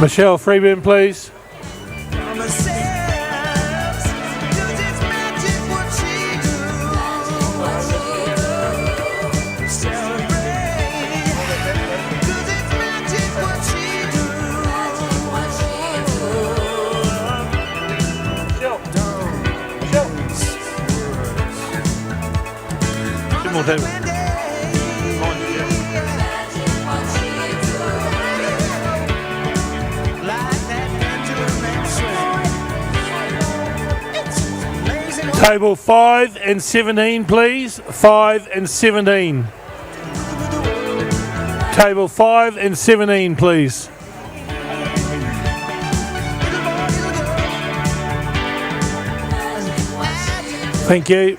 Michelle Freeman, please. Two more tables. Table 5 and 17, please. 5 and 17. Table 5 and 17, please. Thank you.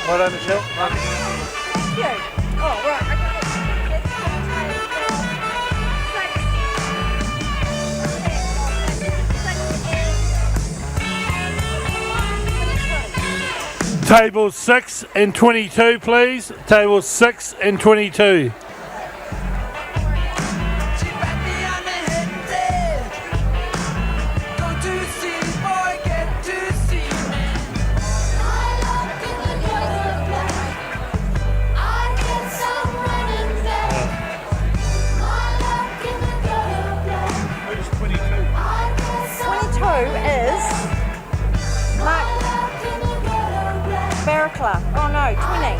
Well done, Michelle. Thank you. Oh, right. Tables 6 and 22, please. Tables 6 and 22. Oh no, 20.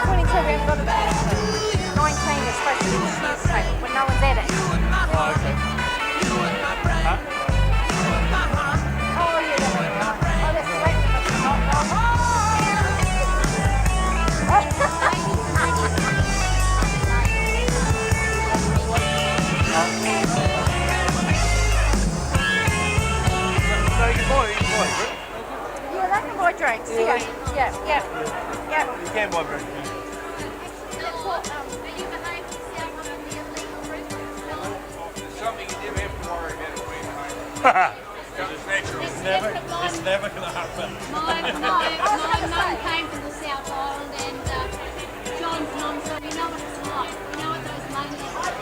22, we haven't got a 19 is supposed to be the sheet table when no one's at it. Oh, okay. Huh? Oh yeah, that's right. Oh, that's great. Yeah, they can buy drinks. Yeah. Yeah. You can buy drinks. Something you never have to worry about it being home. Because it's natural. It's never going to happen. My mum came from the South Island and John's mum, so we know what it's like. We know what those money are like.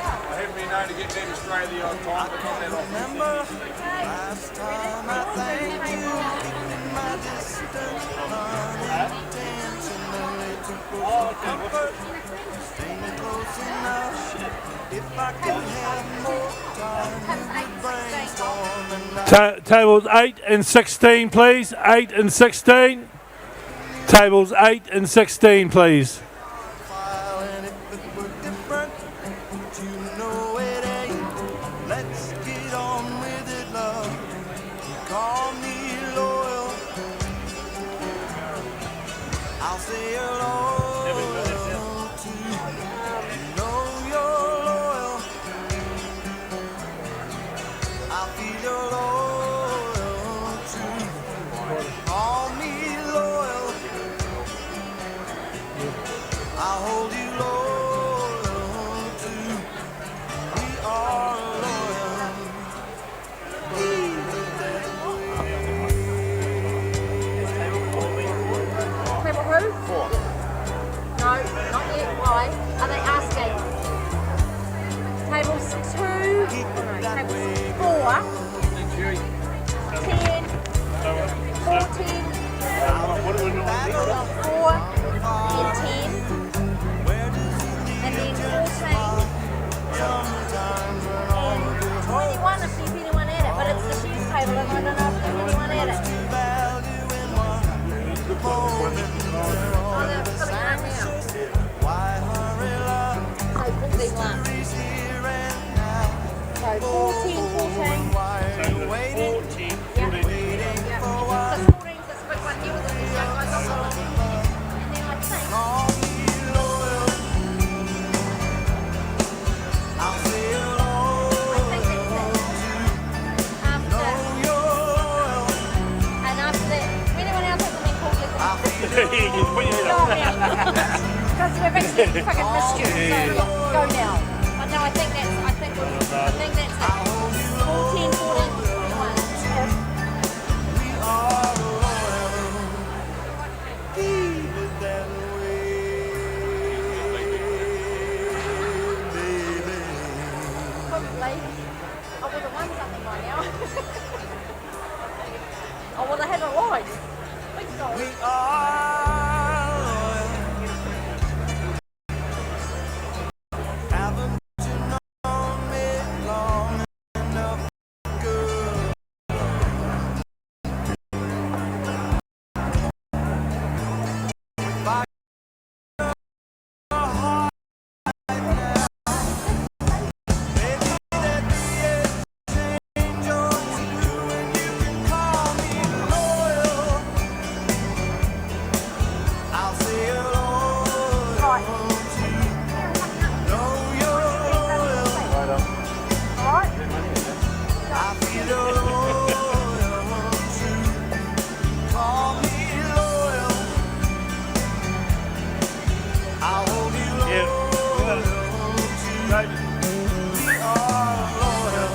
I haven't been known to get down to Australia on time, but not that often. Last time I thanked you, keeping my distance, unintentionally to put comfort, staying close enough. If I could have more time, we would brainstorm and Tables 8 and 16, please. 8 and 16. Tables 8 and 16, please. and if it were different, no it ain't. Let's get on with it, love. You call me loyal, I'll say you're loyal too. You know you're loyal, I feel you're loyal too. Call me loyal, I'll hold you loyal too. We are loyal. Table who? 4. No, not yet. Why? Are they asking? Tables 2, tables 4, 10, 14, 4, and 10, and then 14, and 21 if there's anyone at it, but it's the shoes table and I don't know if there's anyone at it. Oh, they're filling it up now. So 41. So 14, 14. Yeah. Yeah. So 14 is this big one here with all these young guys on it. And then I think that's it. After that, anyone else hasn't been called yet? Because we've actually fucking missed you, so go now. But no, I think that's it. 14, 14, 21. Probably. I would have won something by now. I would have had a ride. Big story. We are loyal. Haven't you known me long enough, girl? By your heart now, maybe there'd be a change or two, and you can call me loyal. I'll say you're loyal too. Know you're loyal. Alright? I feel you're loyal too. Call me loyal, I'll hold you loyal too. We are loyal.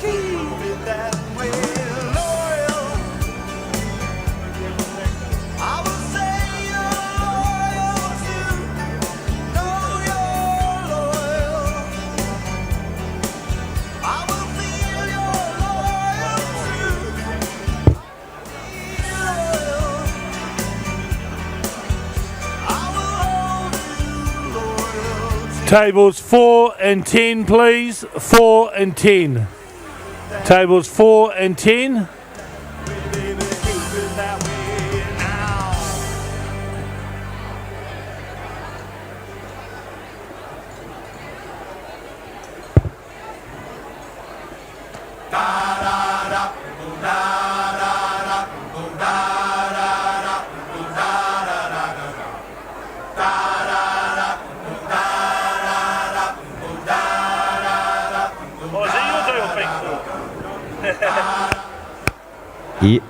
Keep it that way, loyal. I will say you're loyal too. Know you're loyal. I will feel you're loyal too. Be loyal. I will hold you loyal too. Tables 4 and 10, please. 4 and 10. Tables 4 and 10. Baby, keep it that way now. Oh, is that your table, Pink? Yeah.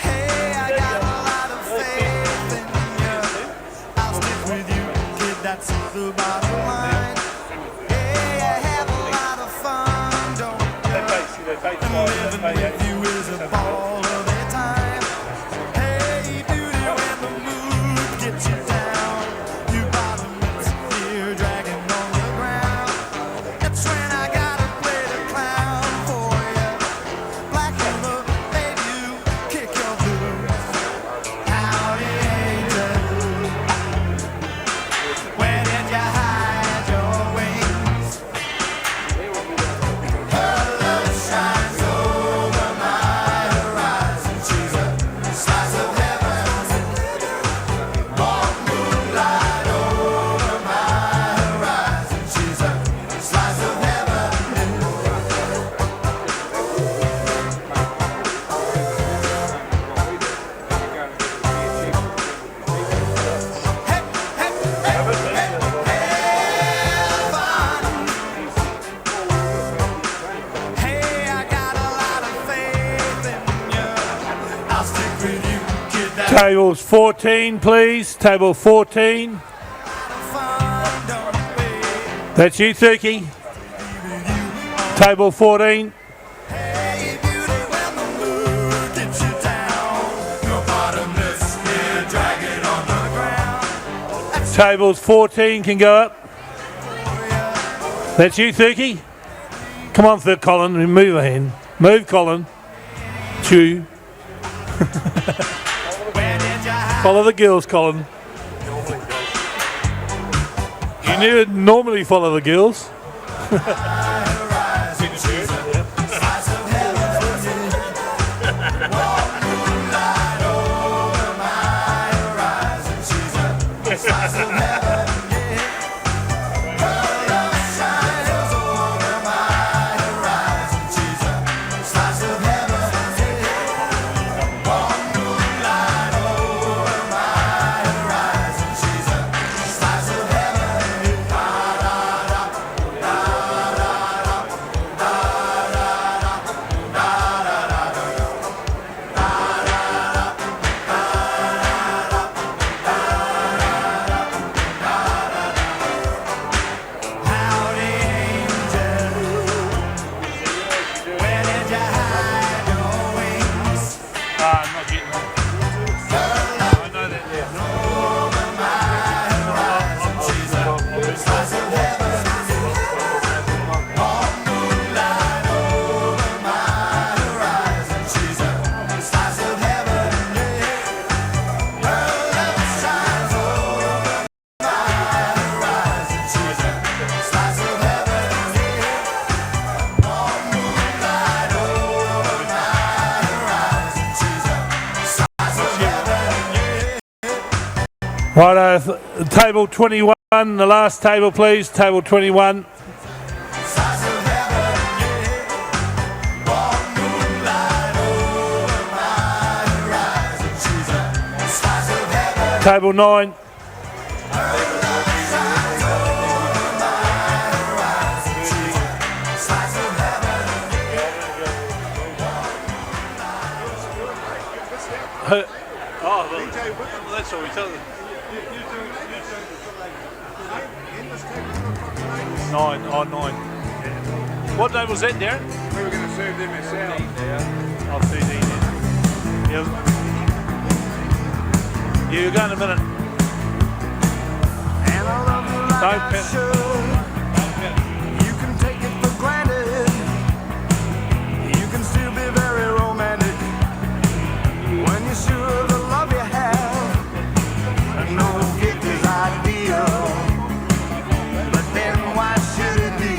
Hey, Tables 14, please. Table 14. That's you, Thurkey. Table 14. Hey, beauty, when the mood gets you down, your bottomless here, drag it on the ground. Tables 14 can go up. That's you, Thurkey. Come on, Colin, move a hand. Move, Colin. Chew. Follow the girls, Colin. You never normally follow the girls. Right, table 21, the last table, please. Table 21. Table 9. That's what we tell them. 9. What day was that, Darren? We were going to serve them ourselves. I'll see these then. Yeah, you're going in a minute. And I love you like Don't I panic. should. You can take it for granted. You can still be very romantic when you're sure of the love you have. No gift is ideal, but then why should it be?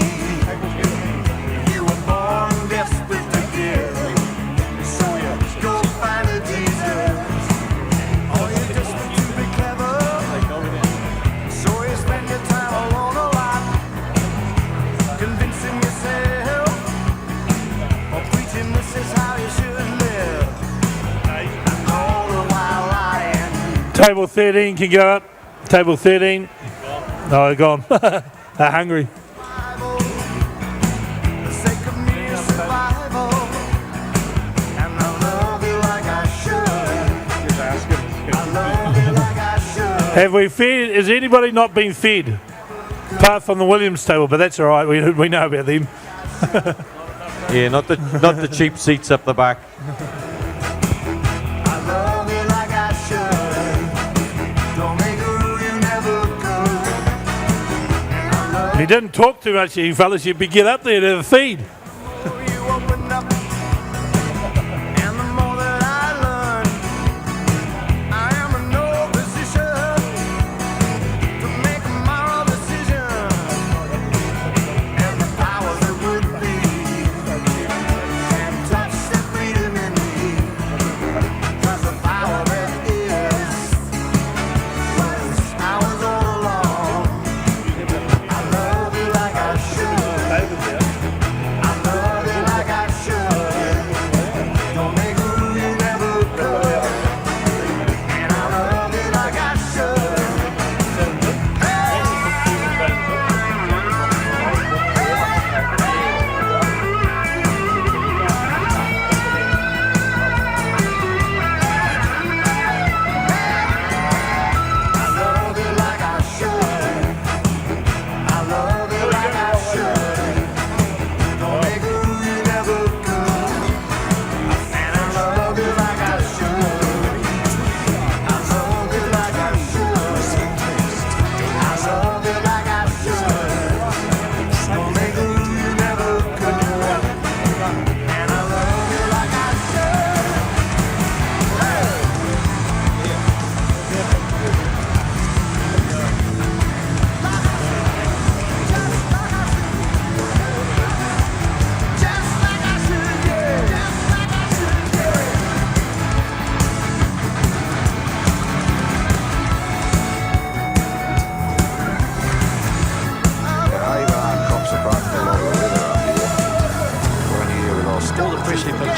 You were born desperate to give, so you go find a Jesus. Oh, you're desperate to be clever, so you spend your time alone a lot, convincing yourself, or preaching this is how you should live, and all the while lying. Table 13 can go up. Table 13. No, they're gone. They're hungry. The sake of mere survival, and I love you like I should. I love you like I should. Have we fed? Has anybody not been fed? Apart from the Williams table, but that's all right. We know about them. Yeah, not the cheap seats up the back. I love you like I should. Don't make a rule you never could. If you didn't talk too much, you fellas, you'd be get up there to have a feed. You open up, and the more that I learn, I am in no position to make a moral decision. And the powers that would be can't touch the freedom in me, 'cause the power that is was ours all along. I love you like I should. I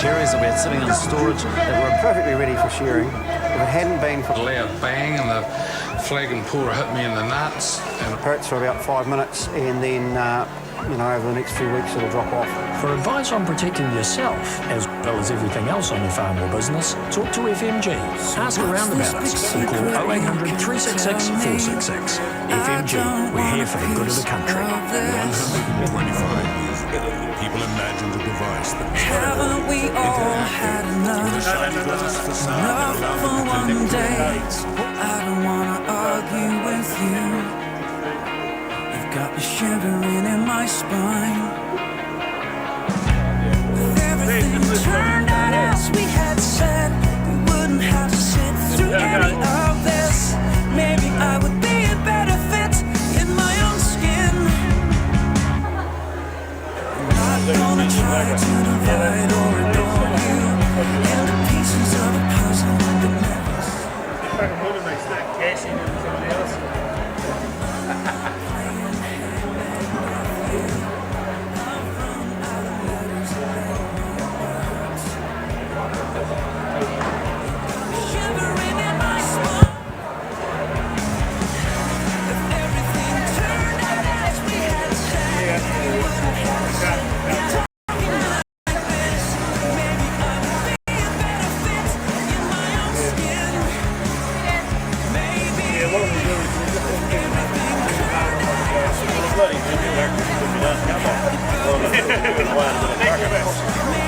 cherries that we had sitting in storage that were perfectly ready for shearing. If it hadn't been for A loud bang and the flagon puller hit me in the nuts. And it hurts for about 5 minutes, and then over the next few weeks it'll drop off. For advice on protecting yourself, as well as everything else on your farm or business, talk to FMG. Ask around about us or call 0800 366 466. FMG, we're here for the good of the country. 125 years ago, people imagined a device that Haven't we all had enough for one day? I don't wanna argue with you. You've got me shivering in my spine. If everything turned out as we had said, we wouldn't have to sit through any of this. Maybe I would be a better fit in my own skin. I'm not gonna try to divide or adore you into pieces of a puzzle that never shivering in my spine. If everything turned out as we had said, we wouldn't have to sit talking like this. Maybe I would be a better fit in my own skin. Maybe everything turned out as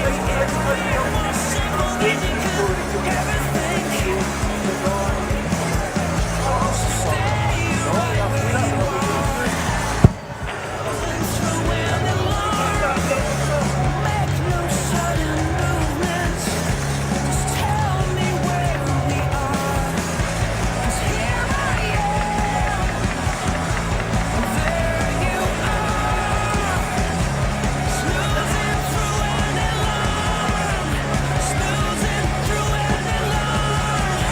we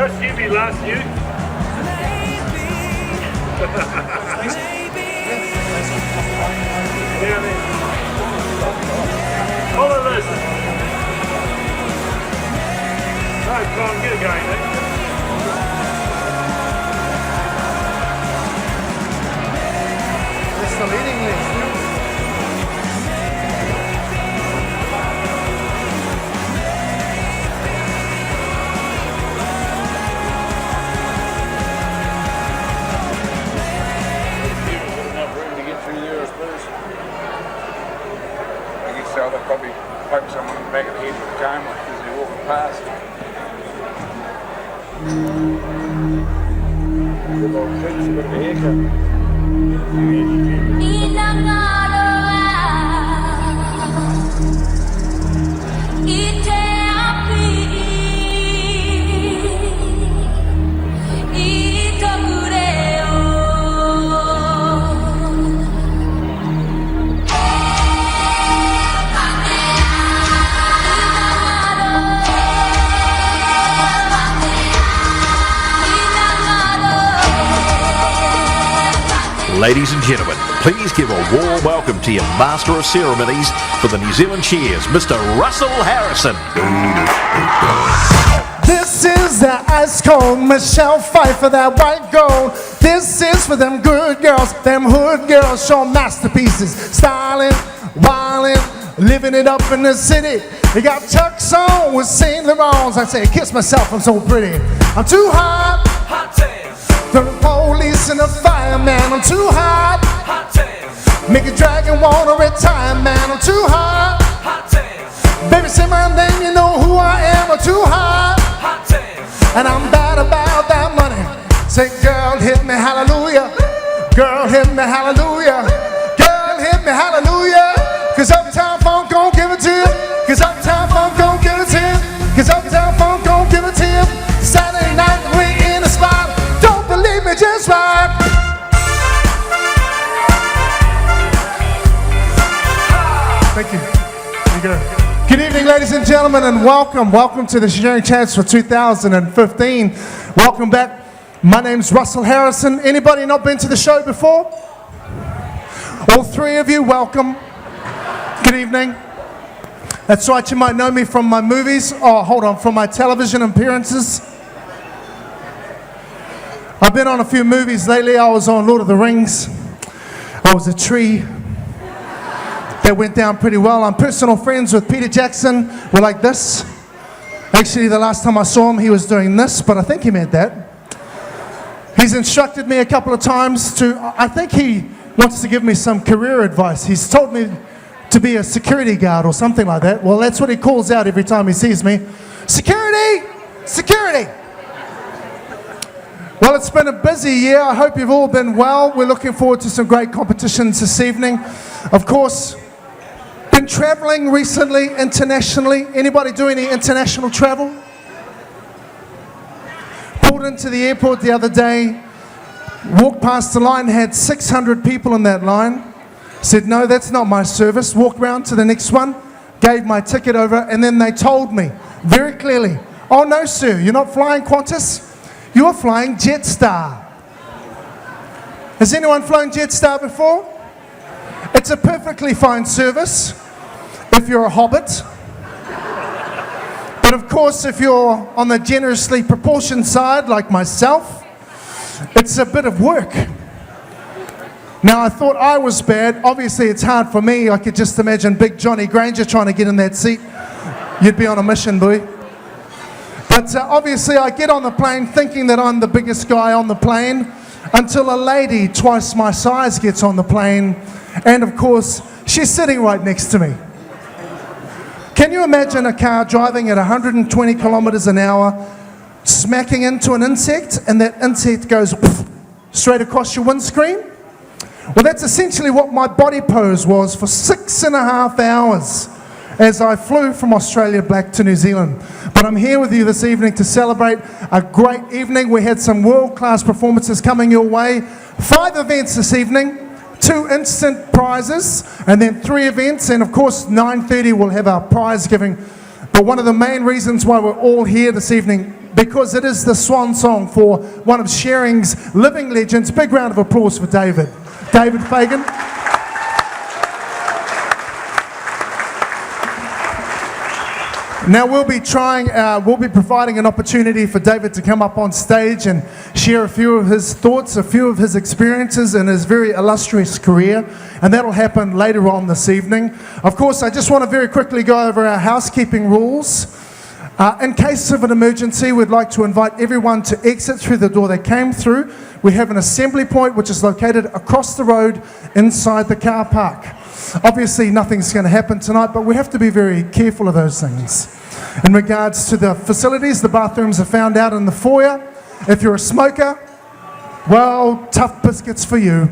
That's you, me last you. Follow this. Right, come on, get it going, mate. That's the leading list. So they'll probably poke someone in the back of the head with a camera as they're walking past. Good old kids, a bit of a haircut. Ladies and gentlemen, please give a warm welcome to your Master of Ceremonies for the New Zealand Cheers, Mr. Russell Harrison. This is that ice cold Michelle fight for that white gold. This is for them good girls, them hood girls, show masterpieces, styling, wilding, living it up in the city. They got Chuck's on with Saint Laurent's. I say, kiss myself, I'm so pretty. I'm too hot. Hot damn. The police and the fireman, I'm too hot. Hot damn. Make a dragon wanna retire, man, I'm too hot. Hot damn. Baby, say my name, you know who I am, I'm too hot. Hot damn. And I'm bad about that money. Say, girl, hit me, hallelujah. Girl, hit me, hallelujah. Girl, hit me, hallelujah. Cause Uptown Funk gon' give it to you. Cause Uptown Funk gon' give it to you. Cause Uptown Funk gon' give it to you. Saturday night, we in the spot. Don't believe me, just rock. Thank you. There you go. Good evening, ladies and gentlemen, and welcome. Welcome to the Shearing Chats for 2015. Welcome back My name's Russell Harrison. Anybody not been to the show before? All three of you, welcome. Good evening. That's right, you might know me from my movies. Oh, hold on, from my television appearances. I've been on a few movies lately. I was on Lord of the Rings. I was a tree. That went down pretty well. I'm personal friends with Peter Jackson. We're like this. Actually, the last time I saw him, he was doing this, but I think he meant that. He's instructed me a couple of times to, I think he wants to give me some career advice. He's told me to be a security guard or something like that. Well, that's what he calls out every time he sees me. Security! Security! Well, it's been a busy year. I hope you've all been well. We're looking forward to some great competitions this evening. Of course, been traveling recently internationally. Anybody do any international travel? Pulled into the airport the other day, walked past the line, had 600 people in that line. Said, no, that's not my service. Walked round to the next one, gave my ticket over, and then they told me very clearly, oh no sir, you're not flying Qantas, you're flying Jetstar. Has anyone flown Jetstar before? It's a perfectly fine service if you're a hobbit. But of course, if you're on the generously proportioned side like myself, it's a bit of work. Now, I thought I was bad. Obviously, it's hard for me. I could just imagine big Johnny Granger trying to get in that seat. You'd be on a mission, boy. But obviously, I get on the plane thinking that I'm the biggest guy on the plane until a lady twice my size gets on the plane. And of course, she's sitting right next to me. Can you imagine a car driving at 120 kilometers an hour, smacking into an insect, and that insect goes straight across your windscreen? Well, that's essentially what my body pose was for 6.5 hours as I flew from Australia back to New Zealand. But I'm here with you this evening to celebrate a great evening. We had some world-class performances coming your way. 5 events this evening, 2 instant prizes, and then 3 events. And of course, 9:30 we'll have our prize giving. But one of the main reasons why we're all here this evening, because it is the swan song for one of Shearing's living legends. Big round of applause for David. David Fagan. Now we'll be providing an opportunity for David to come up on stage and share a few of his thoughts, a few of his experiences in his very illustrious career, and that'll happen later on this evening. Of course, I just want to very quickly go over our housekeeping rules. In case of an emergency, we'd like to invite everyone to exit through the door they came through. We have an assembly point which is located across the road inside the car park. Obviously, nothing's going to happen tonight, but we have to be very careful of those things. In regards to the facilities, the bathrooms are found out in the foyer. If you're a smoker, well, tough biscuits for you,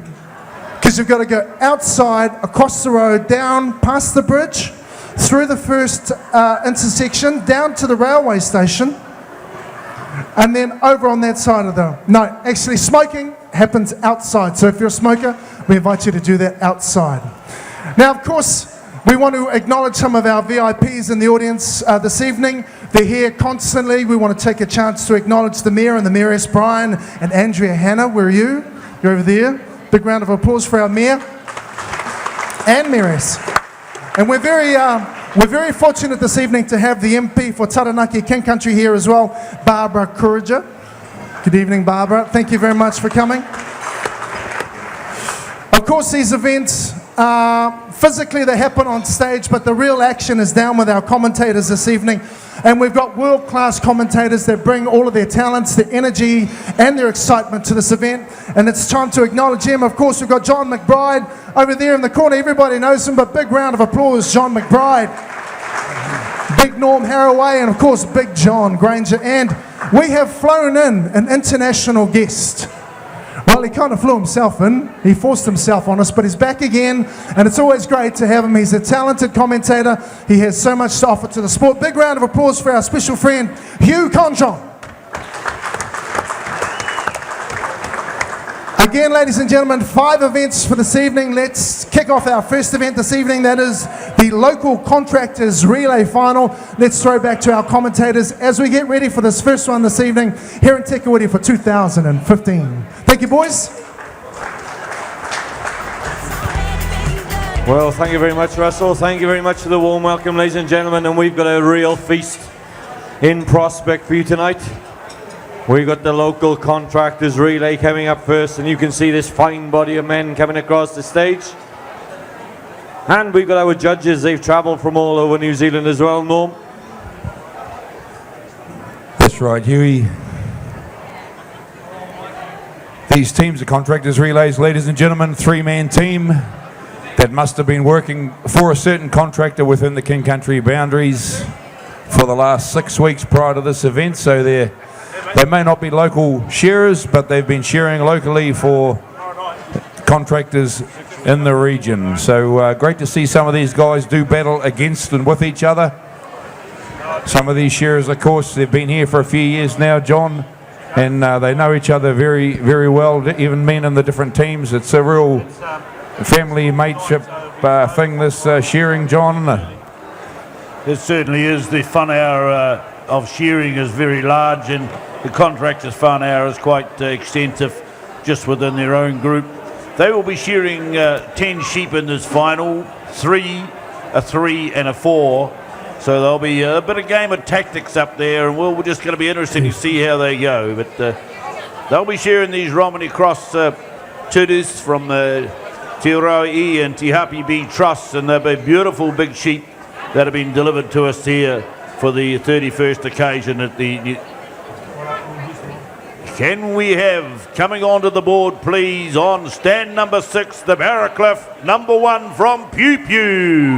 because you've got to go outside, across the road, down past the bridge, through the first intersection, down to the railway station, and then over on that side of the... No, actually smoking happens outside. So if you're a smoker, we invite you to do that outside. Now, of course, we want to acknowledge some of our VIPs in the audience this evening. They're here constantly. We want to take a chance to acknowledge the Mayor and the Mayoress, Brian and Andrea Hanna. Where are you? You're over there. Big round of applause for our Mayor and Mayoress. And we're very fortunate this evening to have the MP for Taranaki King Country here as well, Barbara Courager. Good evening, Barbara. Thank you very much for coming. Of course, these events, physically they happen on stage, but the real action is down with our commentators this evening. And we've got world-class commentators that bring all of their talents, their energy, and their excitement to this event. And it's time to acknowledge him. Of course, we've got John McBride over there in the corner. Everybody knows him, but big round of applause, John McBride. Big Norm Haraway, and of course, Big John Granger. And we have flown in an international guest. Well, he kind of flew himself in. He forced himself on us, but he's back again, and it's always great to have him. He's a talented commentator. He has so much to offer to the sport. Big round of applause for our special friend, Hugh Conjon. Again, ladies and gentlemen, 5 events for this evening. Let's kick off our first event this evening. That is the local Contractors Relay Final. Let's throw back to our commentators as we get ready for this first one this evening here in Te Kuiti for 2015. Thank you, boys. Well, thank you very much, Russell. Thank you very much for the warm welcome, ladies and gentlemen. And we've got a real feast in prospect for you tonight. We've got the local Contractors Relay coming up first, and you can see this fine body of men coming across the stage. And we've got our judges. They've travelled from all over New Zealand as well, Norm. That's right, Huey. These teams are Contractors Relays, ladies and gentlemen, 3-man team that must have been working for a certain contractor within the King Country boundaries for the last 6 weeks prior to this event. So they may not be local shearers, but they've been shearing locally for contractors in the region. So great to see some of these guys do battle against and with each other. Some of these shearers, of course, they've been here for a few years now, John, and they know each other very, very well, even men in the different teams. It's a real family mateship thing, this shearing, John. It certainly is. The fun hour of shearing is very large, and the Contractors Fun Hour is quite extensive just within their own group. They will be shearing 10 sheep in this final, 3, a 3 and a 4. So there'll be a bit of game of tactics up there, and we're just going to be interested to see how they go. But they'll be shearing these Romani Cross Tudus from Te Uraoi and Te Hapi B Trusts, and they'll be beautiful big sheep that have been delivered to us here for the 31st occasion at the... Can we have, coming onto the board please, on stand number 6, the Barracliff number 1 from Pew Pew.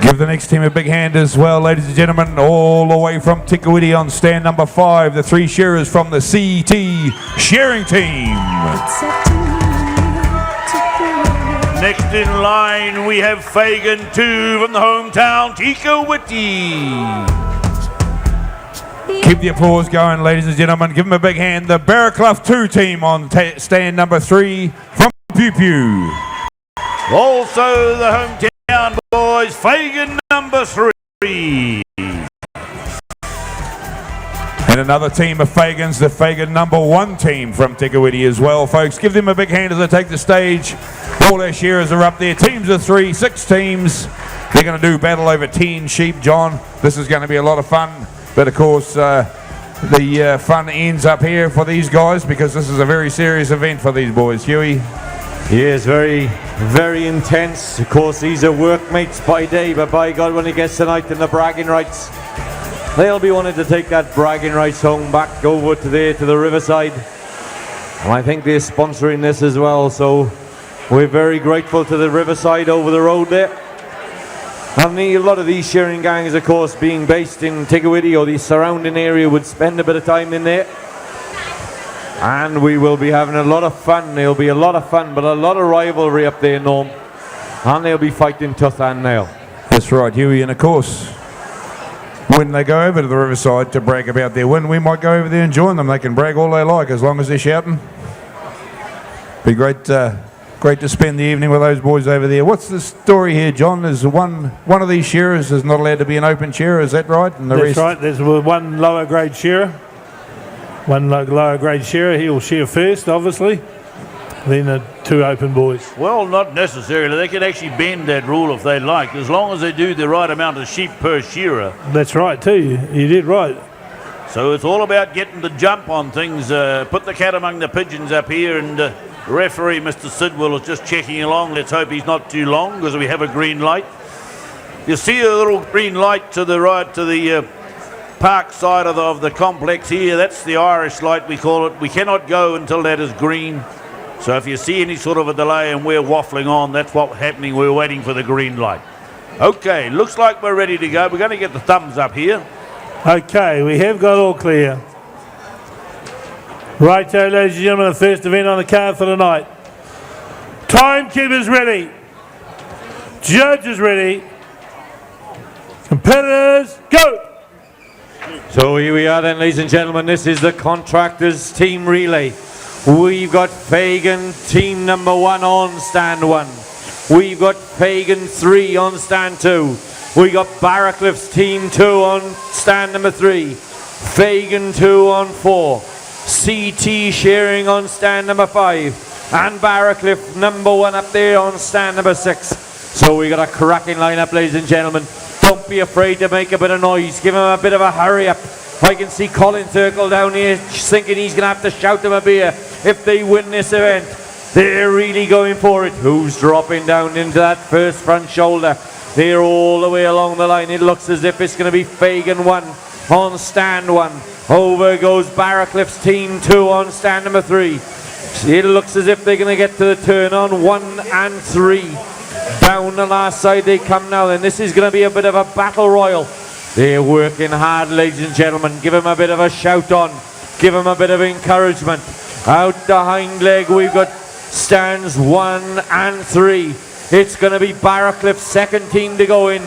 Give the next team a big hand as well, ladies and gentlemen, all the way from Te Kuiti on stand number 5, the 3 shearers from the CT Shearing team. Next in line we have Fagan 2 from the hometown Te Kuiti. Keep the applause going, ladies and gentlemen. Give them a big hand. The Barracliff 2 team on stand number 3 from Pew Pew. Also the hometown boys, Fagan number 3. And another team of Fagans, the Fagan number 1 team from Te Kuiti as well, folks. Give them a big hand as they take the stage. All our shearers are up there. Teams of 3, 6 teams. They're going to do battle over 10 sheep, John. This is going to be a lot of fun. But of course, the fun ends up here for these guys because this is a very serious event for these boys. Huey? Yes, very, very intense. Of course, these are workmates by day, but by God, when it gets tonight in the bragging rights, they'll be wanting to take that bragging rights home back over to there to the Riverside. And I think they're sponsoring this as well, so we're very grateful to the Riverside over the road there. And a lot of these shearing gangs, of course, being based in Te Kuiti or the surrounding area, would spend a bit of time in there. And we will be having a lot of fun. There'll be a lot of fun, but a lot of rivalry up there, Norm. And they'll be fighting tooth and nail. That's right, Huey. And of course, when they go over to the Riverside to brag about their win, we might go over there and join them. They can brag all they like as long as they're shouting. Be great. Great to spend the evening with those boys over there. What's the story here, John? Is one of these shearers is not allowed to be an open shearer, is that right? And the That's rest... right. There's one lower grade shearer. One lower grade shearer. He will shear first, obviously. Then the 2 open boys. Well, not necessarily. They can actually bend that rule if they like, as long as they do the right amount of sheep per shearer. That's right too. You did right. So it's all about getting the jump on things. Put the cat among the pigeons up here, and referee Mr. Sidwell is just checking along. Let's hope he's not too long because we have a green light. You see a little green light to the right, to the park side of the complex here. That's the Irish light, we call it. We cannot go until that is green. So if you see any sort of a delay and we're waffling on, that's what's happening. We're waiting for the green light. Okay, looks like we're ready to go. We're going to get the thumbs up here. Okay, we have got all clear. Righto, ladies and gentlemen, the first event on the card for the night. Timekeepers ready. Judges ready. Competitors, go! So here we are then, ladies and gentlemen. This is the Contractors team relay. We've got Fagan team number 1 on stand 1. We've got Fagan 3 on stand 2. We got Barracliff's team 2 on stand number 3. Fagan 2 on 4. CT Shearing on stand number 5. And Barracliff number 1 up there on stand number 6. So we got a cracking lineup, ladies and gentlemen. Don't be afraid to make a bit of noise. Give him a bit of a hurry up. I can see Colin Turkle down here thinking he's going to have to shout them a beer if they win this event. They're really going for it. Who's dropping down into that first front shoulder? They're all the way along the line. It looks as if it's going to be Fagan 1 on stand 1. Over goes Barracliff's team 2 on stand number 3. It looks as if they're going to get to the turn on 1 and 3. Down the last side they come now, and this is going to be a bit of a battle royal. They're working hard, ladies and gentlemen. Give them a bit of a shout on. Give them a bit of encouragement. Out the hind leg, we've got stands 1 and 3. It's going to be Barracliff's second team to go in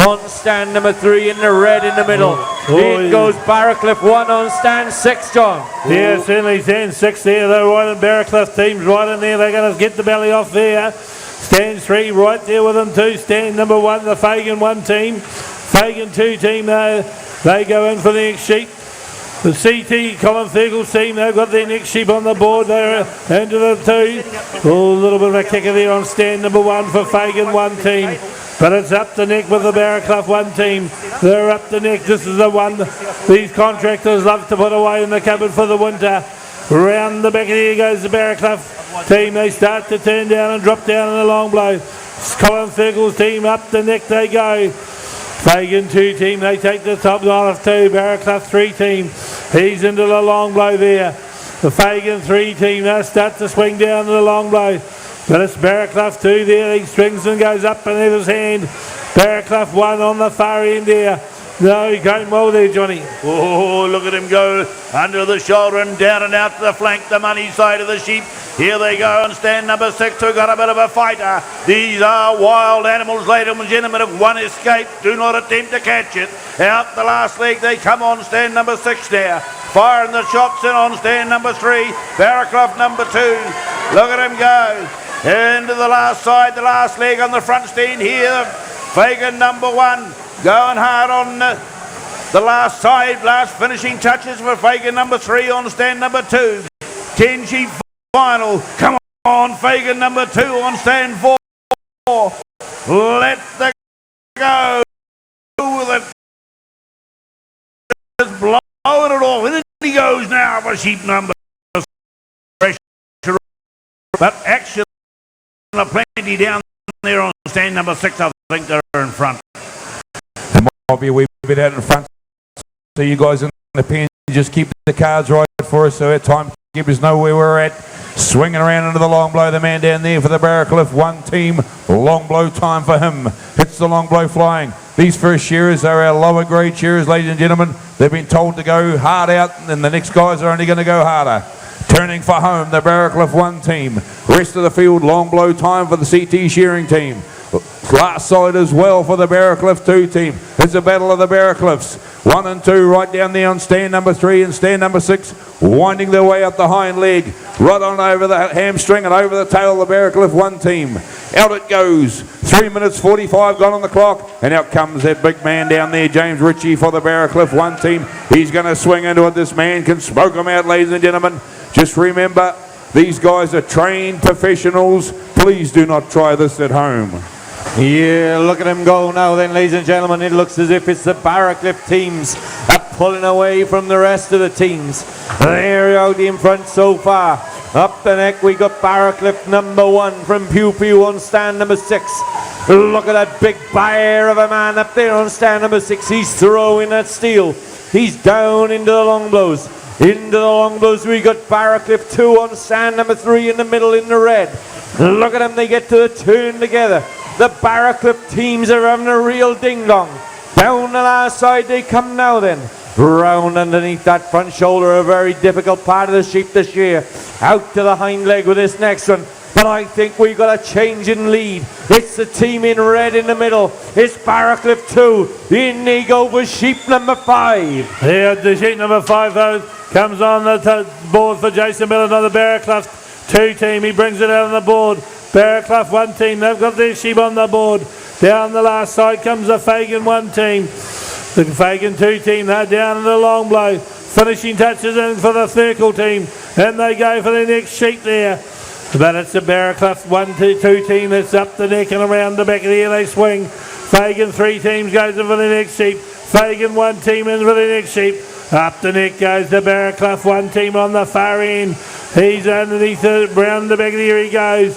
on stand number 3 in the red in the middle. It goes Barracliff 1 on stand 6, John. Yeah, certainly stand 6 there. They're right in Barracliff team's right in there. They're going to get the belly off there. Stand 3 right there with them too. Stand number 1, the Fagan 1 team. Fagan 2 team, they go in for the next sheep. The CT Colin Thurgle's team, they've got their next sheep on the board. They're into the 2. Oh, a little bit of a kicker there on stand number 1 for Fagan 1 team. But it's up the neck with the Barracliff 1 team. They're up the neck. This is the one these contractors love to put away in the cupboard for the winter. Round the back of here goes the Barracliff team. They start to turn down and drop down in a long blow. Colin Thurgle's team up the neck they go. Fagan 2 team, they take the top off 2. Barracliff 3 team, he's into the long blow there. The Fagan 3 team, they start to swing down to the long blow. But it's Barracliff 2 there, he swings and goes up in his hand. Barracliff 1 on the far end there. No, he going well there, Johnny. Oh, look at him go under the shoulder and down and out to the flank, the money side of the sheep. Here they go on stand number 6. We've got a bit of a fighter. These are wild animals, ladies and gentlemen. If one escapes, do not attempt to catch it. Out the last leg, they come on stand number 6 there. Firing the shots in on stand number 3. Barracliff number 2. Look at him go. Into the last side, the last leg on the front stand here. Fagan number 1. Going hard on the last side, last finishing touches for Fagan number 3 on stand number 2. 10 sheep final. Come on, Fagan number 2 on stand 4. Let the go. It's blowing it off. And he goes now for sheep number. But action plenty down there on stand number 6. I think they're in front. Might be a wee bit out in front, so you guys in the pen just keep the cards right for us so our timekeepers know where we're at. Swinging around into the long blow, the man down there for the Barracliff 1 team. Long blow time for him. Hits the long blow flying. These first shearers are our lower grade shearers, ladies and gentlemen. They've been told to go hard out, and the next guys are only going to go harder. Turning for home, the Barracliff 1 team. Rest of the field, long blow time for the CT Shearing team. Last side as well for the Barracliff 2 team. It's a battle of the Barracliffs. 1 and 2 right down there on stand number 3 and stand number 6. Winding their way up the hind leg. Right on over the hamstring and over the tail of the Barracliff 1 team. Out it goes. 3 minutes 45 gone on the clock. And out comes that big man down there, James Ritchie for the Barracliff 1 team. He's going to swing into it. This man can smoke him out, ladies and gentlemen. Just remember, these guys are trained professionals. Please do not try this at home. Yeah, look at him go now then, ladies and gentlemen. It looks as if it's the Barracliff teams are pulling away from the rest of the teams. They're out in front so far. Up the neck we got Barracliff number 1 from Pew Pew on stand number 6. Look at that big bear of a man up there on stand number 6. He's throwing that steel. He's down into the long blows. Into the long blows we got Barracliff 2 on stand number 3 in the middle in the red. Look at them, they get to the turn together. The Barracliff teams are having a real ding-dong. Down the last side they come now then. Round underneath that front shoulder, a very difficult part of the sheep this year. Out to the hind leg with this next one. but I think we've got a change in lead. It's the team in red in the middle. It's Barracliff 2. In they go for sheep number 5. Here, the sheep number 5 though comes on the board for Jason Miller on the Barracliff 2 team. He brings it out on the board. Barracliff 1 team, they've got their sheep on the board. Down the last side comes the Fagan 1 team. The Fagan 2 team, they're down in the long blow. Finishing touches in for the Circle team. And they go for the next sheep there. But it's the Barracliff 1-2 team that's up the neck and around the back of the ear they swing. Fagan 3 teams goes in for the next sheep. Fagan 1 team in for the next sheep. Up the neck goes the Barracliff 1 team on the far end. He's underneath the round the back of the ear he goes.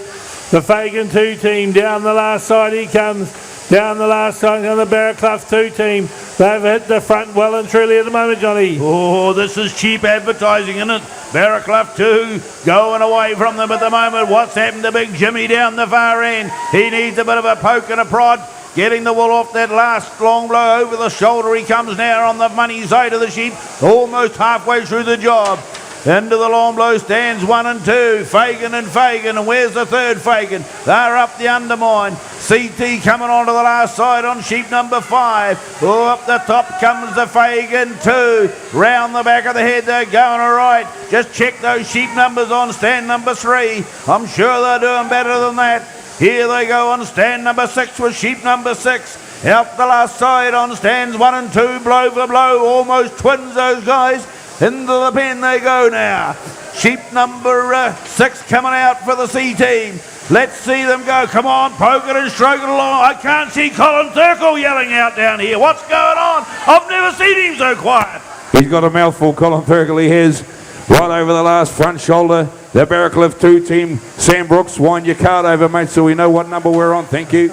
The Fagan 2 team down the last side he comes. Down the last side on the Barracliff 2 team. They've hit the front well and truly at the moment, Johnny. Oh, this is cheap advertising, isn't it? Barracliff 2 going away from them at the moment. What's happened to Big Jimmy down the far end? He needs a bit of a poke and a prod. Getting the wool off that last long blow over the shoulder. He comes now on the money side of the sheep. Almost halfway through the job. Into the long blow stands 1 and 2. Fagan and Fagan. And where's the third Fagan? They're up the undermine. CT coming onto the last side on sheep number 5. Oh, up the top comes the Fagan 2. Round the back of the head they're going all right. Just check those sheep numbers on stand number 3. I'm sure they're doing better than that. Here they go on stand number 6 with sheep number 6. Out the last side on stands 1 and 2. Blow for blow. Almost twins those guys. Into the pen they go now. Sheep number 6 coming out for the C team. Let's see them go. Come on, poke it and stroke it along. I can't see Colin Circle yelling out down here. What's going on? I've never seen him so quiet. He's got a mouthful, Colin Thurgle, he has. Right over the last front shoulder. The Barracliff 2 team. Sam Brooks, wind your card over, mate, so we know what number we're on. Thank you.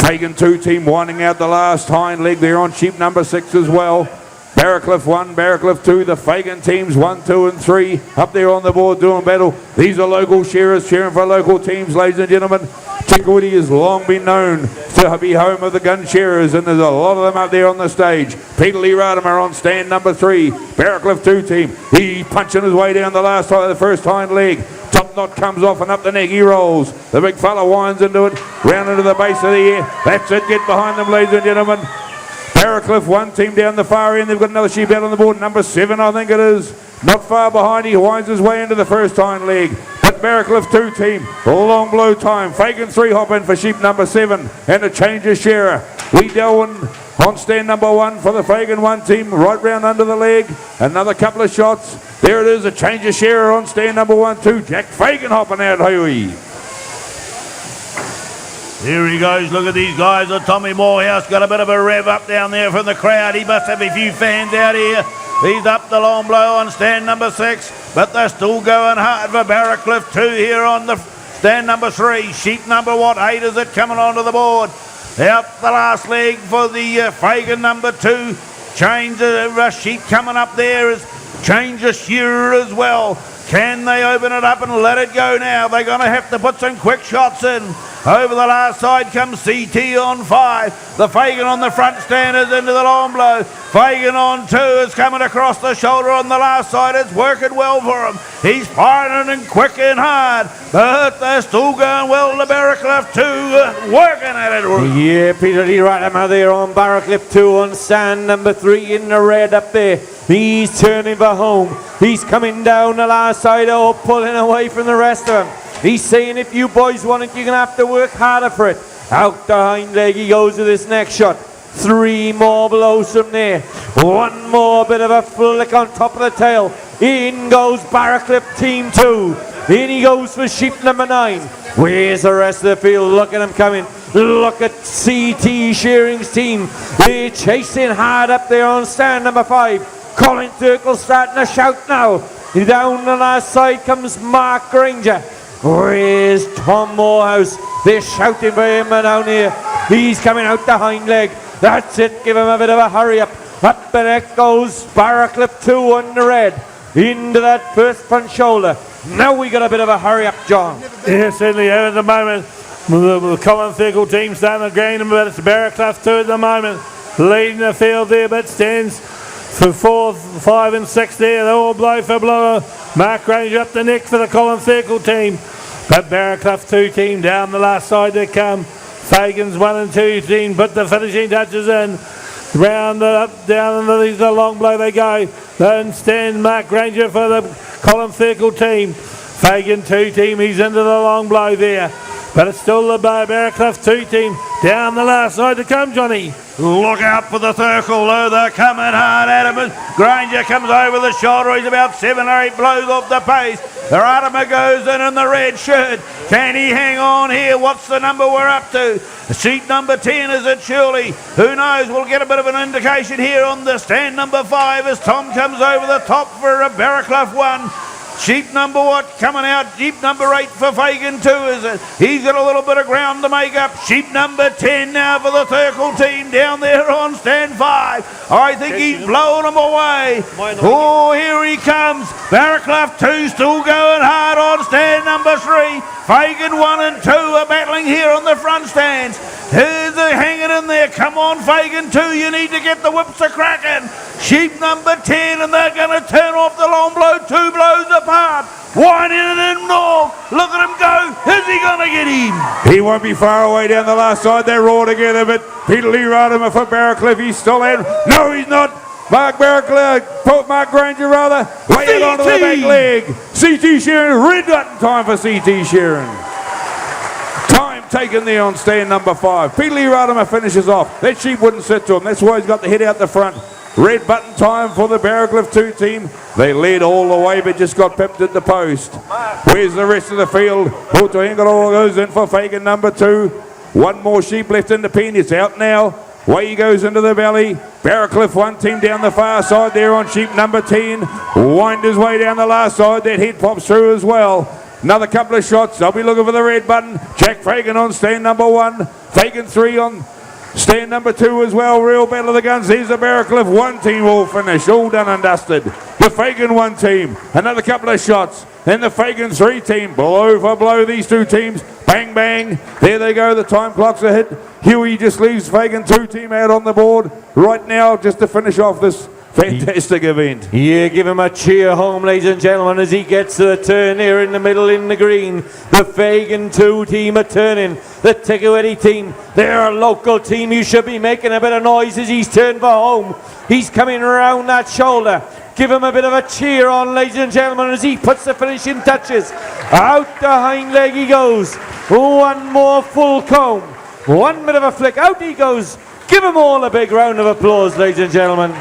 Fagan 2 team winding out the last hind leg. They're on sheep number 6 as well. Barracliff 1, Barracliff 2, the Fagan teams 1, 2 and 3 up there on the board doing battle. These are local shearers cheering for local teams, ladies and gentlemen. Kuiti has long been known to be home of the gun shearers, and there's a lot of them up there on the stage. Peter Lee Radimer on stand number 3, Barracliff 2 team. He punching his way down the last side of the first hind leg. Top knot comes off and up the neck he rolls. The big fella winds into it, round into the base of the ear. That's it, get behind them, ladies and gentlemen. Barracliff 1 team down the far end. They've got another sheep out on the board. Number 7, I think it is. Not far behind. He winds his way into the first hind leg. But Barracliff 2 team. Long blow time. Fagan 3 hop in for sheep number 7. And a change of shearer. Lee Delwyn on stand number 1 for the Fagan 1 team. Right round under the leg. Another couple of shots. There it is. A change of shearer on stand number 1 too. Jack Fagan hopping out. Hooey. Here he goes, look at these guys. Tommy Morehouse got a bit of a rev up down there from the crowd. He must have a few fans out here. He's up the long blow on stand number 6, but they're still going hard for Barracliff 2 here on the stand number 3. Sheep number 8 is it coming onto the board. Out the last leg for the Fagan number 2. Change of sheep coming up there is change of shearer as well. Can they open it up and let it go now? They're going to have to put some quick shots in. Over the last side comes CT on 5. The Fagan on the front stand is into the long blow. Fagan on 2 is coming across the shoulder on the last side. It's working well for him. He's firing and quick and hard. But they're still going well. The Barracliff 2 working at it. Yeah, Peter Lee Radimer there on Barracliff 2 on stand number 3 in the red up there. He's turning for home. He's coming down the last side, pulling away from the rest of them. He's saying if you boys want it, you're going to have to work harder for it. Out the hind leg he goes with this next shot. 3 more blows from there. 1 more bit of a flick on top of the tail. In goes Barracliff team 2. In he goes for sheep number 9. Where's the rest of the field? Look at him coming. Look at CT Shearing's team. They're chasing hard up there on stand number 5. Colin Circle starting to shout now. Down the last side comes Mark Granger. Where's Tom Morehouse? They're shouting for him down here. He's coming out the hind leg. That's it. Give him a bit of a hurry up. Up the neck goes Barracliff 2 on the red. Into that first front shoulder. Now we got a bit of a hurry up, John. Yeah, certainly at the moment. The Colin Circle team starting to gain him, but it's Barracliff 2 at the moment. Leading the field there, but stands For 4, 5 and 6 there, they all blow for blower. Mark Granger up the neck for the Colin Circle team. But Barraclough 2 team down the last side they come. Fagan's 1 and 2 team put the finishing touches in. Round up, down the long blow they go. Then stand Mark Granger for the Colin Circle team. Fagan 2 team, he's into the long blow there. But it's still the Barraclough 2 team down the last side to come, Johnny. Look out for the circle, though. They're coming hard at him. Granger comes over the shoulder. He's about 7 or 8 blows off the pace. The Ratimer goes in the red shirt. Can he hang on here? What's the number we're up to? Seat number 10, is it surely? Who knows? We'll get a bit of an indication here on the stand number 5 as Tom comes over the top for a Barraclough 1. Sheep number coming out? Sheep number 8 for Fagan 2, is it? He's got a little bit of ground to make up. Sheep number 10 now for the Circle team down there on stand 5. I think he's blowing them away. Oh, here he comes. Barraclough 2 still going hard on stand number 3. Fagan 1 and 2 are battling here on the front stands. Here's the hanging in there. Come on, Fagan 2. You need to get the whips a cracking. Sheep number 10, and they're going to turn off the long blow. 2 blows apart. Winding it in north. Look at him go. Is he going to get him? He won't be far away down the last side. They roar together, but Peter Lee Ratimer for Barraclough. He's still in. No, he's not. Mark Granger rather. Way it onto the back leg. CT Shearing. Red button time for CT Shearing. Time taken there on stand number 5. Peter Lee Ratimer finishes off. That sheep wouldn't sit to him. That's why he's got the head out the front. Red button time for the Barraclough 2 team. They led all the way but just got pipped at the post. Where's the rest of the field? Puerto Inglewood goes in for Fagan number 2. One more sheep left in the pen. It's out now. Way he goes into the valley. Barraclough 1 team down the far side there on sheep number 10. Wind his way down the last side. That head pops through as well. Another couple of shots. I'll be looking for the red button. Jack Fagan on stand number 1. Fagan 3 on stand number 2 as well. Real battle of the guns. Here's the Barraclough 1 team all finished. All done and dusted. The Fagan 1 team. Another couple of shots. Then the Fagan 3 team. Blow for blow these 2 teams. Bang, bang. There they go. The time clocks are hit. Huey just leaves Fagan 2 team out on the board right now just to finish off this fantastic event. Yeah, give him a cheer home, ladies and gentlemen, as he gets to the turn here in the middle in the green. The Fagan 2 team are turning. The Tikaweti team, they're a local team. You should be making a bit of noise as he's turned for home. He's coming around that shoulder. Give him a bit of a cheer on, ladies and gentlemen, as he puts the finishing touches. Out the hind leg he goes. One more full comb. One bit of a flick. Out he goes. Give them all a big round of applause, ladies and gentlemen.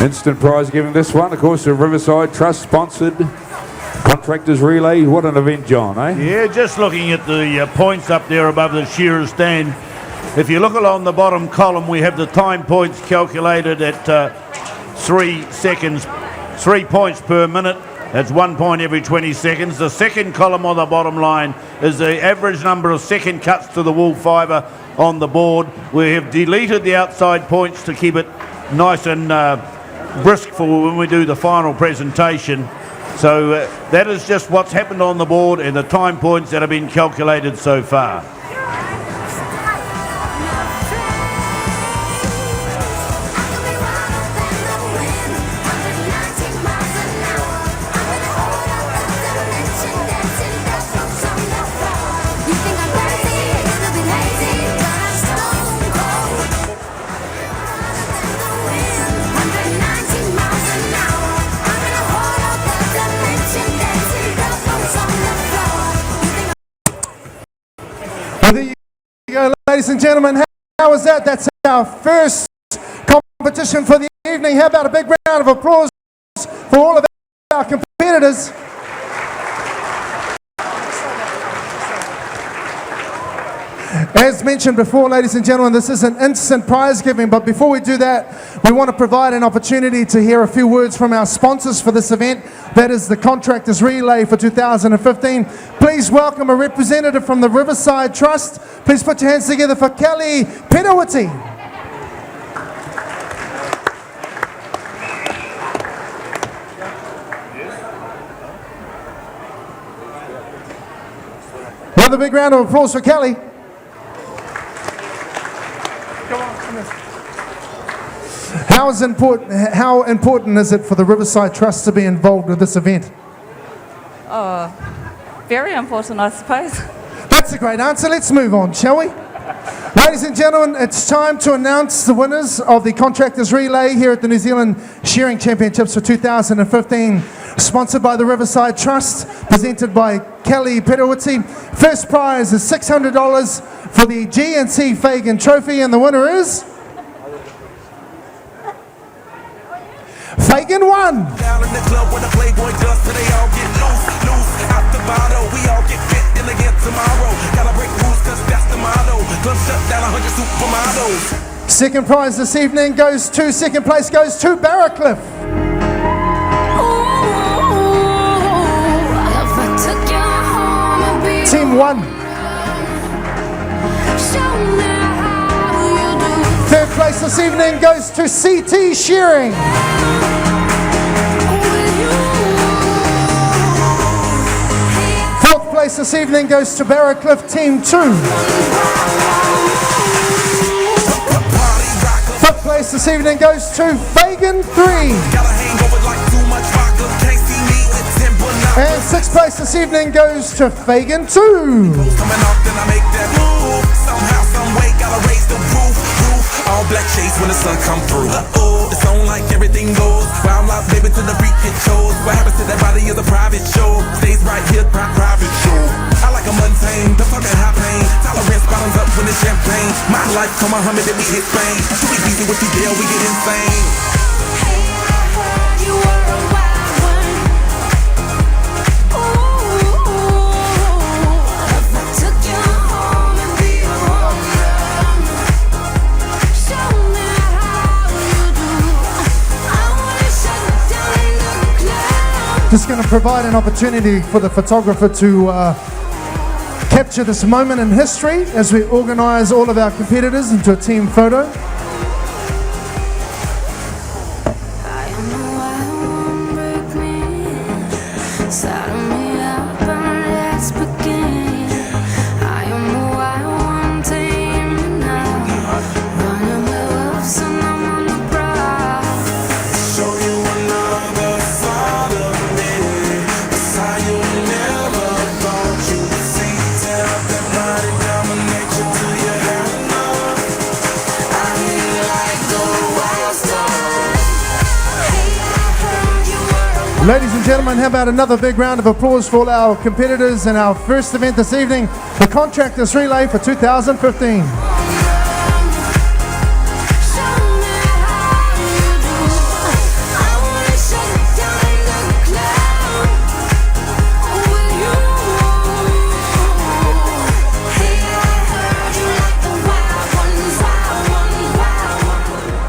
Instant prize giving this one, of course, the Riverside Trust sponsored Contractors Relay. What an event, John, eh? Yeah, just looking at the points up there above the shearer stand. If you look along the bottom column, we have the time points calculated at 3 seconds, 3 points per minute. That's 1 point every 20 seconds. The second column on the bottom line is the average number of second cuts to the wool fibre on the board. We have deleted the outside points to keep it nice and brisk for when we do the final presentation. So that is just what's happened on the board and the time points that have been calculated so far. Ladies and gentlemen, how was that? That's our first competition for the evening. How about a big round of applause for all of our competitors? As mentioned before, ladies and gentlemen, this is an instant prize giving, but before we do that, we want to provide an opportunity to hear a few words from our sponsors for this event. That is the Contractors Relay for 2015. Please welcome a representative from the Riverside Trust. Please put your hands together for Kelly Penawati. Another big round of applause for Kelly. How important is it for the Riverside Trust to be involved with this event? Oh, very important, I suppose. That's a great answer. Let's move on, shall we? Ladies and gentlemen, it's time to announce the winners of the Contractors Relay here at the New Zealand Shearing Championships for 2015, sponsored by the Riverside Trust, presented by Kelly Perawiti. First prize is $600 for the G&C Fagan Trophy, and the winner is... Fagan won! Down in the club when the Playboy does, so they all get loose, out the bottle. We all get fit in again tomorrow. Gotta break rules, cause that's the motto. Club shut down 100 supermodels. Second prize this evening goes to, second place goes to Barracliff. Team 1. Third place this evening goes to CT Shearing. Fourth place this evening goes to Barracliff Team 2. Fifth place this evening goes to Fagan 3. And sixth place this evening goes to Fagan 2. All black shades when the sun come through. It's on like everything goes. Wild out, baby, to the freak it shows. What happens to that body is a private show. Stays right here, private show. I like a mundane, the fucking high pain. Tolerance bottoms up when it's champagne. My life, come on, Muhammad, then we hit Spain. Too easy with you, deal, we get insane. Hey, I heard you were a wild one. Ooh, if I took you home and be a woman. Just going to provide an opportunity for the photographer to capture this moment in history as we organise all of our competitors into a team photo. Ladies and gentlemen, how about another big round of applause for all our competitors in our first event this evening, the Contractors Relay for 2015.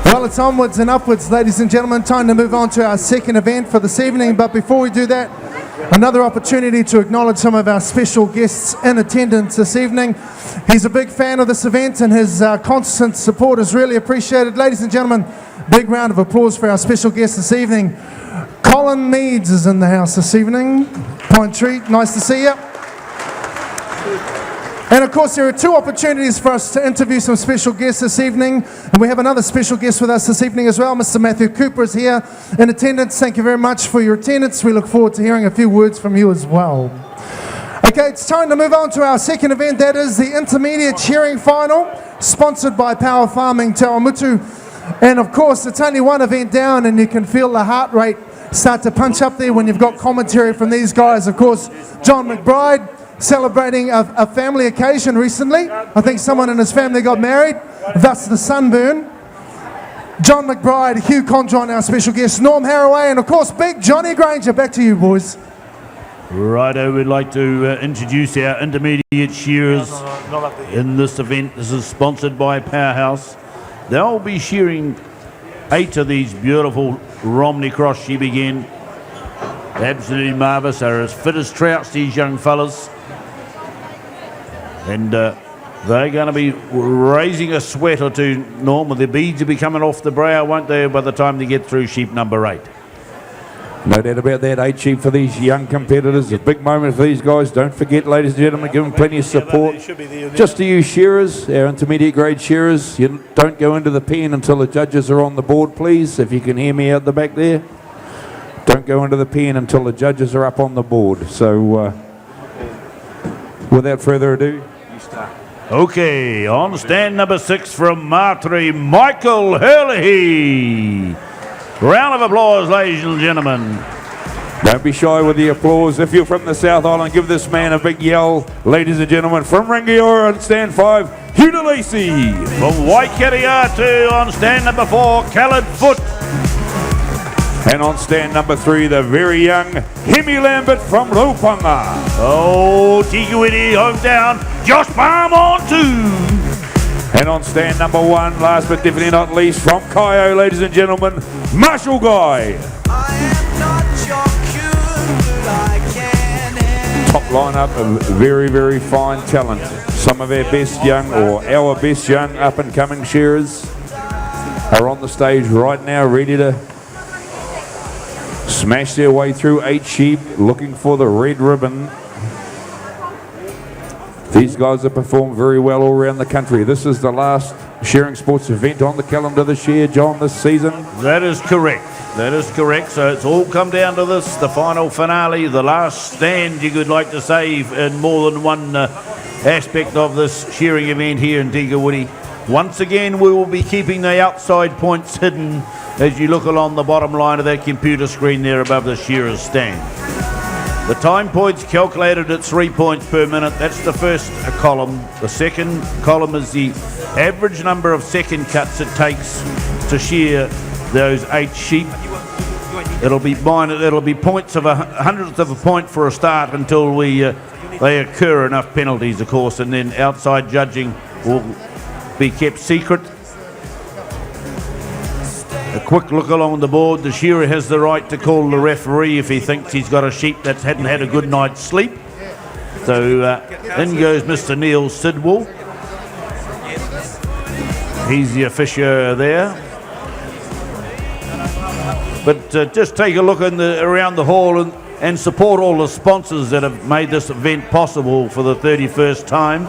Well, it's onwards and upwards, ladies and gentlemen. Time to move on to our second event for this evening. But before we do that, another opportunity to acknowledge some of our special guests in attendance this evening. He's a big fan of this event and his constant support is really appreciated. Ladies and gentlemen, big round of applause for our special guest this evening. Colin Meads is in the house this evening. Pine Tree, nice to see you. And of course, there are two opportunities for us to interview some special guests this evening. And we have another special guest with us this evening as well. Mr. Matthew Cooper is here in attendance. Thank you very much for your attendance. We look forward to hearing a few words from you as well. Okay, it's time to move on to our second event. That is the Intermediate Shearing Final, sponsored by Power Farming Tawamutu. And of course, it's only one event down and you can feel the heart rate start to punch up there when you've got commentary from these guys. Of course, John McBride, celebrating a family occasion recently. I think someone in his family got married, thus the sunburn. John McBride, Hugh Condron, our special guest, Norm Haraway, and of course, big Johnny Granger. Back to you, boys. Righto, we'd like to introduce our intermediate shearers in this event. This is sponsored by Powerhouse. They'll be shearing 8 of these beautiful Romney Cross sheep again. Absolutely marvellous. They're as fit as trouts, these young fellas. And they're going to be raising a sweat or two, Norm. The beads will be coming off the brow, won't they, by the time they get through sheep number 8? No doubt about that. 8 sheep for these young competitors. A big moment for these guys. Don't forget, ladies and gentlemen, give them plenty of support. Just to you shearers, our intermediate grade shearers, you don't go into the pen until the judges are on the board, please. If you can hear me out the back there. Don't go into the pen until the judges are up on the board. So, without further ado, you start. Okay, on stand number 6 from Martry, Michael Hurley. Round of applause, ladies and gentlemen. Don't be shy with the applause. If you're from the South Island, give this man a big yell. Ladies and gentlemen, from Ringiora on stand 5, Hugh Lacey. From Waikato on stand number 4, Khaled Foot. And on stand number 3, the very young Hemi Lambert from Raupanga. Oh, Kuiti hometown, Josh Palm on 2. And on stand number 1, last but definitely not least, from Kaio, ladies and gentlemen, Marshall Guy. Top lineup of very, very fine talent. Some of our best young, or our best young up-and-coming shearers are on the stage right now, ready to smash their way through 8 sheep, looking for the red ribbon. These guys have performed very well all around the country. This is the last Shearing Sports event on the calendar this year, John, this season. That is correct. That is correct. So it's all come down to this, the final finale, the last stand, you could like to say, in more than one aspect of this shearing event here in Kuiti. Once again, we will be keeping the outside points hidden as you look along the bottom line of that computer screen there above the shearer's stand. The time points calculated at 3 points per minute. That's the first column. The second column is the average number of second cuts it takes to shear those 8 sheep. It'll be points of a hundredth of a point for a start until they occur enough penalties, of course, and then outside judging will be kept secret. A quick look along the board. The shearer has the right to call the referee if he thinks he's got a sheep that hadn't had a good night's sleep. So in goes Mr. Neil Sidwell. He's the officier there. But just take a look around the hall and support all the sponsors that have made this event possible for the 31st time.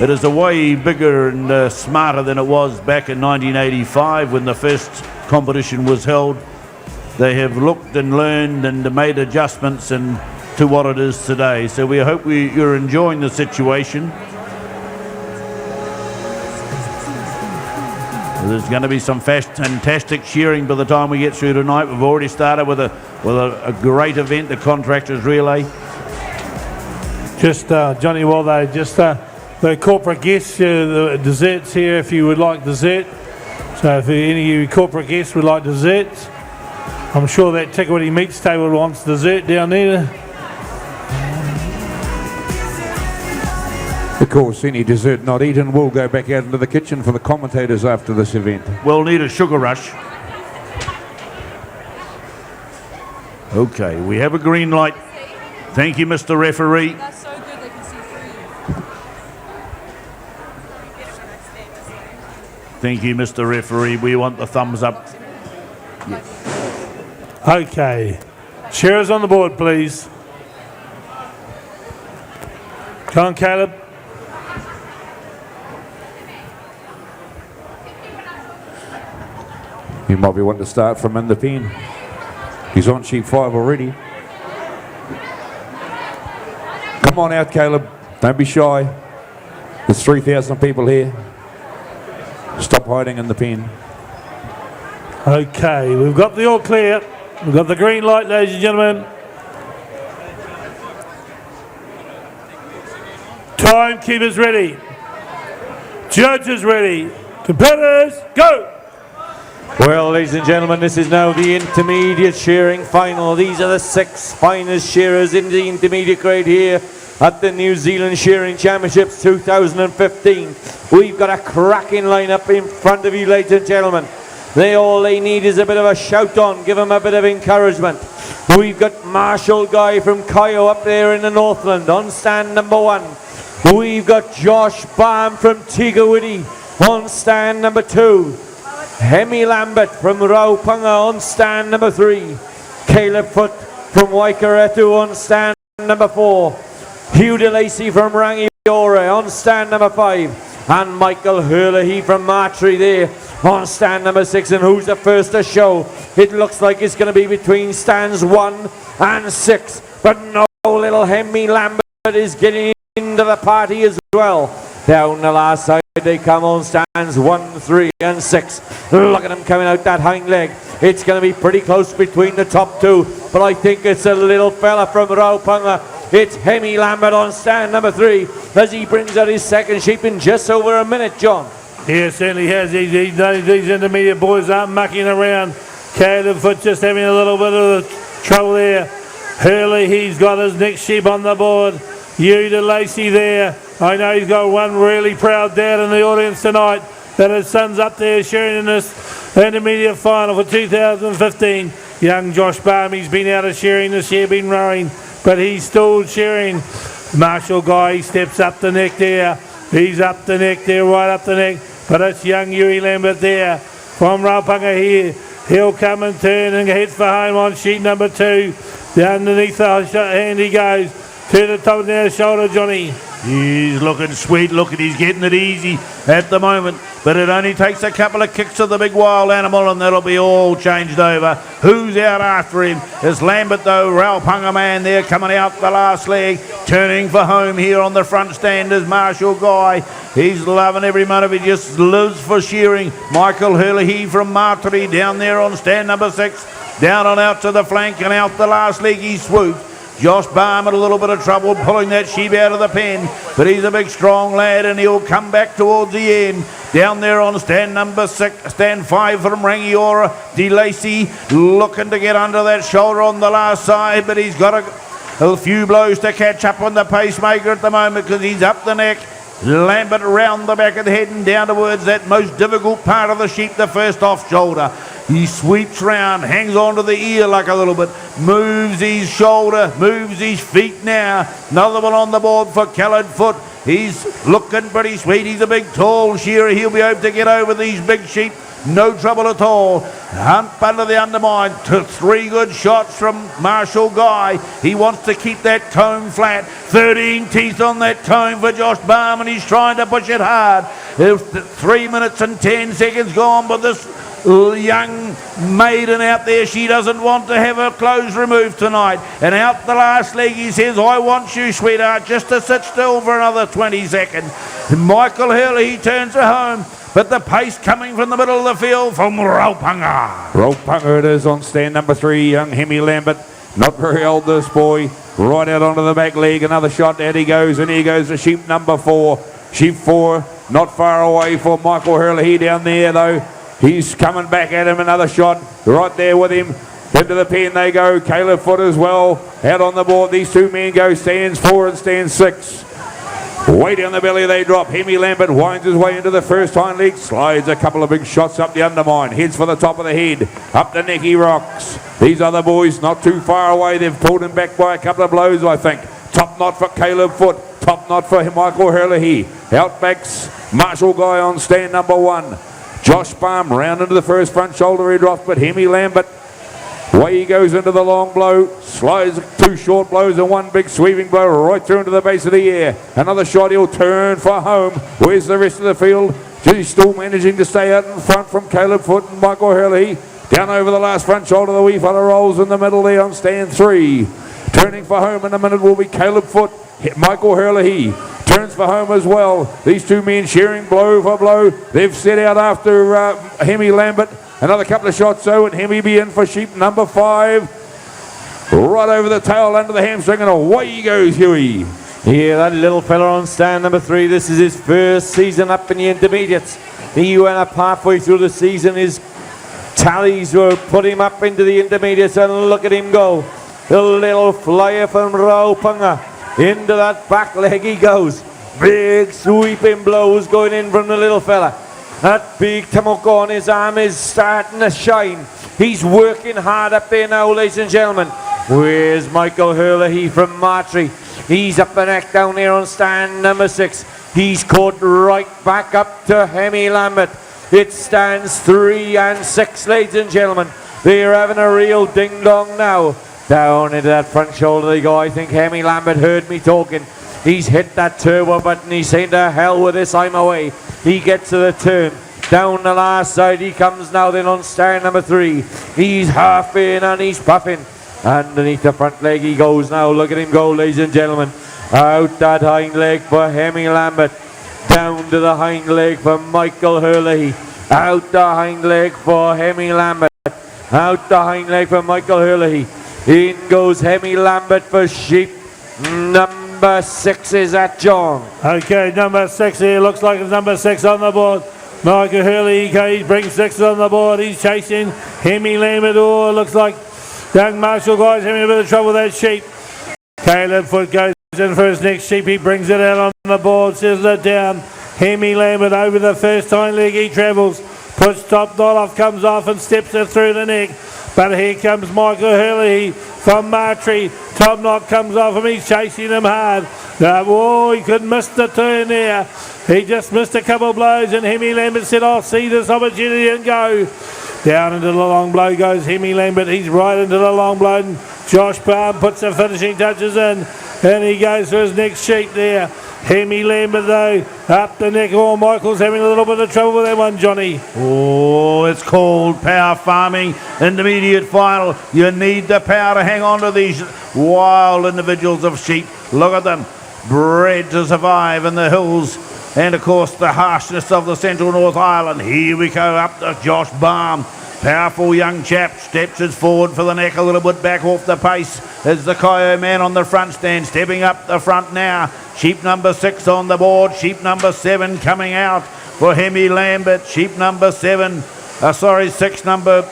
It is a way bigger and smarter than it was back in 1985 when the first competition was held. They have looked and learned and made adjustments to what it is today. So we hope you're enjoying the situation. There's going to be some fantastic shearing by the time we get through tonight. We've already started with a great event, the Contractors Relay. Just, Johnny, while they just the corporate guests, the desserts here, if you would like dessert. So if any of you corporate guests would like desserts, I'm sure that Kuiti Meats table wants dessert down there. Of course, any dessert not eaten will go back out into the kitchen for the commentators after this event. We'll need a sugar rush. Okay, we have a green light. Thank you, Mr. Referee. That's so good they can see through you. Thank you, Mr. Referee. We want the thumbs up. Okay. Shearers on the board, please. Come on, Caleb. You might be wanting to start from in the pen. He's on sheep 5 already. Come on out, Caleb. Don't be shy. There's 3,000 people here. Stop hiding in the pen. Okay, we've got the all clear. We've got the green light, ladies and gentlemen. Timekeepers ready. Judges ready. Competitors, go! Well, ladies and gentlemen, this is now the intermediate shearing final. These are the 6 finest shearers in the intermediate grade here at the New Zealand Shearing Championships 2015. We've got a cracking lineup in front of you, ladies and gentlemen. All they need is a bit of a shout on, give them a bit of encouragement. We've got Marshall Guy from Kaio up there in the Northland on stand number 1. We've got Josh Balm from Kuiti on stand number 2. Hemi Lambert from Raupanga on stand number 3. Caleb Foot from Waikaretu on stand number 4. Hugh DeLacy from Rangiora on stand number 5. And Michael Hurley from Martree there on stand number 6. And who's the first to show? It looks like it's going to be between stands 1 and 6. But no, little Hemi Lambert is getting into the party as well. Down the last side they come on stands 1, 3 and 6. Look at them coming out that hind leg. It's going to be pretty close between the top 2, but I think it's a little fella from Raupunga. It's Hemi Lambert on stand number 3 as he brings out his second sheep in just over a minute, John. Yeah, certainly has. These intermediate boys aren't mucking around. Caleb Foot just having a little bit of trouble there. Hurley, he's got his next sheep on the board. Hugh DeLacy there. I know he's got one really proud dad in the audience tonight that his son's up there sharing in this intermediate final for 2015. Young Josh Barmy's been out of sharing this year, been rowing, but he's still sharing. Marshall Guy, he steps up the neck there. He's up the neck there, right up the neck. But it's young Huey Lambert there from Raupunga here. He'll come and turn and head for home on sheet number 2. Underneath the hand he goes. To the top of their shoulder, Johnny. He's looking sweet. Look at, he's getting it easy at the moment. But it only takes a couple of kicks of the big wild animal and that'll be all changed over. Who's out after him? It's Lambert though, Raupunga man there coming out the last leg. Turning for home here on the front stand is Marshall Guy. He's loving every moment. He just lives for shearing. Michael Hurley from Martree down there on stand number 6. Down and out to the flank and out the last leg he swoops. Josh Barm had a little bit of trouble pulling that sheep out of the pen, but he's a big strong lad and he'll come back towards the end. Down there on stand number 6, stand 5 from Rangiora, DeLacy looking to get under that shoulder on the last side, but he's got a few blows to catch up on the pacemaker at the moment because he's up the neck. Lambert round the back of the head and down towards that most difficult part of the sheep, the first off shoulder. He sweeps round, hangs onto the ear like a little bit, moves his shoulder, moves his feet now. Another one on the board for Caleb Foot. He's looking pretty sweet. He's a big tall shearer. He'll be able to get over these big sheep. No trouble at all. Hunt under the undermine. 3 good shots from Marshall Guy. He wants to keep that comb flat. 13 teeth on that comb for Josh Barm and he's trying to push it hard. 3 minutes and 10 seconds gone, but this young maiden out there, she doesn't want to have her clothes removed tonight. And out the last leg he says, I want you, sweetheart, just to sit still for another 20 seconds. Michael Hurley, he turns her home. But the pace coming from the middle of the field from Raupunga. Raupunga it is on stand number 3, young Hemi Lambert. Not very old, this boy. Right out onto the back leg. Another shot. Out he goes. And here goes the sheep number 4. Sheep 4 not far away for Michael Hurley down there, though. He's coming back at him. Another shot. Right there with him. Into the pen they go. Caleb Foot as well. Out on the board. These 2 men go stands 4 and stands 6. Way down the belly they drop. Hemi Lambert winds his way into the first hind leg. Slides a couple of big shots up the undermine. Heads for the top of the head. Up the neck he rocks. These other boys not too far away. They've pulled him back by a couple of blows, I think. Top knot for Caleb Foot. Top knot for Michael Hurley. Outbacks Marshall Guy on stand number 1. Josh Barm round into the first front shoulder he drops, but Hemi Lambert, way he goes into the long blow, slides 2 short blows and 1 big sweeping blow right through into the base of the air. Another shot, he'll turn for home. Where's the rest of the field? He's still managing to stay out in front from Caleb Foot and Michael Hurley. Down over the last front shoulder, the wee fella rolls in the middle there on stand 3. Turning for home in a minute will be Caleb Foot. Michael Hurley turns for home as well. These 2 men sharing blow for blow. They've set out after Hemi Lambert. Another couple of shots though, and Hemi be in for sheep number 5. Right over the tail, under the hamstring, and away he goes, Huey. Yeah, that little fella on stand number 3. This is his first season up in the intermediates. He went up halfway through the season. His tallies will put him up into the intermediates, and look at him go. The little flyer from Raupunga. Into that back leg he goes. Big sweeping blows going in from the little fella. That big tamoko on his arm is starting to shine. He's working hard up there now, ladies and gentlemen. Where's Michael Hurley from Martree? He's up the neck down there on stand number 6. He's caught right back up to Hemi Lambert. It stands 3 and 6, ladies and gentlemen. They're having a real ding-dong now. Down into that front shoulder they go. I think Hemi Lambert heard me talking. He's hit that turbo button. He's saying to hell with this, I'm away. He gets to the turn. Down the last side he comes now then on start number 3. He's half in and he's puffing. Underneath the front leg he goes now. Look at him go, ladies and gentlemen. Out that hind leg for Hemi Lambert. Down to the hind leg for Michael Hurley. Out the hind leg for Hemi Lambert. Out the hind leg for Michael Hurley. In goes Hemi Lambert for sheep. Number 6 is at John. Okay, number 6 here. Looks like it's number 6 on the board. Michael Hurley, he brings 6 on the board. He's chasing Hemi Lambert. Oh, looks like young Marshall guy's having a bit of trouble with that sheep. Caleb Foot goes in for his next sheep. He brings it out on the board, settles it down. Hemi Lambert over the first hind leg he travels. Puts top knot off, comes off and steps it through the neck. But here comes Michael Hurley from Martree. Top knot comes off him. He's chasing him hard. Oh, he couldn't miss the turn there. He just missed a couple of blows and Hemi Lambert said, I'll see this opportunity and go. Down into the long blow goes Hemi Lambert. He's right into the long blow. And Josh Palm puts the finishing touches in. And he goes for his next sheep there. Hemi Lambert though, up the neck. Oh, Michael's having a little bit of trouble with that one, Johnny. Oh, it's called power farming. Intermediate final. You need the power to hang on to these wild individuals of sheep. Look at them, bred to survive in the hills. And of course the harshness of the Central North Island. Here we go up to Josh Baum. Powerful young chap, steps it forward for the neck, a little bit back off the pace. There's the Kyo man on the front stand, stepping up the front now. Sheep number 6 on the board, sheep number 7 coming out for Hemi Lambert. Sheep number 6 number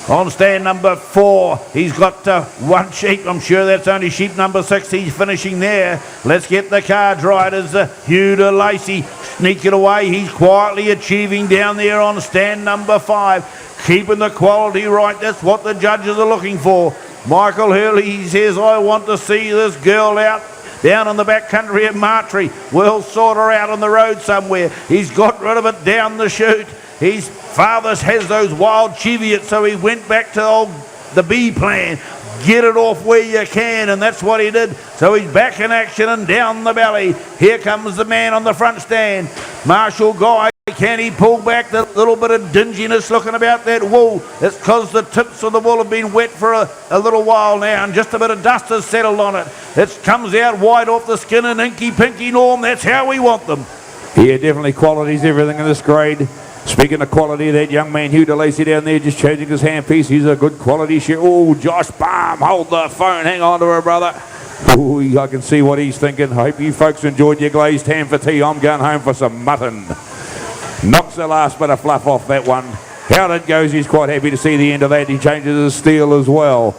on stand number 4. He's got one sheep. I'm sure that's only sheep number 6. He's finishing there. Let's get the card riders. Hugh de Lacey sneaking away. He's quietly achieving down there on stand number 5. Keeping the quality right. That's what the judges are looking for. Michael Hurley, he says, I want to see this girl out down in the back country at Martree. We'll sort her out on the road somewhere. He's got rid of it down the chute. His father has those wild Cheviots, so he went back to the B plan. Get it off where you can, and that's what he did. So he's back in action and down the belly. Here comes the man on the front stand. Marshall Guy, can he pull back the little bit of dinginess looking about that wool? It's because the tips of the wool have been wet for a little while now, and just a bit of dust has settled on it. It comes out white off the skin and inky pinky, Norm. That's how we want them. Yeah, definitely quality's everything in this grade. Speaking of quality, that young man Hugh de Lacey down there just changing his handpiece. He's a good quality shit. Oh, Josh Baum, hold the phone. Hang on to her, brother. Oh, I can see what he's thinking. Hope you folks enjoyed your glazed ham for tea. I'm going home for some mutton. Knocks the last bit of fluff off that one. How it goes, he's quite happy to see the end of that. He changes his steel as well.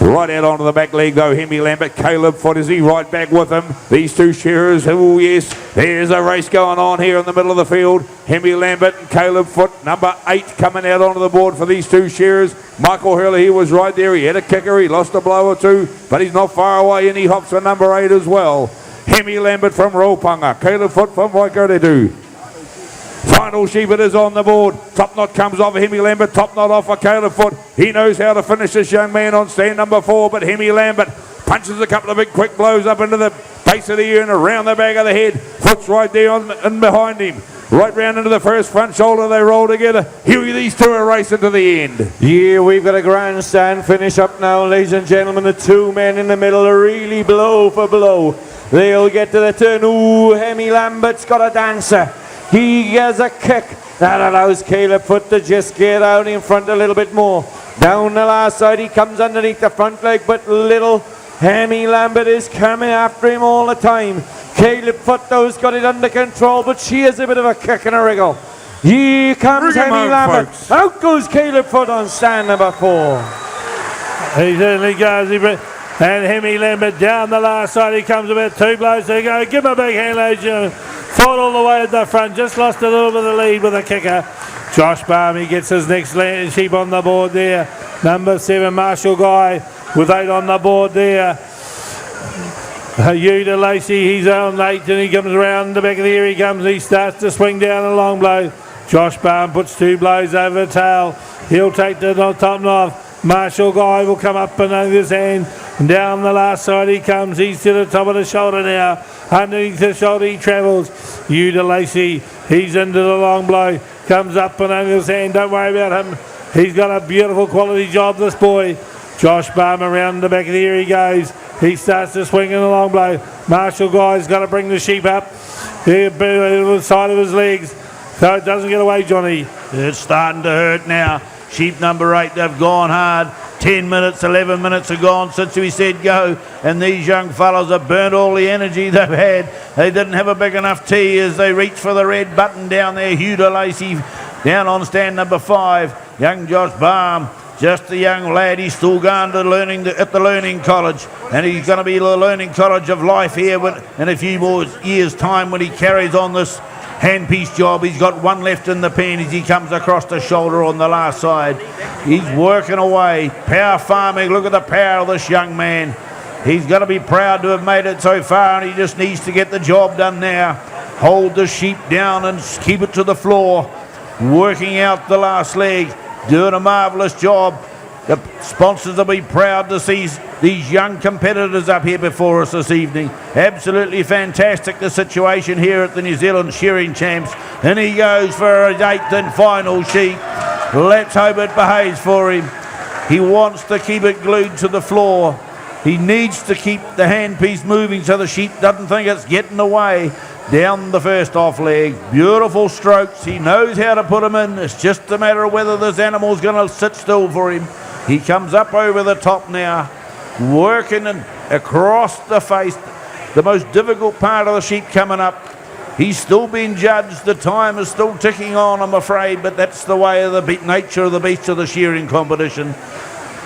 Right out onto the back leg though, Hemi Lambert. Caleb Foot, is he right back with him? These two shearers, oh yes, there's a race going on here in the middle of the field. Hemi Lambert and Caleb Foot, number 8 coming out onto the board for these two shearers. Michael Hurley, he was right there, he had a kicker, he lost a blow or two, but he's not far away and he hops for number 8 as well. Hemi Lambert from Ropunga, Caleb Foot from Waikaretu. Final sheep it is on the board. Top knot comes off Hemi Lambert. Top knot off for Caleb Foot. He knows how to finish this young man on stand number 4. But Hemi Lambert punches a couple of big quick blows up into the base of the ear and around the back of the head. Foot's right there and behind him. Right round into the first front shoulder. They roll together. Here these two are racing to the end. Yeah, we've got a grandstand finish up now, ladies and gentlemen. The two men in the middle are really blow for blow. They'll get to the turn. Ooh, Hemi Lambert's got a dancer. He has a kick that allows Caleb Foot to just get out in front a little bit more. Down the last side, he comes underneath the front leg, but little Hemi Lambert is coming after him all the time. Caleb Foot, though, has got it under control, but she has a bit of a kick and a wriggle. Here comes Hemi Lambert. Folks. Out goes Caleb Foot on stand number 4. He certainly goes. And Hemi Lambert down the last side. He comes about 2 blows to go. Give him a big hand, ladies and gentlemen. Fought all the way at the front. Just lost a little bit of the lead with a kicker. Josh Baum, he gets his next sheep on the board there. Number 7, Marshall Guy with 8 on the board there. Hugh de Lacey, he's on 8 and he comes around the back of the ear. He comes. He starts to swing down a long blow. Josh Barn puts 2 blows over the tail. He'll take the top knife. Marshall Guy will come up and over his hand. And down the last side he comes. He's to the top of the shoulder now. Underneath the shoulder he travels. Uda Lacey, he's into the long blow. Comes up and over his hand. Don't worry about him. He's got a beautiful quality job, this boy. Josh Barm around the back of the ear he goes. He starts to swing in the long blow. Marshall Guy's got to bring the sheep up. The side of his legs. So it doesn't get away, Johnny. It's starting to hurt now. Sheep number 8, they've gone hard. 10 minutes, 11 minutes are gone since we said go, and these young fellows have burnt all the energy they've had. They didn't have a big enough tea as they reach for the red button down there. Huda Lacey down on stand number 5. Young Josh Barm, just a young lad. He's still going to at the learning college, and he's going to be the learning college of life here in a few more years' time when he carries on this handpiece job. He's got 1 left in the pen as he comes across the shoulder on the last side. He's working away. Power farming. Look at the power of this young man. He's going to be proud to have made it so far, and he just needs to get the job done now. Hold the sheep down and keep it to the floor. Working out the last leg. Doing a marvellous job. The sponsors will be proud to see these young competitors up here before us this evening. Absolutely fantastic, the situation here at the New Zealand Shearing Champs. And he goes for his 8th and final sheep. Let's hope it behaves for him. He wants to keep it glued to the floor. He needs to keep the handpiece moving so the sheep doesn't think it's getting away. Down the first off leg. Beautiful strokes. He knows how to put them in. It's just a matter of whether this animal's going to sit still for him. He comes up over the top now, working and across the face. The most difficult part of the sheep coming up. He's still being judged. The time is still ticking on, I'm afraid, but that's the way of the nature of the beast of the shearing competition.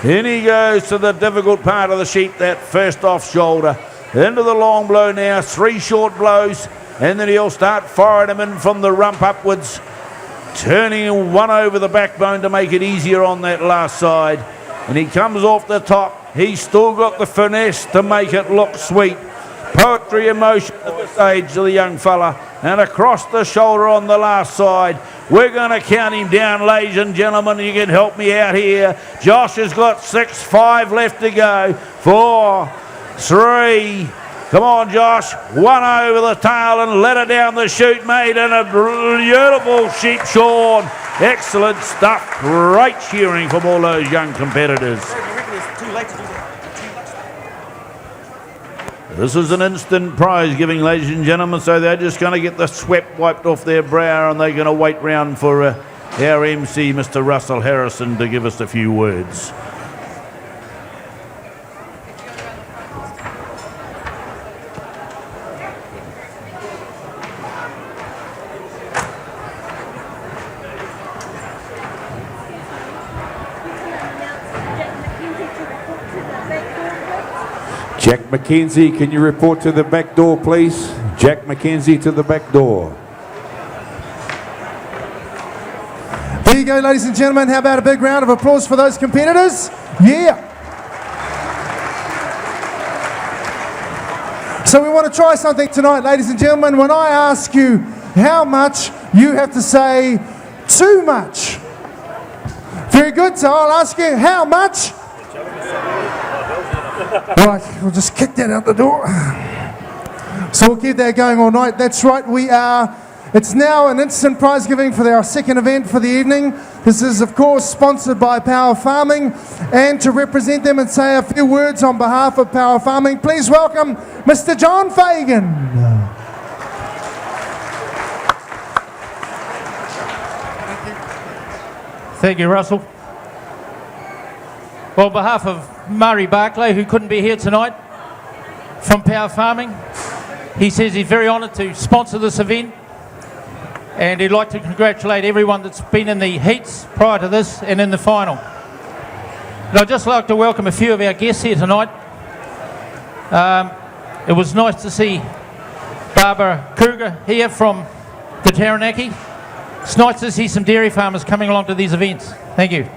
In he goes to the difficult part of the sheep, that first off shoulder. Into the long blow now, 3 short blows, and then he'll start firing him in from the rump upwards, turning 1 over the backbone to make it easier on that last side. And he comes off the top. He's still got the finesse to make it look sweet. Poetry and motion at the stage of the young fella. And across the shoulder on the last side. We're going to count him down, ladies and gentlemen. You can help me out here. Josh has got 6, 5 left to go. 4, 3. Come on, Josh. 1 over the tail and let her down the chute, mate. And a beautiful sheep shorn. Excellent stuff. Great shearing from all those young competitors. This is an instant prize giving, ladies and gentlemen, so they're just going to get the sweat wiped off their brow and they're going to wait round for our MC, Mr. Russell Harrison, to give us a few words. Jack McKenzie, can you report to the back door, please? Jack McKenzie to the back door. There you go, ladies and gentlemen. How about a big round of applause for those competitors? Yeah. So we want to try something tonight, ladies and gentlemen. When I ask you how much, you have to say too much. Very good. So I'll ask you how much. Right, we'll just kick that out the door. So we'll keep that going all night. That's right, it's now an instant prize giving for our second event for the evening. This is, of course, sponsored by Power Farming. And to represent them and say a few words on behalf of Power Farming, please welcome Mr. John Fagan. Thank you, Russell. Well, on behalf of Murray Barclay, who couldn't be here tonight, from Power Farming, he says he's very honoured to sponsor this event, and he'd like to congratulate everyone that's been in the heats prior to this and in the final. And I'd just like to welcome a few of our guests here tonight. It was nice to see Barbara Kruger here from the Taranaki. It's nice to see some dairy farmers coming along to these events. Thank you.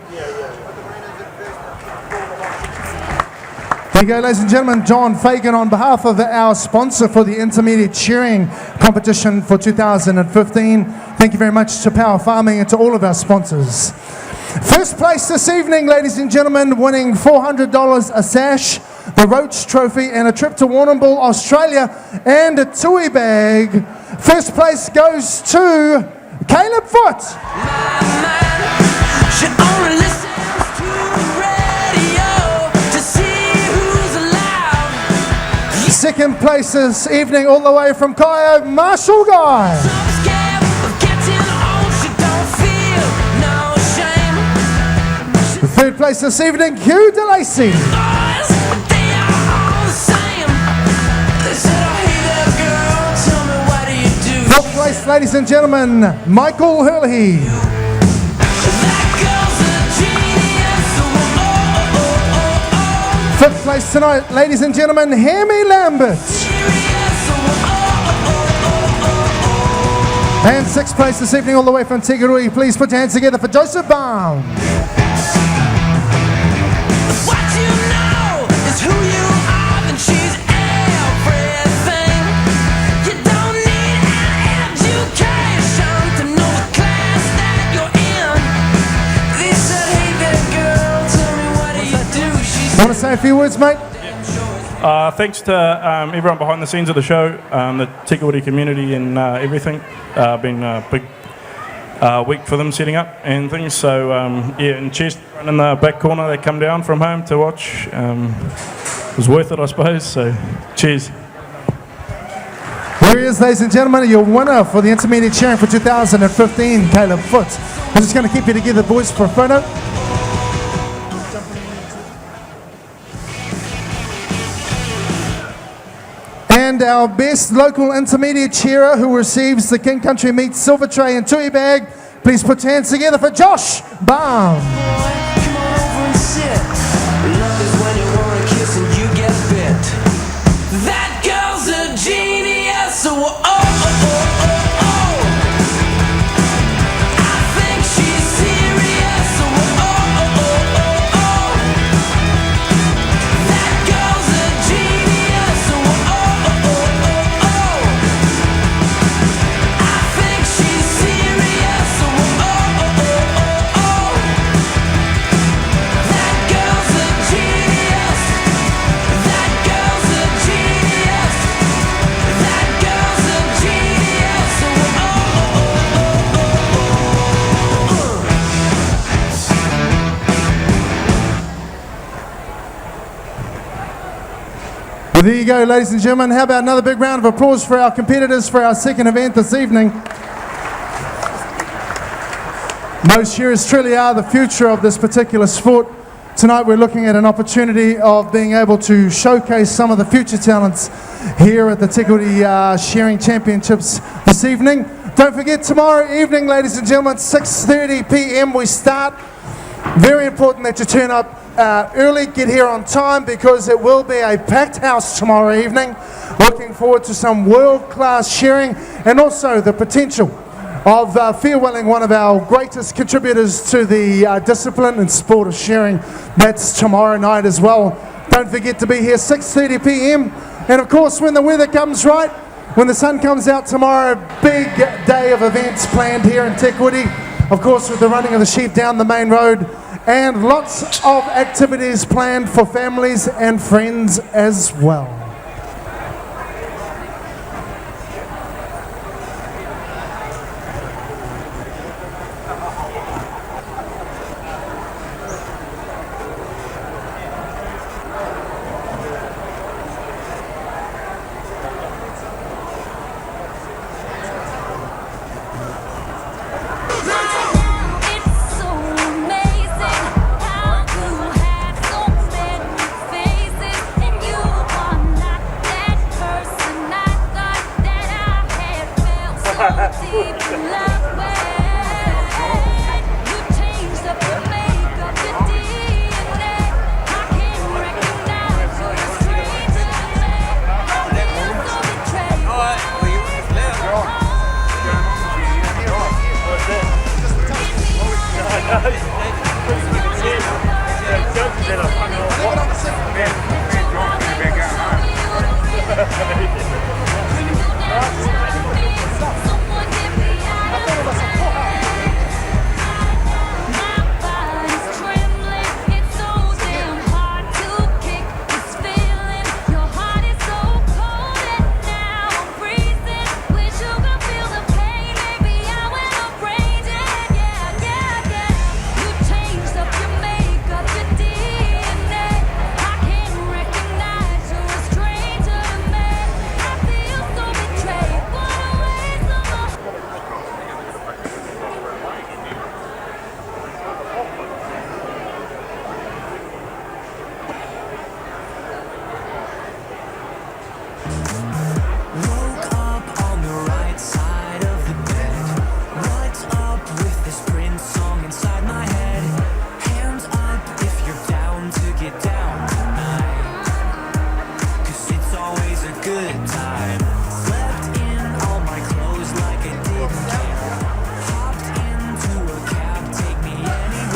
There you go, ladies and gentlemen. John Fagan on behalf of our sponsor for the intermediate shearing competition for 2015. Thank you very much to Power Farming and to all of our sponsors. First place this evening, ladies and gentlemen, winning $400 a sash, the Roach Trophy and a trip to Warrnambool, Australia, and a Tui bag. First place goes to Caleb Foot. Second place this evening, all the way from Kyo, Marshall Guy. Third place this evening, Hugh DeLacy. Fourth place, ladies and gentlemen, Michael Hurley. Fifth place tonight, ladies and gentlemen, Hammy Lambert. And sixth place this evening, all the way from Tigarui. Please put your hands together for Joseph Baum. What you know is who you are, and she's everything. You don't need an education to know the class that you're in. They said, hey there girl, tell me what do you do? Want to say a few words, mate? Thanks to everyone behind the scenes of the show, the Tikawiti community and everything. Been a big week for them setting up and things. So yeah, and cheers to everyone in the back corner. They come down from home to watch. It was worth it, I suppose. So cheers. Here he is, ladies and gentlemen, your winner for the intermediate sharing for 2015, Caleb Foot. We're just going to keep you together, boys, for a photo. And our best local intermediate cheerer who receives the King Country Meat silver tray and Tui bag, please put your hands together for Josh Baum. That girl's a genius. I think she's serious. That girl's a genius. I think she's serious. That girl's a genius. That girl's a genius. That girl's a genius. Well, there you go, ladies and gentlemen. How about another big round of applause for our competitors for our second event this evening? Most shearers truly are the future of this particular sport. Tonight we're looking at an opportunity of being able to showcase some of the future talents here at the Tikawiti Shearing Championships this evening. Don't forget, tomorrow evening, ladies and gentlemen, 6:30 p.m. we start. Very important that you turn up early, get here on time, because it will be a packed house tomorrow evening. Looking forward to some world-class shearing and also the potential of farewelling one of our greatest contributors to the discipline and sport of shearing. That's tomorrow night as well. Don't forget to be here 6:30 p.m. And of course, when the weather comes right, when the sun comes out tomorrow, big day of events planned here in Tikawiti. Of course, with the running of the sheep down the main road, and lots of activities planned for families and friends as well.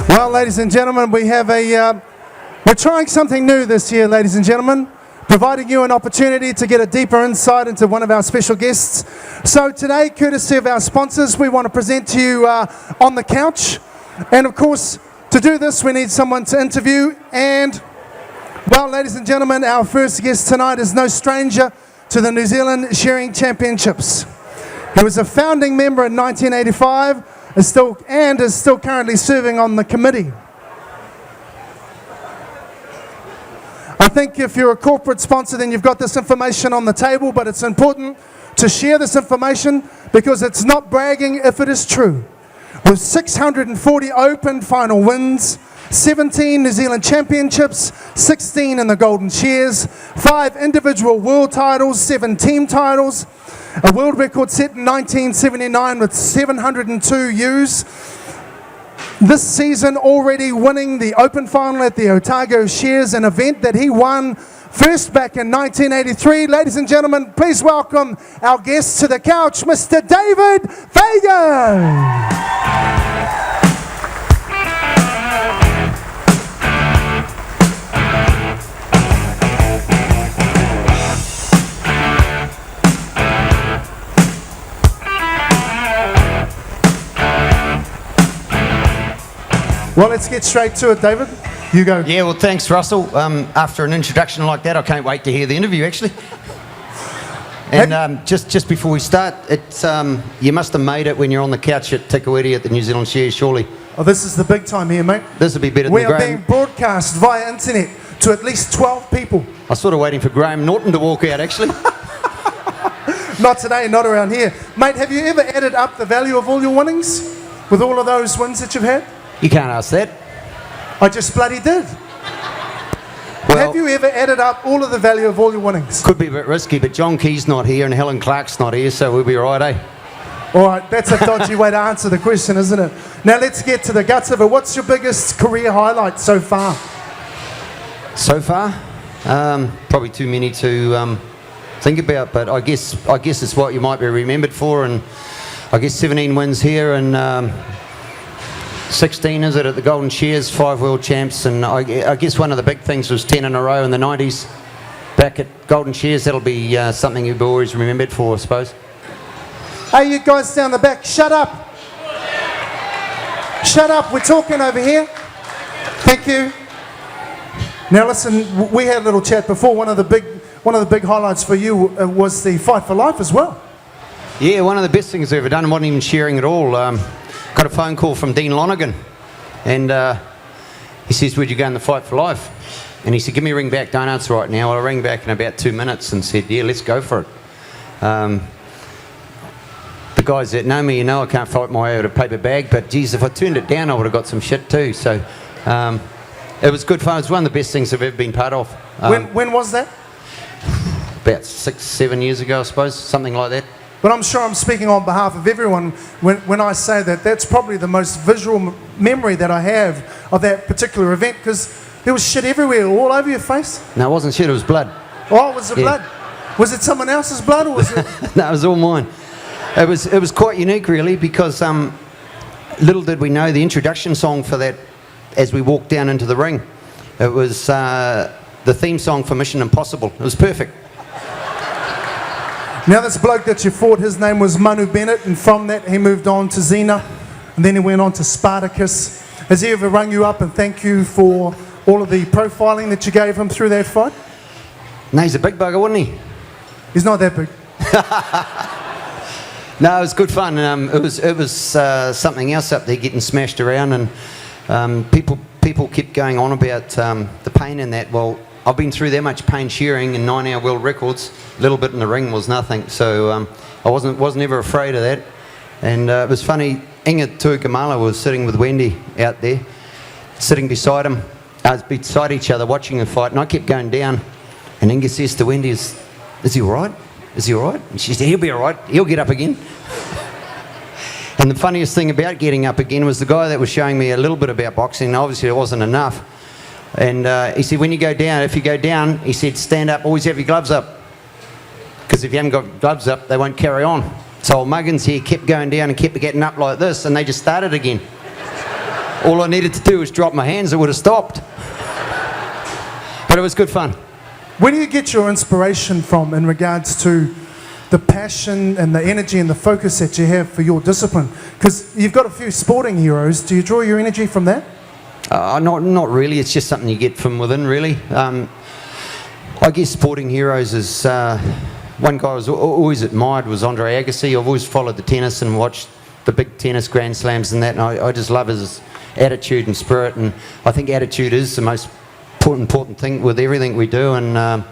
Well, ladies and gentlemen, we have we're trying something new this year, ladies and gentlemen, providing you an opportunity to get a deeper insight into one of our special guests. So today, courtesy of our sponsors, we want to present to you On the Couch. And of course, to do this, we need someone to interview. And, well, ladies and gentlemen, our first guest tonight is no stranger to the New Zealand Shearing Championships. He was a founding member in 1985, is still currently serving on the committee. I think if you're a corporate sponsor, then you've got this information on the table, but it's important to share this information because it's not bragging if it is true. With 640 open final wins, 17 New Zealand championships, 16 in the Golden Shears, 5 individual world titles, 7 team titles, a world record set in 1979 with 702 U's. This season already winning the open final at the Otago Shears, an event that he won first back in 1983. Ladies and gentlemen, please welcome our guest to the couch, Mr. David Fagan. Well, let's get straight to it, David. You go. Yeah, well, thanks, Russell. After an introduction like that, I can't wait to hear the interview, actually. And just before we start, it's you must have made it when you're on the couch at Te Kuiti at the New Zealand Shears, surely. Oh, this is the big time here, mate. This will be better than We are Graham. being broadcast via internet to at least 12 people. I was sort of waiting for Graham Norton to walk out, actually. Not today, not around here. Mate, have you ever added up the value of all your winnings with all of those wins that you've had? You can't ask that. I just bloody did. Well, have you ever added up all of the value of all your winnings? Could be a bit risky, but John Key's not here and Helen Clark's not here, so we'll be all right, eh? All right, that's a dodgy way to answer the question, isn't it? Now let's get to the guts of it. What's your biggest career highlight so far? So far? Probably too many to think about, but I guess it's what you might be remembered for, and I guess 17 wins here and 16 is it at the Golden Shears, 5 world champs, and I guess one of the big things was 10 in a row in the 90s back at Golden Shears. That'll be something you'll be always remembered for, I suppose. Hey, you guys down the back, shut up. Shut up, we're talking over here. Thank you. Now listen, we had a little chat before. One of the big highlights for you was the Fight for Life as well. Yeah, one of the best things I've ever done. Wasn't even shearing at all. Got a phone call from Dean Lonergan, and he says, "Would you go in the Fight for Life?" And he said, "Give me a ring back. Don't answer right now." Well, I rang back in about 2 minutes and said, "Yeah, let's go for it." The guys that know me, you know I can't fight my way out of a paper bag, but geez, if I turned it down, I would have got some shit too. So it was good fun. It was one of the best things I've ever been part of. When was that? About 6-7 years ago, I suppose, something like that. But I'm sure I'm speaking on behalf of everyone when I say that that's probably the most visual memory that I have of that particular event, because there was shit everywhere, all over your face. No, it wasn't shit, it was blood. Oh, was it blood? Was it someone else's blood, or was it? No, it was all mine. It was quite unique, really, because little did we know the introduction song for that as we walked down into the ring. It was the theme song for Mission Impossible. It was perfect. Now this bloke that you fought, his name was Manu Bennett, and from that he moved on to Xena, and then he went on to Spartacus. Has he ever rung you up and thank you for all of the profiling that you gave him through that fight? No, he's a big bugger, wasn't he? He's not that big. No, it was good fun. It was something else up there getting smashed around, and people kept going on about the pain in that. Well, I've been through that much pain shearing and 9-hour world records. A little bit in the ring was nothing, so I wasn't ever afraid of that. And it was funny. Inga Tuikamala was sitting with Wendy out there, sitting beside him, beside each other, watching the fight, and I kept going down. And Inga says to Wendy, "Is he all right? Is he all right?" And she said, "He'll be all right. He'll get up again." And the funniest thing about getting up again was the guy that was showing me a little bit about boxing. Obviously, it wasn't enough. And he said, if you go down, he said, stand up, always have your gloves up. Because if you haven't got gloves up, they won't carry on. So old Muggins here kept going down and kept getting up like this, and they just started again. All I needed to do was drop my hands, it would have stopped. But it was good fun. Where do you get your inspiration from in regards to the passion and the energy and the focus that you have for your discipline? Because you've got a few sporting heroes. Do you draw your energy from that? Not really. It's just something you get from within, really. I guess sporting heroes is... one guy I was always admired was Andre Agassi. I've always followed the tennis and watched the big tennis Grand Slams and that, and I just love his attitude and spirit, and I think attitude is the most important thing with everything we do. And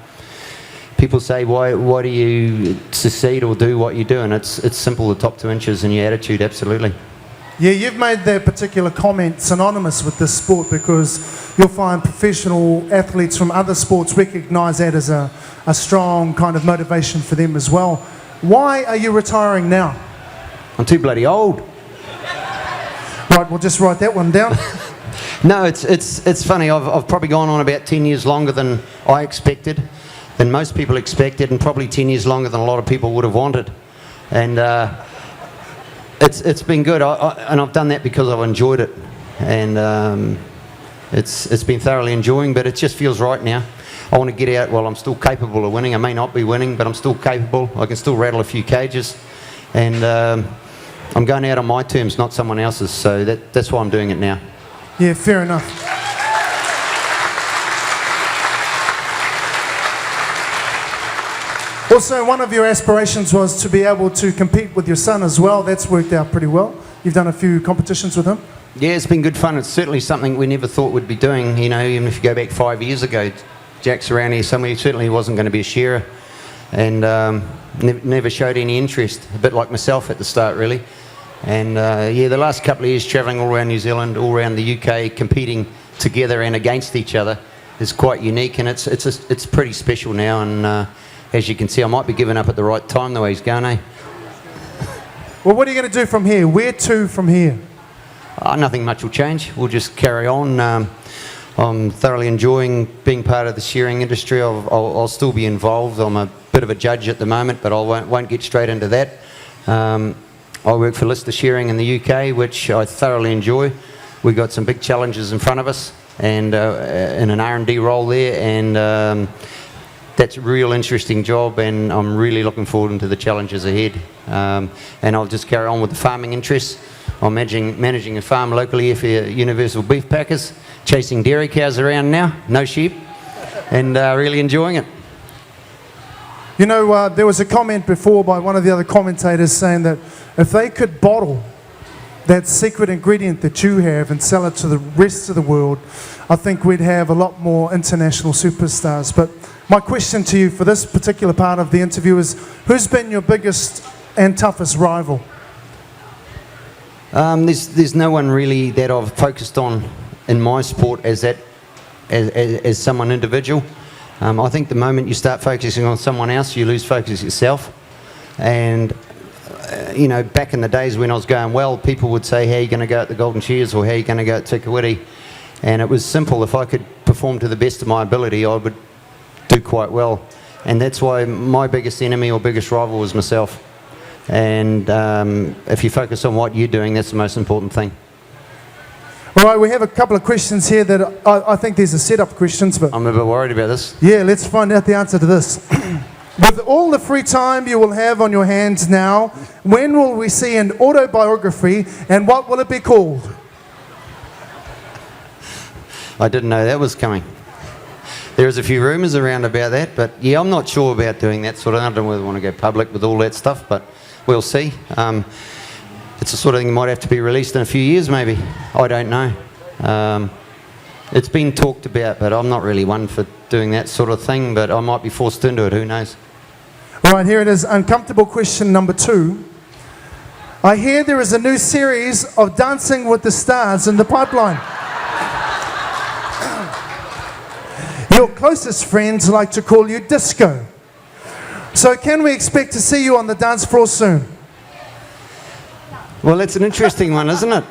people say, why do you succeed or do what you do? And it's simple, the top 2 inches and your attitude, absolutely. Yeah, you've made that particular comment synonymous with this sport, because you'll find professional athletes from other sports recognise that as a strong kind of motivation for them as well. Why are you retiring now? I'm too bloody old. Right, we'll just write that one down. No, it's funny. I've probably gone on about 10 years longer than I expected, than most people expected, and probably 10 years longer than a lot of people would have wanted. And it's been good, and I've done that because I've enjoyed it, and it's been thoroughly enjoying. But it just feels right now. I want to get out while I'm still capable of winning. I may not be winning, but I'm still capable. I can still rattle a few cages, and I'm going out on my terms, not someone else's. So that's why I'm doing it now. Yeah, fair enough. Also, one of your aspirations was to be able to compete with your son as well. That's worked out pretty well. You've done a few competitions with him. Yeah, it's been good fun. It's certainly something we never thought we'd be doing. You know, even if you go back 5 years ago, Jack's around here somewhere. He certainly wasn't going to be a shearer, and never showed any interest. A bit like myself at the start, really. And yeah, the last couple of years travelling all around New Zealand, all around the UK, competing together and against each other is quite unique, and it's pretty special now. And as you can see, I might be giving up at the right time the way he's going, eh? Well, what are you going to do from here? Where to from here? Nothing much will change. We'll just carry on. I'm thoroughly enjoying being part of the shearing industry. I'll still be involved. I'm a bit of a judge at the moment, but I won't get straight into that. I work for Lister Shearing in the UK, which I thoroughly enjoy. We've got some big challenges in front of us, and in an R&D role there, and that's a real interesting job, and I'm really looking forward to the challenges ahead. And I'll just carry on with the farming interests. I'm managing a farm locally here for Universal Beef Packers, chasing dairy cows around now, no sheep, and really enjoying it. You know, there was a comment before by one of the other commentators saying that if they could bottle that secret ingredient that you have and sell it to the rest of the world, I think we'd have a lot more international superstars. But my question to you for this particular part of the interview is, who's been your biggest and toughest rival? There's no one really that I've focused on in my sport as someone individual. I think the moment you start focusing on someone else, you lose focus yourself. And you know, back in the days when I was going well, people would say, how are you going to go at the Golden Shears, or how are you going to go at Te Kuiti? And it was simple. If I could perform to the best of my ability, I would do quite well. And that's why my biggest enemy or biggest rival was myself. And if you focus on what you're doing, that's the most important thing. All right, we have a couple of questions here that I think there's a set-up questions, but I'm a bit worried about this. Yeah, let's find out the answer to this. With all the free time you will have on your hands now, when will we see an autobiography and what will it be called? I didn't know that was coming. There's a few rumours around about that, but yeah, I'm not sure about doing that sort of thing. I don't really want to go public with all that stuff, but we'll see. It's the sort of thing that might have to be released in a few years maybe. I don't know. It's been talked about, but I'm not really one for doing that sort of thing, but I might be forced into it, who knows. Right, here it is, uncomfortable question number 2. I hear there is a new series of Dancing with the Stars in the pipeline. Your closest friends like to call you Disco. So can we expect to see you on the dance floor soon? Well, that's an interesting one, isn't it?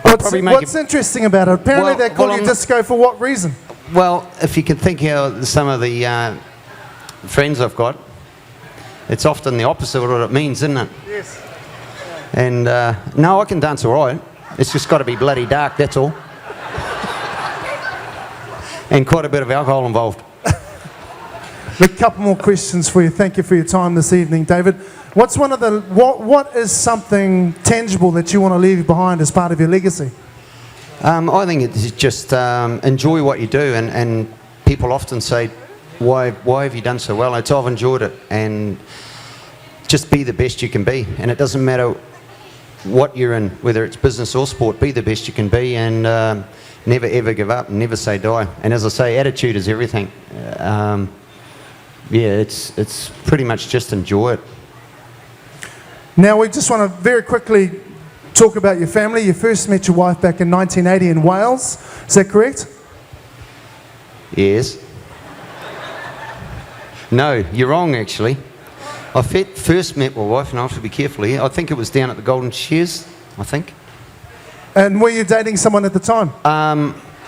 What's interesting about it? Apparently they call you Disco for what reason? Well, if you can think how some of the friends I've got, it's often the opposite of what it means, isn't it? Yes. And no, I can dance all right. It's just got to be bloody dark, that's all. And quite a bit of alcohol involved. A couple more questions for you. Thank you for your time this evening, David. What's one of the what is something tangible that you want to leave behind as part of your legacy? I think it's just enjoy what you do, and people often say, why have you done so well? I've enjoyed it, and just be the best you can be. And it doesn't matter what you're in, whether it's business or sport, be the best you can be, and never ever give up, and never say die. And as I say, attitude is everything. Yeah, it's pretty much just enjoy it. Now we just want to very quickly talk about your family. You first met your wife back in 1980 in Wales. Is that correct? Yes. No, you're wrong actually. I first met my wife, and I have to be careful here, I think it was down at the Golden Shears, I think. And were you dating someone at the time?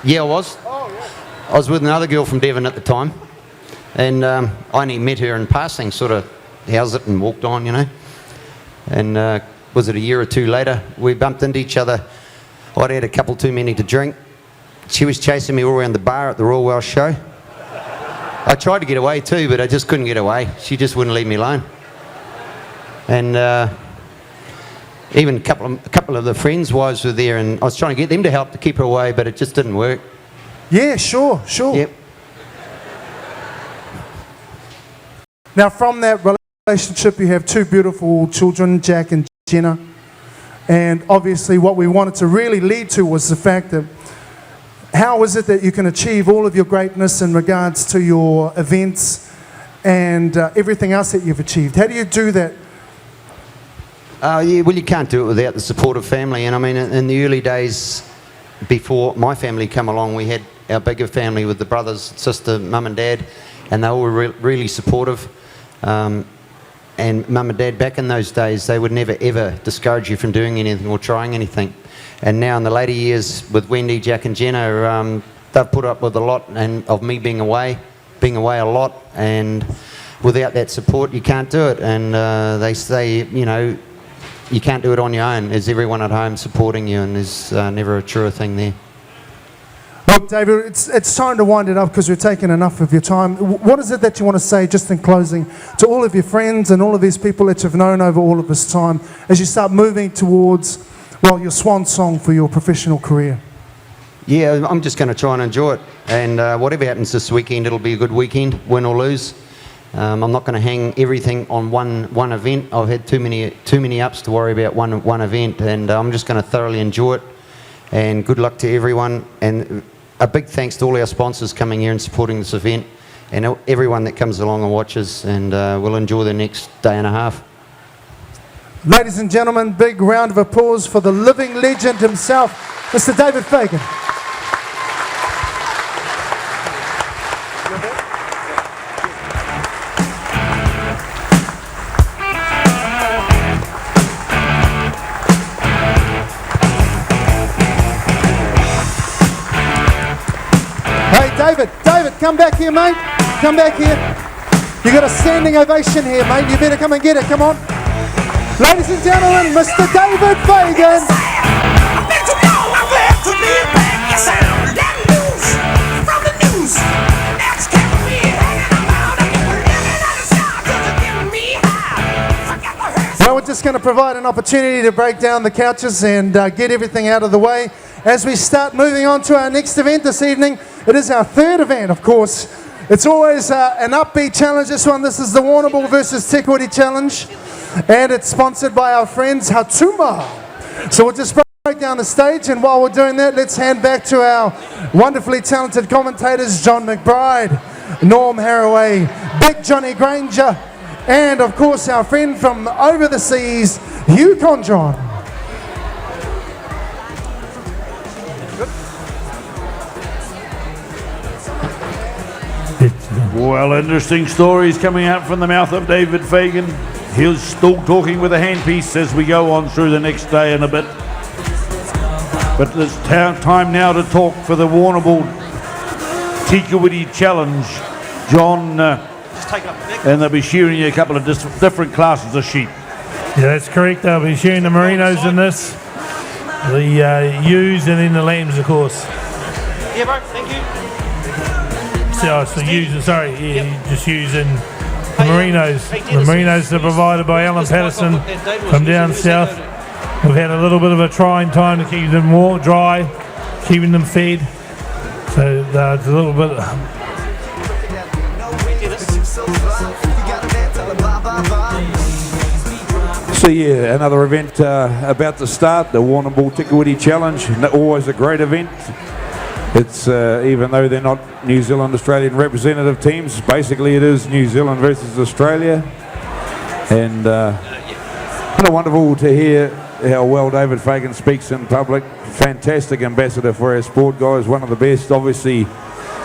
Yeah, I was. Oh, yeah. I was with another girl from Devon at the time, and I only met her in passing, sort of housed it and walked on, you know. And was it a year or two later, we bumped into each other. I'd had a couple too many to drink. She was chasing me all around the bar at the Royal Welsh Show. I tried to get away too, but I just couldn't get away. She just wouldn't leave me alone. And even a couple of the friends' wives were there, and I was trying to get them to help to keep her away, but it just didn't work. Yeah, sure. Yep. Now from that relationship you have 2 beautiful children, Jack and Jenna. And obviously what we wanted to really lead to was the fact that how is it that you can achieve all of your greatness in regards to your events and everything else that you've achieved? How do you do that? Yeah, well, you can't do it without the support of family. And I mean, in the early days, before my family came along, we had our bigger family with the brothers, sister, mum and dad, and they were really supportive. And mum and dad, back in those days, they would never ever discourage you from doing anything or trying anything. And now in the later years with Wendy, Jack and Jenna, they've put up with a lot and of me being away a lot, and without that support you can't do it. And they say, you know, you can't do it on your own. There's everyone at home supporting you, and there's never a truer thing there. Look, David, it's time to wind it up because we've taken enough of your time. What is it that you want to say, just in closing, to all of your friends and all of these people that you've known over all of this time as you start moving towards, well, your swan song for your professional career? Yeah, I'm just going to try and enjoy it. And whatever happens this weekend, it'll be a good weekend, win or lose. I'm not going to hang everything on one event. I've had too many ups to worry about one event, and I'm just going to thoroughly enjoy it. And good luck to everyone, and a big thanks to all our sponsors coming here and supporting this event, and everyone that comes along and watches, and we'll enjoy the next day and a half. Ladies and gentlemen, big round of applause for the living legend himself, Mr. David Fagan. David, come back here, mate. Come back here. You got a standing ovation here, mate. You better come and get it. Come on. Ladies and gentlemen, Mr. David Fagan. Well, we're just going to provide an opportunity to break down the couches and get everything out of the way. As we start moving on to our next event this evening, it is our third event, of course. It's always an upbeat challenge, this one. This is the Warrnambool versus Te Kuiti Challenge, and it's sponsored by our friends Hatuma. So we'll just break down the stage, and while we're doing that, let's hand back to our wonderfully talented commentators, John McBride, Norm Haraway, Big Johnny Granger, and of course our friend from over the seas, Hugh Condron. Well, interesting stories coming out from the mouth of David Fagan. He's still talking with a handpiece as we go on through the next day and a bit. But it's time now to talk for the Warrnambool Te Kuiti Challenge. John, and they'll be shearing a couple of different classes of sheep. Yeah, that's correct. They'll be shearing the merinos in this, the ewes, and then the lambs, of course. Yeah, bro, thank you. So ewes, sorry, yeah, just using the merinos. The merinos are provided by Alan Patterson from down south. We've had a little bit of a trying time to keep them warm, dry, keeping them fed. So it's a little bit. So yeah, another event about to start, the Warrnambool Te Kuiti Challenge. Always a great event. It's even though they're not New Zealand Australian representative teams, basically it is New Zealand versus Australia. And kind of wonderful to hear how well David Fagan speaks in public. Fantastic ambassador for our sport, guys. One of the best, obviously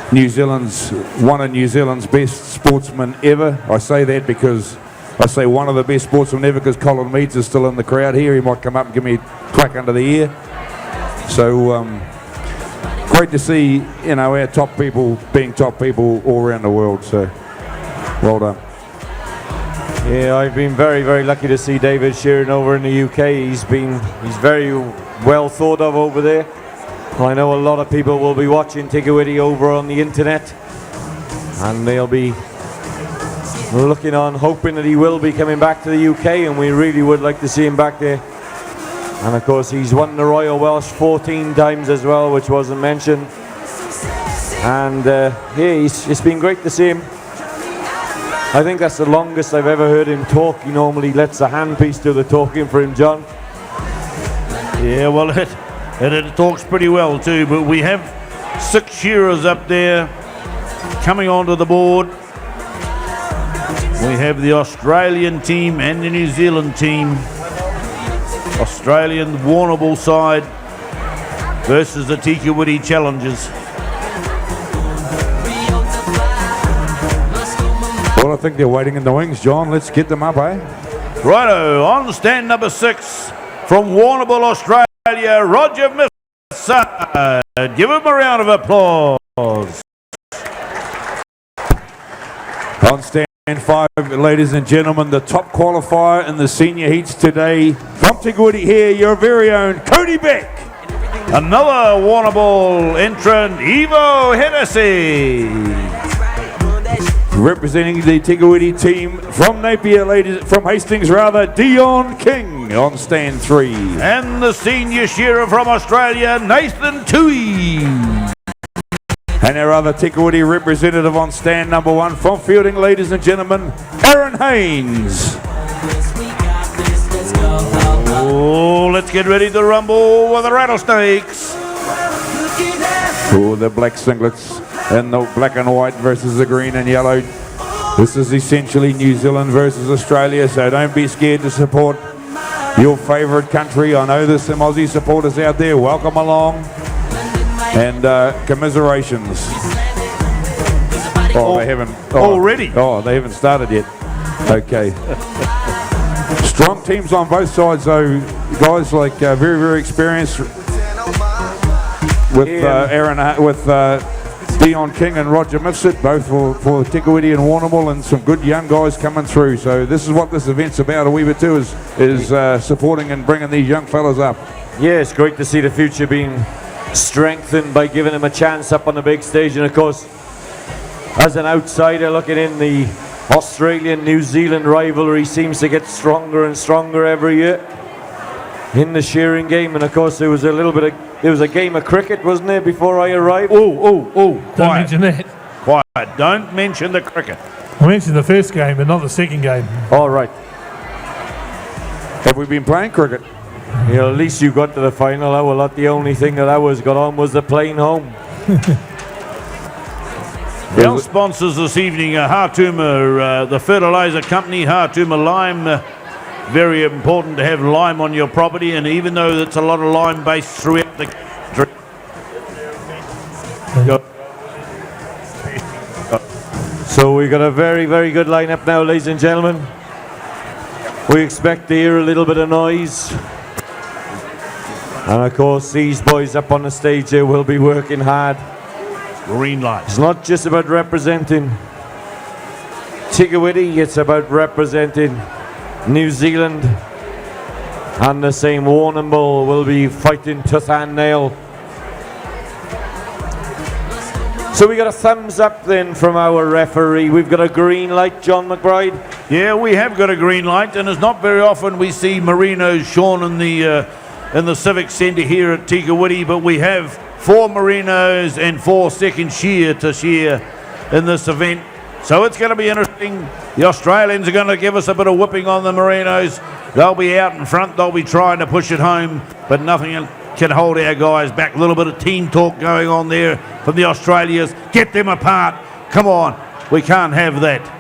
one of New Zealand's best sportsmen ever. I say that because I say one of the best sportsmen ever because Colin Meads is still in the crowd here. He might come up and give me a crack under the ear. So great to see, you know, our top people being top people all around the world. So well done. Yeah, I've been very, very lucky to see David shearing over in the UK. He's very well thought of over there. I know a lot of people will be watching Te Kuiti over on the internet, and they'll be looking on, hoping that he will be coming back to the UK, and we really would like to see him back there. And of course, he's won the Royal Welsh 14 times as well, which wasn't mentioned. And yeah, it's been great to see him. I think that's the longest I've ever heard him talk. He normally lets the handpiece do the talking for him, John. Yeah, well, it talks pretty well too, but we have 6 shearers up there coming onto the board. We have the Australian team and the New Zealand team. Australian Warrnambool side versus the Te Kuiti Challengers. Well, I think they're waiting in the wings, John. Let's get them up, eh? Righto, on stand number 6 from Warrnambool, Australia, Roger Mifsud. Give him a round of applause. On stand 5, ladies and gentlemen, the top qualifier in the senior heats today from Te Kuiti here, your very own Cody Beck. Another Warrnambool entrant, Ivo Hennessy. Representing the Te Kuiti team from Napier, from Hastings rather, Dion King on stand 3. And the senior shearer from Australia, Nathan Tui. And our other Te Kuiti representative on stand number 1 from Fielding, ladies and gentlemen, Aaron Haynes. Oh, let's get ready to rumble with the rattlesnakes. Oh, the black singlets and the black and white versus the green and yellow. This is essentially New Zealand versus Australia, so don't be scared to support your favourite country. I know there's some Aussie supporters out there. Welcome along. And commiserations. Oh, they haven't. Already? Oh, they haven't started yet. Okay. Strong teams on both sides, though. Guys like very, very experienced with Dion King and Roger Mifsud, both for Te Kuiti and Warrnambool, and some good young guys coming through. So this is what this event's about a wee bit too, is supporting and bringing these young fellas up. Yeah, it's great to see the future being strengthened by giving him a chance up on the big stage. And of course, as an outsider looking in, the Australian-New Zealand rivalry seems to get stronger and stronger every year in the shearing game. And of course there was a game of cricket, wasn't there, before I arrived? Don't Quiet. mention that. Quiet. Don't mention the cricket. I mentioned the first game, but not the second game. All right. Have we been playing cricket? You know, at least you got to the final. I was not the only thing that I was got on was the plane home. Our sponsors this evening are Hartuma, the fertiliser company, Hartuma Lime. Very important to have lime on your property, and even though it's a lot of lime based throughout the country. So we got a very, very good lineup now, ladies and gentlemen. We expect to hear a little bit of noise. And of course, these boys up on the stage here will be working hard. Green light. It's not just about representing Kuiti, it's about representing New Zealand. And the same Warrnambool will be fighting tooth and nail. So we got a thumbs up then from our referee. We've got a green light, John McBride. Yeah, we have got a green light, and it's not very often we see Merinos shorn in the Civic Centre here at Kuiti, but we have 4 Merinos and 4 second shear to shear in this event. So it's going to be interesting. The Australians are going to give us a bit of whipping on the Merinos. They'll be out in front. They'll be trying to push it home, but nothing can hold our guys back. A little bit of team talk going on there from the Australians. Get them apart. Come on. We can't have that.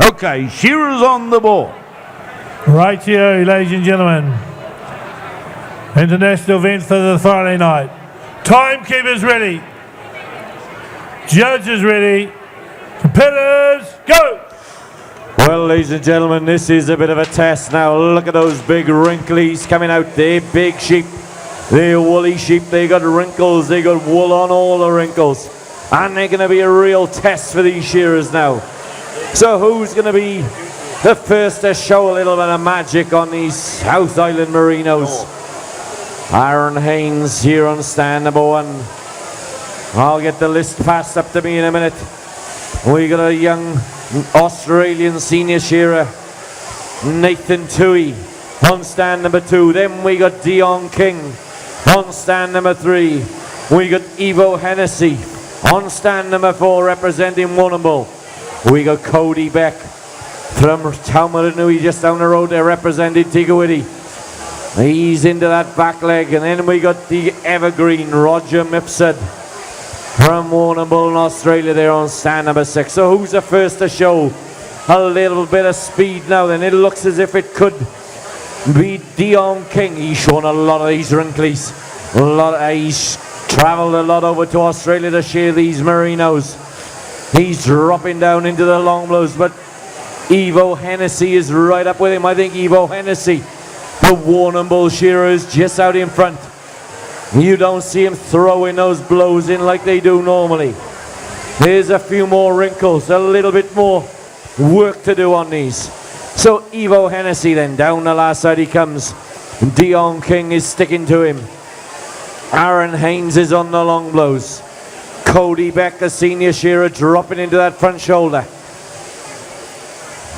Okay, shearers on the ball. Rightio, ladies and gentlemen. International event for the Friday night. Timekeepers ready. Judges ready. Competitors, go! Well, ladies and gentlemen, this is a bit of a test now. Look at those big wrinklies coming out there. Big sheep. They're woolly sheep. They got wrinkles. They got wool on all the wrinkles. And they're going to be a real test for these shearers now. So who's going to be the first to show a little bit of magic on these South Island Merinos? Aaron Haynes here on stand number 1. I'll get the list passed up to me in a minute. We got a young Australian senior shearer, Nathan Tui, on stand number 2. Then we got Dion King on stand number 3. We got Evo Hennessy on stand number 4, representing Warrnambool. We got Cody Beck from Taumarunui, just down the road there, representing Kuiti. He's into that back leg. And then we got the evergreen Roger Mipsad from Warrnambool in Australia there on stand number 6. So who's the first to show a little bit of speed now? Then it looks as if it could be Dion King. He's shown a lot of these wrinklies. He's travelled a lot over to Australia to shear these Merinos. He's dropping down into the long blows, but Evo Hennessy is right up with him. I think Evo Hennessy, the Warrnambool shearer, is just out in front. You don't see him throwing those blows in like they do normally. There's a few more wrinkles, a little bit more work to do on these. So Evo Hennessy then, down the last side he comes. Dion King is sticking to him. Aaron Haynes is on the long blows. Cody Beck, the senior shearer, dropping into that front shoulder.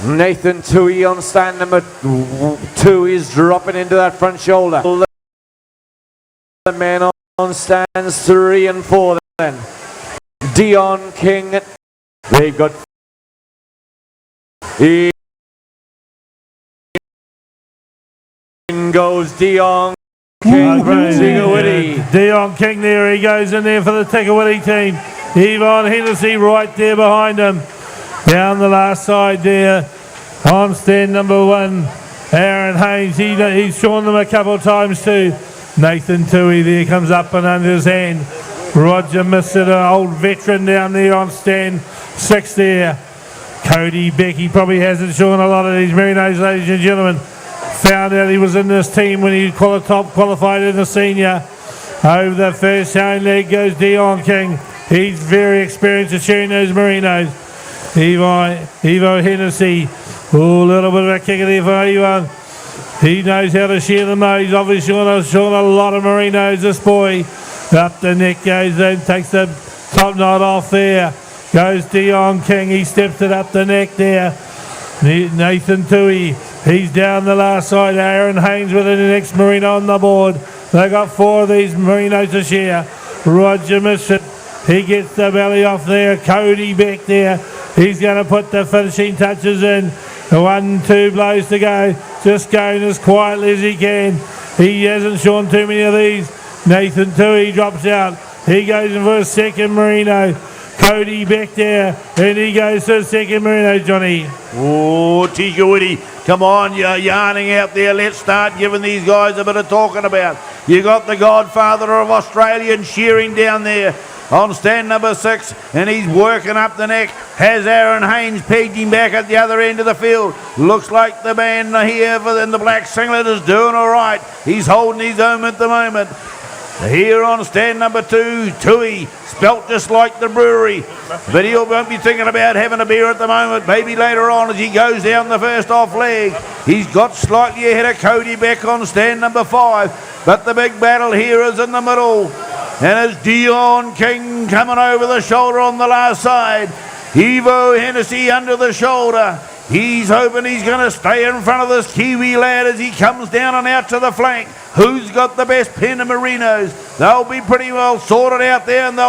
Nathan Tui on stand number 2 is dropping into that front shoulder. The men on stands 3 and 4 then. Dion King. They've got in goes Dion King from Kuiti. Dion King there, he goes in there for the Kuiti team. Yvonne Hennessy right there behind him. Down the last side there, on stand number 1, Aaron Haynes. He's shown them a couple of times too. Nathan Tui there comes up and under his hand. Roger Missett, an old veteran down there on stand 6 there. Cody Beck, he probably hasn't shown a lot of these Merinos, ladies and gentlemen. Found out he was in this team when he qualified in the senior. Over the first showing leg goes Dion King. He's very experienced at shearing those Merinos. Evo Hennessy. Oh, a little bit of a kicker there for Evo. He knows how to shear them though. He's obviously shown a lot of Merinos, this boy. Up the neck goes in, takes the top knot off there. Goes Dion King. He steps it up the neck there. Nathan Tui. He's down the last side. Aaron Haynes with the next Merino on the board. They got 4 of these Merinos to share. Roger Misfit. He gets the belly off there. Cody Beck there. He's going to put the finishing touches in. 1, 2 blows to go. Just going as quietly as he can. He hasn't shown too many of these. Nathan Tui drops out. He goes in for a second Merino. Cody Beck there. And he goes to a second Merino, Johnny. Oh, Kuiti, come on, you're yarning out there. Let's start giving these guys a bit of talking about. You got the godfather of Australian Shearing down there on stand number 6, and he's working up the neck. Has Aaron Haynes pegged him back at the other end of the field. Looks like the man here in the black singlet is doing all right. He's holding his own at the moment. Here on stand number 2, Tui, spelt just like the brewery. But he won't be thinking about having a beer at the moment. Maybe later on as he goes down the first off leg. He's got slightly ahead of Cody Beck on stand number 5. But the big battle here is in the middle. And it's Dion King coming over the shoulder on the last side. Evo Hennessy under the shoulder. He's hoping he's going to stay in front of this Kiwi lad as he comes down and out to the flank. Who's got the best pen of Merinos? They'll be pretty well sorted out there, and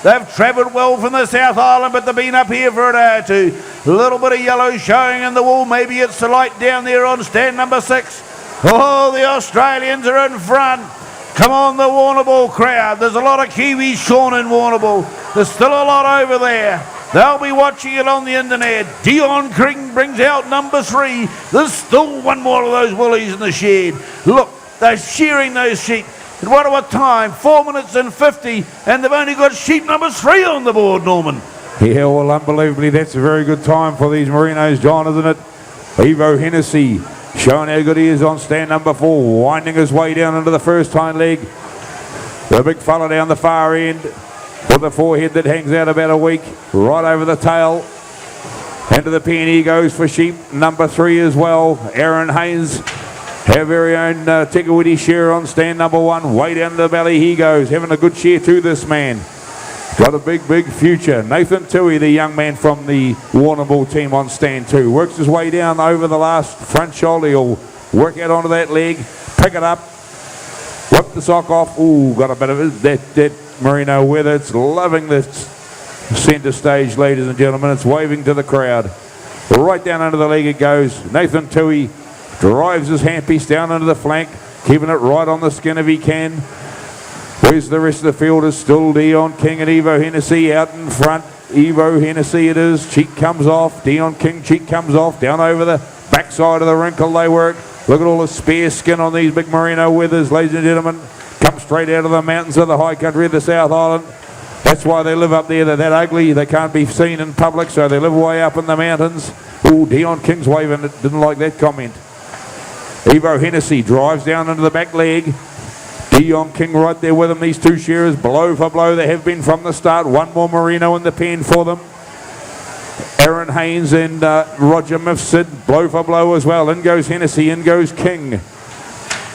they've travelled well from the South Island, but they've been up here for a day or two. A little bit of yellow showing in the wall. Maybe it's the light down there on stand number 6. Oh, the Australians are in front. Come on, the Warrnambool crowd. There's a lot of Kiwis shown in Warrnambool. There's still a lot over there. They'll be watching it on the internet. Dion King brings out number 3. There's still one more of those woolies in the shed. Look, they're shearing those sheep. At what time? 4 minutes and 50, and they've only got sheep number 3 on the board, Norman. Yeah, well, unbelievably, that's a very good time for these Merinos, John, isn't it? Evo Hennessy showing how good he is on stand number 4, winding his way down into the first hind leg. The big fella down the far end with the forehead that hangs out about a week, right over the tail. Into the pen he goes for sheep number 3 as well. Aaron Haynes, our very own Kuiti share on stand number 1. Way down the belly he goes, having a good share too, this man. Got a big, big future. Nathan Tui, the young man from the Warrnambool team on stand 2. Works his way down over the last front shoulder. He'll work out onto that leg, pick it up, whip the sock off. Ooh, got a bit of it. That Merino weather. It's loving this centre stage, ladies and gentlemen. It's waving to the crowd. Right down under the leg it goes. Nathan Tui drives his handpiece down into the flank, keeping it right on the skin if he can. Where's the rest of the field? Is still Dion King and Evo Hennessy out in front. Evo Hennessy it is. Cheek comes off. Dion King cheek comes off. Down over the backside of the wrinkle they work. Look at all the spare skin on these big Merino withers, ladies and gentlemen. Come straight out of the mountains of the high country of the South Island. That's why they live up there. They're that ugly. They can't be seen in public, so they live way up in the mountains. Ooh, Dion King's waving. Didn't like that comment. Evo Hennessy drives down into the back leg. Dion King right there with him. These two shearers, blow for blow, they have been from the start. One more Merino in the pen for them. Aaron Haynes and Roger Mifsud, blow for blow as well. In goes Hennessy, in goes King.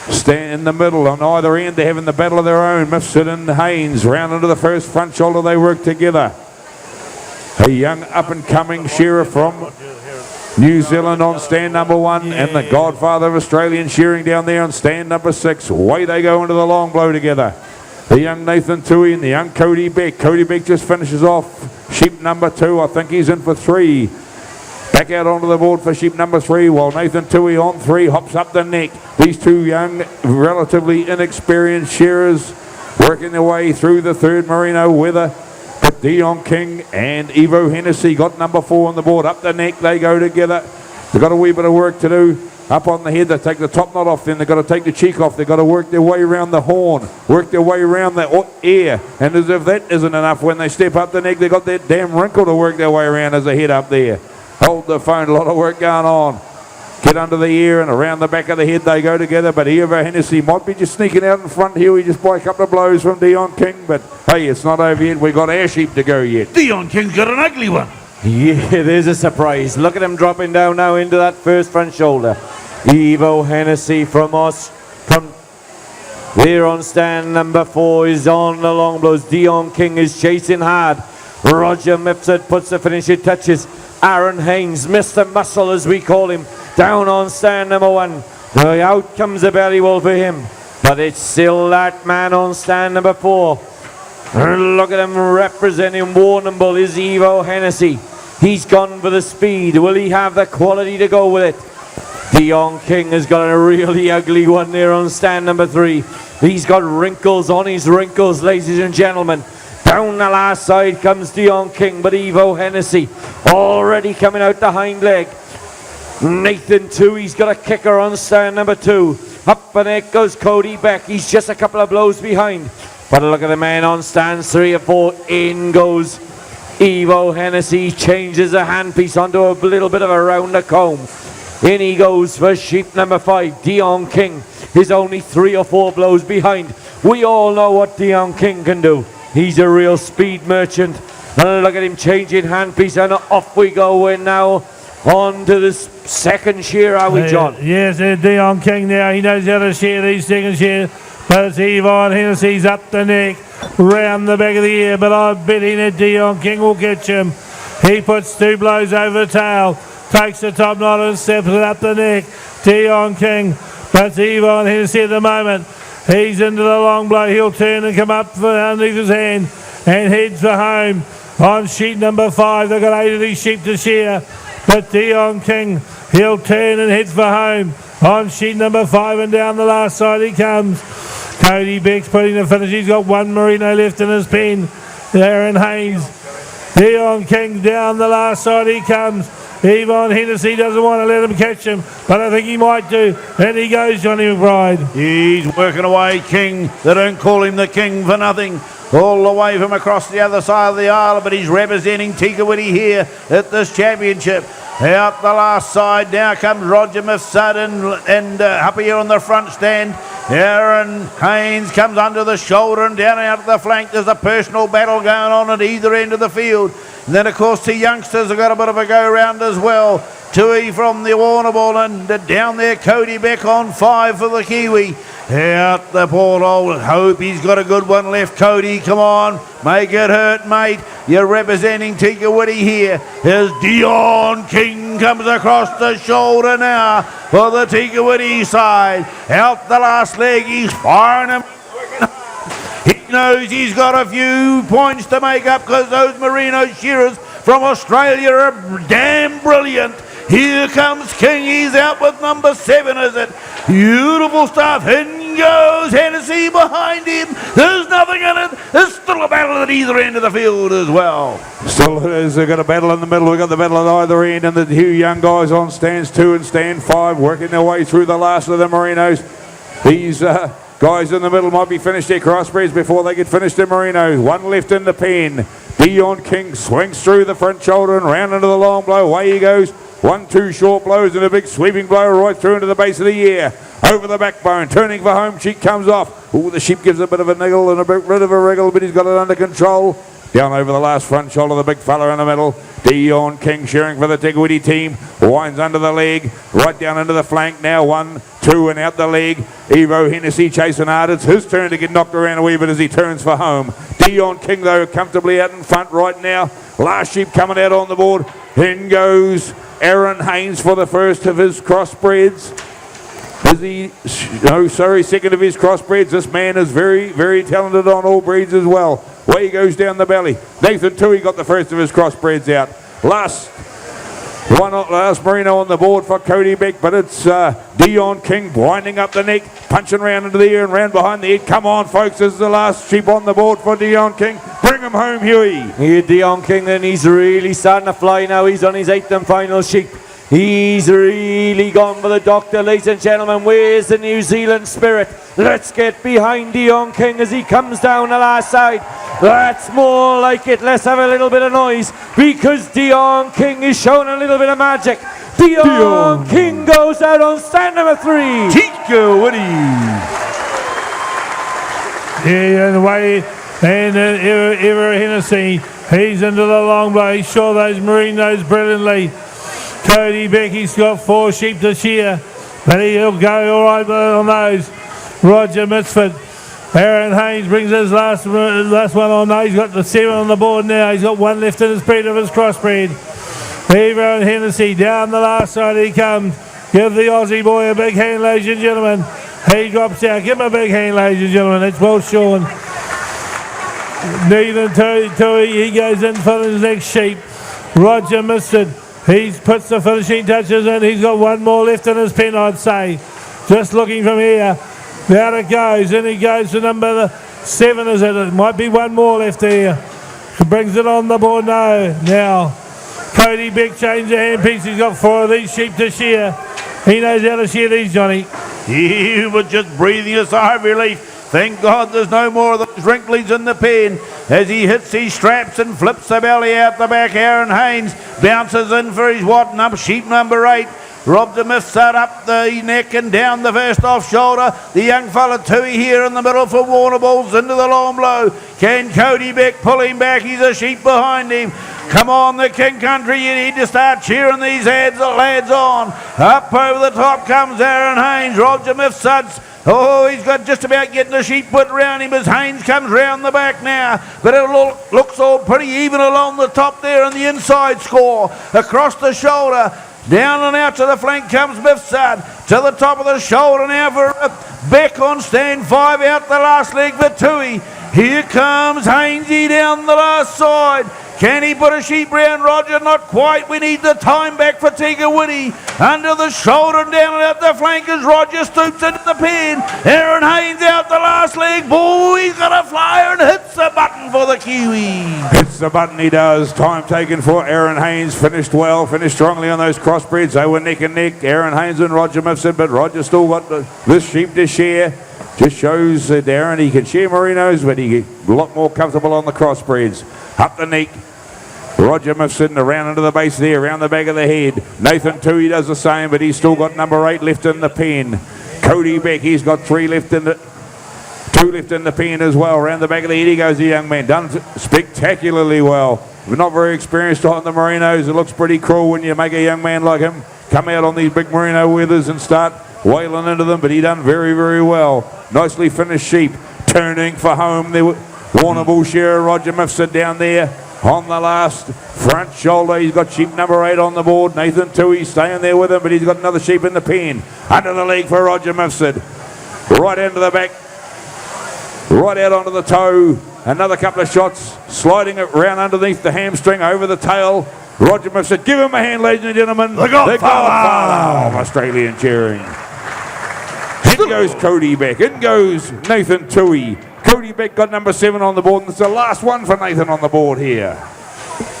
Stand in the middle on either end. They're having the battle of their own. Mifsud and Haynes round into the first front shoulder. They work together. A young up-and-coming shearer from New Zealand on stand number 1, and the godfather of Australian shearing down there on stand number 6. Away they go into the long blow together. The young Nathan Tui and the young Cody Beck. Cody Beck just finishes off sheep number 2. I think he's in for 3. Back out onto the board for sheep number 3, while Nathan Tui on 3 hops up the neck. These two young, relatively inexperienced shearers working their way through the third Merino weather. But Dion King and Evo Hennessy got number 4 on the board. Up the neck they go together. They've got a wee bit of work to do. Up on the head, they take the top knot off, then they've got to take the cheek off. They've got to work their way around the horn, work their way around the ear. And as if that isn't enough, when they step up the neck, they've got that damn wrinkle to work their way around as they head up there. Hold the phone, a lot of work going on. Get under the ear and around the back of the head they go together. But Evo Hennessy might be just sneaking out in front here. We just buy a couple of blows from Dion King. But hey, it's not over yet. We've got our sheep to go yet. Dion King's got an ugly one. Yeah, there's a surprise. Look at him dropping down now into that first front shoulder. Evo Hennessy from there on stand number 4 is on the long blows. Dion King is chasing hard. Roger Mipsett puts the finishing touches. Aaron Haynes, Mr. Muscle as we call him, down on stand number 1. Out comes the belly wall for him, but it's still that man on stand number 4. Look at him representing Warrnambool is Evo Hennessy. He's gone for the speed. Will he have the quality to go with it? Dion King has got a really ugly one there on stand number 3. He's got wrinkles on his wrinkles, ladies and gentlemen. Down the last side comes Dion King, but Evo Hennessy already coming out the hind leg. Nathan too, he's got a kicker on stand number 2. Up and it goes Cody Beck. He's just a couple of blows behind. But look at the man on stands 3 and 4. In goes Evo Hennessy. Changes the handpiece onto a little bit of a rounder comb. In he goes for sheep number 5. Dion King is only 3 or 4 blows behind. We all know what Dion King can do. He's a real speed merchant. And look at him changing handpiece, and off we go. We're now on to the second shear, are we, John? Yes, Dion King now. He knows how to shear these second shears. But it's Yvonne Hennessy's up the neck, round the back of the ear. But I'm betting that Dion King will catch him. He puts 2 blows over the tail, takes the top knot and steps it up the neck. Dion King, but Yvonne Hennessy at the moment. He's into the long blow. He'll turn and come up for underneath his hand and heads for home on sheet number 5. They've got 8 of these sheep to shear. But Dion King, he'll turn and heads for home on sheet number 5, and down the last side he comes. Cody Beck's putting the finish. He's got 1 merino left in his pen. Aaron Haynes. Dion King down the last side he comes. Yvonne Hennessy doesn't want to let him catch him, but I think he might do. And he goes, Johnny McBride. He's working away, King. They don't call him the King for nothing. All the way from across the other side of the aisle, but he's representing Kuiti here at this championship. Out the last side, now comes Roger Mifsud and up here on the front stand. Aaron Haynes comes under the shoulder and down out the flank. There's a personal battle going on at either end of the field. And then, of course, the youngsters have got a bit of a go-round as well. Tui from the Warrnambool, and down there Cody Beck on 5 for the Kiwi. Out the porthole. Hope he's got a good one left. Cody, come on. Make it hurt, mate. You're representing Kuiti here. As Dion King comes across the shoulder now for the Kuiti side. Out the last leg. He's firing him. He knows he's got a few points to make up because those merino shearers from Australia are damn brilliant. Here comes King. He's out with number 7, is it? Beautiful stuff. In goes Hennessy behind him. There's nothing in it. There's still a battle at either end of the field as well. Still is. They've got a battle in the middle. We've got the battle at either end, and the 2 young guys on stands 2 and stand 5 working their way through the last of the merinos. These guys in the middle might be finished their crossbreeds before they get finished their merinos. 1 left in the pen. Dion King swings through the front shoulder and round into the long blow. Away he goes. 1, 2 short blows and a big sweeping blow right through into the base of the ear. Over the backbone, turning for home, cheek comes off. Ooh, the sheep gives a bit of a niggle and a bit of a wriggle, but he's got it under control. Down over the last front shoulder, the big fella in the middle. Dion King shearing for the Kuiti team. Winds under the leg, right down into the flank. Now 1, 2 and out the leg. Evo Hennessy chasing hard. It's his turn to get knocked around a wee bit as he turns for home. Dion King, though, comfortably out in front right now. Last sheep coming out on the board. In goes Aaron Haynes for the first of his crossbreds. Second of his crossbreds. This man is very, very talented on all breeds as well. Way he goes down the belly. Nathan Tui got the first of his crossbreds out. Last merino on the board for Cody Beck, but it's Dion King winding up the neck, punching round into the ear and round behind the head. Come on, folks, this is the last sheep on the board for Dion King. Bring him home, Huey. Here, Dion King, then he's really starting to fly now. He's on his 8th and final sheep. He's really gone for the doctor, ladies and gentlemen. Where's the New Zealand spirit? Let's get behind Dion King as he comes down the last side. That's more like it. Let's have a little bit of noise because Dion King is showing a little bit of magic. Dion King goes out on stand number 3. Kuiti. Yeah, the way and Ever Hennessy, he's into the long blow. He saw those merinos brilliantly. Cody Beck, he's got 4 sheep to shear, but he'll go all right on those. Roger Mitford, Aaron Haynes brings his last one on now. He's got the 7 on the board now. He's got one left in his speed of his crossbreed. Evo and Hennessy down the last side he comes. Give the Aussie boy a big hand, ladies and gentlemen. He drops out. Give him a big hand, ladies and gentlemen. It's well shorn. Nathan Tui, he goes in for his next sheep. Roger missed it. He puts the finishing touches in. He's got one more left in his pen, I'd say. Just looking from here. Out it goes. And he goes to number 7, is it? It might be one more left here. He brings it on the board now. Cody Beck changed the handpiece. He's got 4 of these sheep to shear. He knows how to shear these, Johnny. He was just breathing a sigh of relief. Thank God there's no more of those wrinklies in the pen. As he hits his straps and flips the belly out the back, Aaron Haynes bounces in for his up sheep number 8. Rob the Mifsud up the neck and down the first off shoulder. The young fella Tui here in the middle for Warrnambools into the long blow. Can Cody Beck pull him back? He's a sheep behind him. Come on, the King Country, you need to start cheering these lads on. Up over the top comes Aaron Haynes. Roger Mifsud's he's got just about getting the sheep put round him as Haynes comes round the back now. But it looks all pretty even along the top there in the inside score. Across the shoulder, down and out to the flank comes Mifsud. To the top of the shoulder now for Beck on stand 5 out the last leg for Tui. Here comes Hainesy down the last side. Can he put a sheep round Roger? Not quite. We need the time back for Kuiti. Under the shoulder and down and out the flank as Roger stoops into the pen. Aaron Haynes out the last leg. Boy, he's got a flyer and hits the button for the Kiwi. Hits the button, he does. Time taken for Aaron Haynes. Finished well, finished strongly on those crossbreds. They were neck and neck. Aaron Haynes and Roger Mifsud, but Roger still got this sheep to share. Just shows Darren he can share merinos, but he a lot more comfortable on the crossbreds. Up the neck. Roger Mifsud around into the base there, around the back of the head. Nathan Tui does the same, but he's still got number 8 left in the pen. Cody Beck, he's got 3 left in the 2 left in the pen as well. Around the back of the head he goes, the young man. Done spectacularly well. We're not very experienced on the merinos. It looks pretty cruel when you make a young man like him come out on these big merino weathers and start wailing into them, but he done very, very well. Nicely finished sheep. Turning for home. There Warrnambool shearer Roger Mifsud down there. On the last front shoulder, he's got sheep number 8 on the board. Nathan Tui staying there with him, but he's got another sheep in the pen. Under the leg for Roger Mifsud. Right into the back. Right out onto the toe. Another couple of shots. Sliding it round underneath the hamstring, over the tail. Roger Mifsud. Give him a hand, ladies and gentlemen. The Godfather of Australian Shearing. In goes Cody Beck. In goes Nathan Tui. Cody Beck got number 7 on the board, and it's the last one for Nathan on the board here.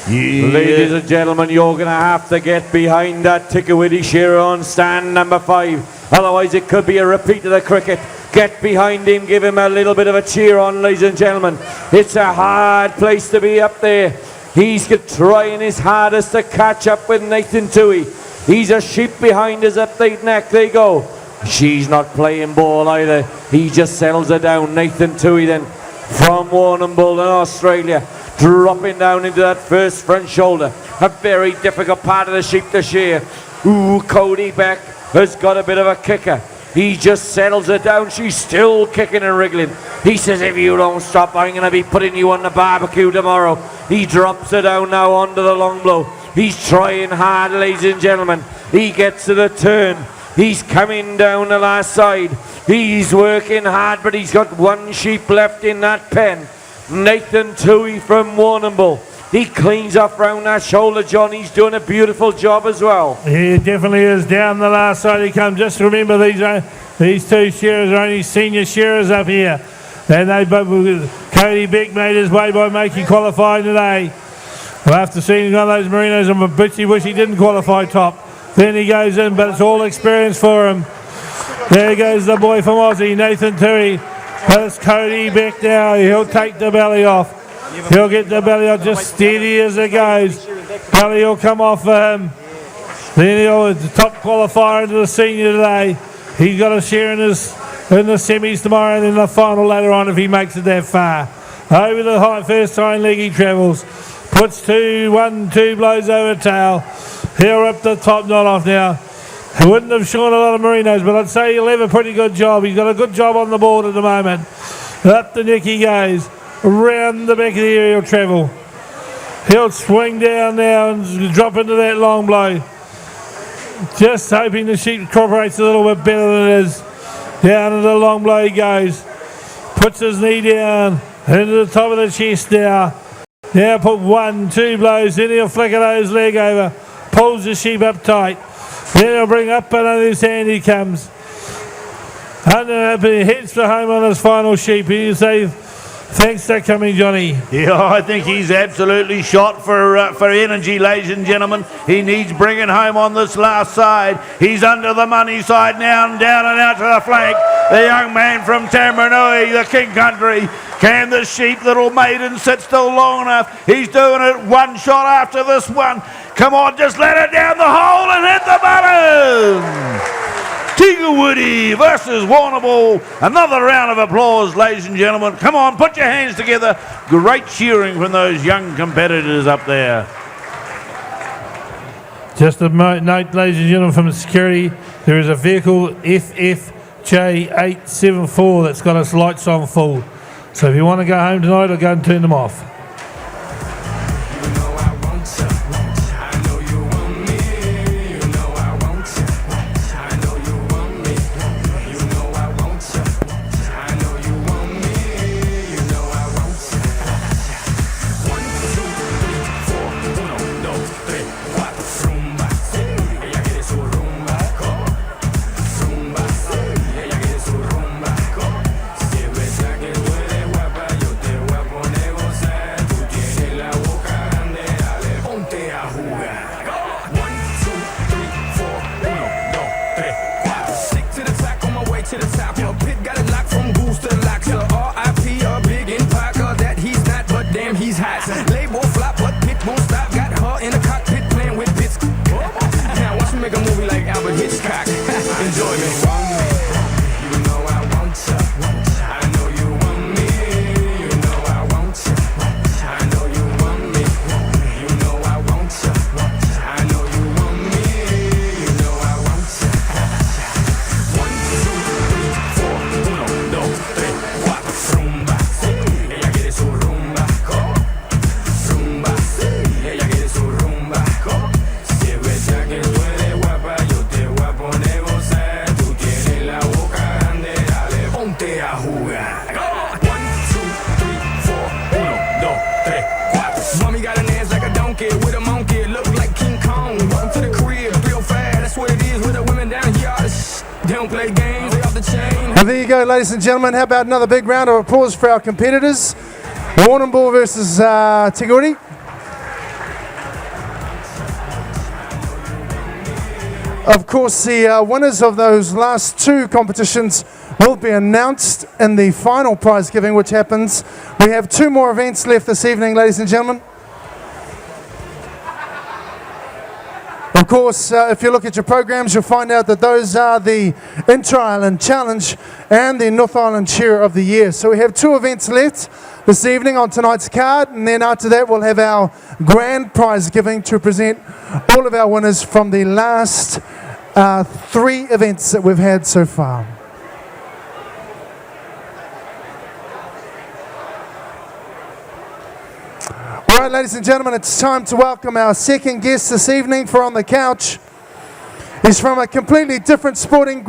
Ladies and gentlemen, you're going to have to get behind that Kuiti shearer on stand number 5. Otherwise, it could be a repeat of the cricket. Get behind him, give him a little bit of a cheer on, ladies and gentlemen. It's a hard place to be up there. He's trying his hardest to catch up with Nathan Tui. He's a sheep behind his update neck. They go. She's not playing ball either. He just settles her down. Nathan Tui then from Warrnambool in Australia, dropping down into that first front shoulder. A very difficult part of the sheep to shear. Ooh, Cody Beck has got a bit of a kicker. He just settles her down. She's still kicking and wriggling. He says, if you don't stop, I'm going to be putting you on the barbecue tomorrow. He drops her down now onto the long blow. He's trying hard, ladies and gentlemen. He gets to the turn. He's coming down the last side. He's working hard, but he's got one sheep left in that pen. Nathan Tui from Warrnambool. He cleans off round that shoulder, John. He's doing a beautiful job as well. He definitely is. Down the last side he comes. Just remember, these 2 shearers are only senior shearers up here. And Cody Beck made his way by making qualifying today. Well, after seeing one of those merinos, I'm a bitchy wish he didn't qualify top. Then he goes in, but it's all experience for him. There goes the boy from Aussie, Nathan Tui. But it's Cody Beck now. He'll take the belly off. He'll get the belly off just steady as it goes. Belly will come off for him. Then the top qualifier into the senior today. He's got a share in the semis tomorrow and then the final later on if he makes it that far. Over the high first hind leg he travels. Puts 2 blows over tail. He'll rip the top knot off now. He wouldn't have shorn a lot of merinos, but I'd say he'll have a pretty good job. He's got a good job on the board at the moment. Up the neck he goes. Round the back of the aerial travel. He'll swing down now and drop into that long blow. Just hoping the sheep cooperates a little bit better than it is. Down into the long blow he goes. Puts his knee down into the top of the chest now. Now put 1, 2 blows. Then he'll flicker those leg over. Pulls the sheep up tight. Then he'll bring up and under his hand he comes. Under up and he heads for home on his final sheep. He'll say, thanks for coming, Johnny. Yeah, I think he's absolutely shot for energy, ladies and gentlemen. He needs bringing home on this last side. He's under the money side now and down and out to the flank. The young man from Tamaranui, the King Country. Can the sheep, little maiden, sit still long enough? He's doing it one shot after this one. Come on, just let it down the hole and hit the button. Kuiti versus Warrnambool. Another round of applause, ladies and gentlemen. Come on, put your hands together. Great cheering from those young competitors up there. Just a note, ladies and gentlemen, from the security, there is a vehicle FFJ874 that's got its lights on full. So if you want to go home tonight, I'll go and turn them off. And there you go, ladies and gentlemen. How about another big round of applause for our competitors? Warrnambool versus Kuiti. Of course, the winners of those last two competitions will be announced in the final prize giving, which happens. We have 2 more events left this evening, ladies and gentlemen. Of course, if you look at your programs, you'll find out that those are the Inter-Island Challenge and the North Island Cheer of the Year. So we have 2 events left this evening on tonight's card, and then after that we'll have our grand prize giving to present all of our winners from the last 3 events that we've had so far. All right, ladies and gentlemen, it's time to welcome our second guest this evening for On the Couch. He's from a completely different sporting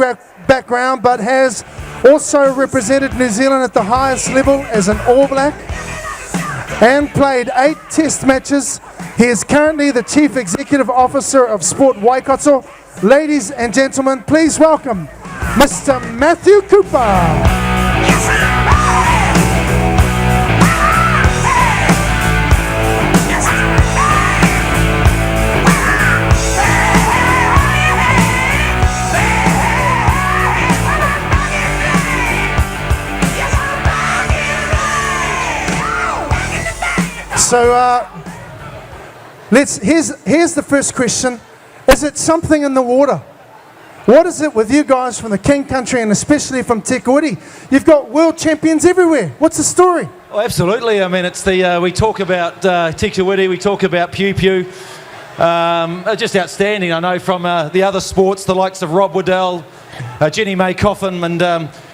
background, but has also represented New Zealand at the highest level as an All Black and played 8 test matches. He is currently the Chief Executive Officer of Sport Waikato. Ladies and gentlemen, please welcome Mr. Matthew Cooper. So here's the first question. Is it something in the water? What is it with you guys from the King Country and especially from Te Kuiti? You've got world champions everywhere. What's the story? Oh, absolutely. I mean, it's the we talk about Te Kuiti, we talk about Pew Pew. Just outstanding. I know from the other sports, the likes of Rob Waddell, Jenny May Coffin, and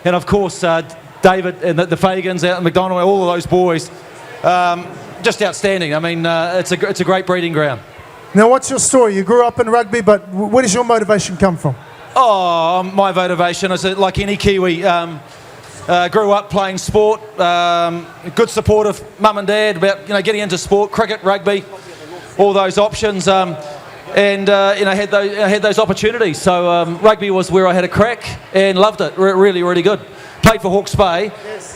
of course David and the Fagans out in McDonald, all of those boys, just outstanding. I mean, it's a great breeding ground. Now, what's your story? You grew up in rugby, but where does your motivation come from? Oh, my motivation is that, like any Kiwi, grew up playing sport, good support of mum and dad about getting into sport, cricket, rugby, all those options, and had those opportunities. So rugby was where I had a crack and loved it. Really, really good. Played for Hawke's Bay,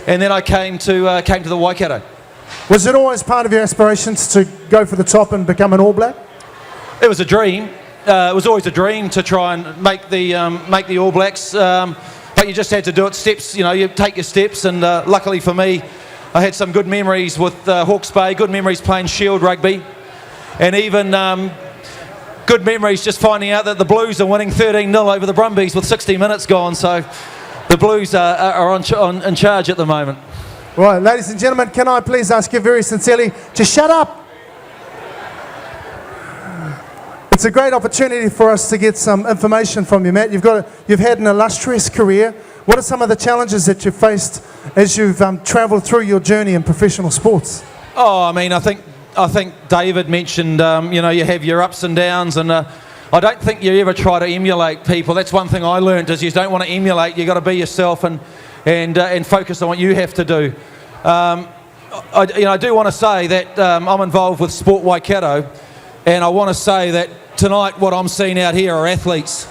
and then I came to the Waikato. Was it always part of your aspirations to go for the top and become an All Black? It was a dream. It was always a dream to try and make the All Blacks, but you just had to do it steps. You take your steps, and luckily for me, I had some good memories with Hawke's Bay, good memories playing Shield rugby, and even good memories just finding out that the Blues are winning 13-0 over the Brumbies with 60 minutes gone. So the Blues are in charge at the moment. Right, ladies and gentlemen, can I please ask you very sincerely to shut up? It's a great opportunity for us to get some information from you, Matt. You've had an illustrious career. What are some of the challenges that you've faced as you've travelled through your journey in professional sports? Oh, I mean, I think David mentioned, you have your ups and downs, and I don't think you ever try to emulate people. That's one thing I learned is you don't want to emulate. You got to be yourself and focus on what you have to do. I do want to say that I'm involved with Sport Waikato, and I want to say that tonight what I'm seeing out here are athletes.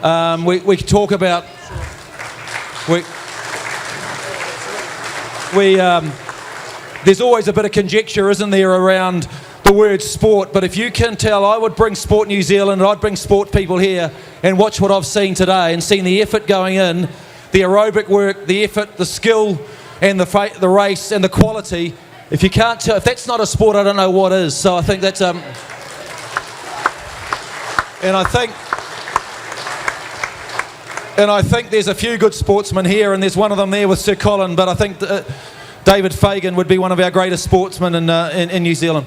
We talk about there's always a bit of conjecture, isn't there, around the word sport, but if you can tell, I would bring Sport New Zealand and I'd bring sport people here and watch what I've seen today and seen the effort going in, the aerobic work, the effort, the skill and the race and the quality. If you can't tell, if that's not a sport, I don't know what is. So I think that's and I think there's a few good sportsmen here, and there's one of them there with Sir Colin, but I think David Fagan would be one of our greatest sportsmen in New Zealand.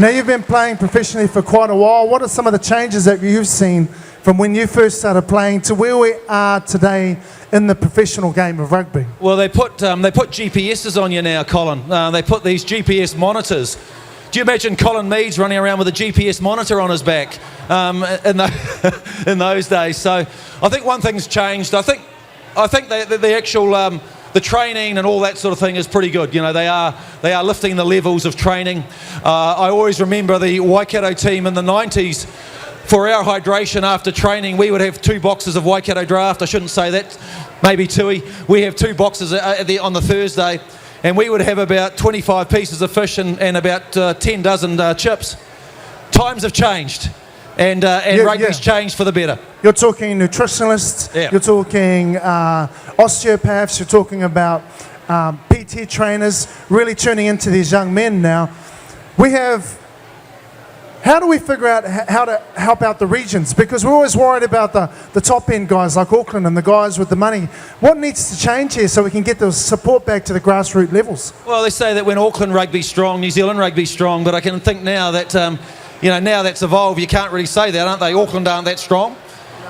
Now, you've been playing professionally for quite a while. What are some of the changes that you've seen from when you first started playing to where we are today in the professional game of rugby? Well, they put GPSs on you now, Colin. They put these GPS monitors. Do you imagine Colin Meads running around with a GPS monitor on his back in those days? So I think one thing's changed. I think the actual the training and all that sort of thing is pretty good. They are lifting the levels of training. I always remember the Waikato team in the 90s. For our hydration after training, we would have 2 boxes of Waikato Draft. I shouldn't say that, maybe Tui. We have 2 boxes on the Thursday, and we would have about 25 pieces of fish and about 10 dozen chips. Times have changed, and rugby's changed for the better. You're talking nutritionalists, you're talking osteopaths, you're talking about PT trainers, really tuning into these young men now. How do we figure out how to help out the regions? Because we're always worried about the top end guys like Auckland and the guys with the money. What needs to change here so we can get the support back to the grassroots levels? Well, they say that when Auckland rugby's strong, New Zealand rugby's strong, but I can think now that now that's evolved, you can't really say that, aren't they? Auckland aren't that strong.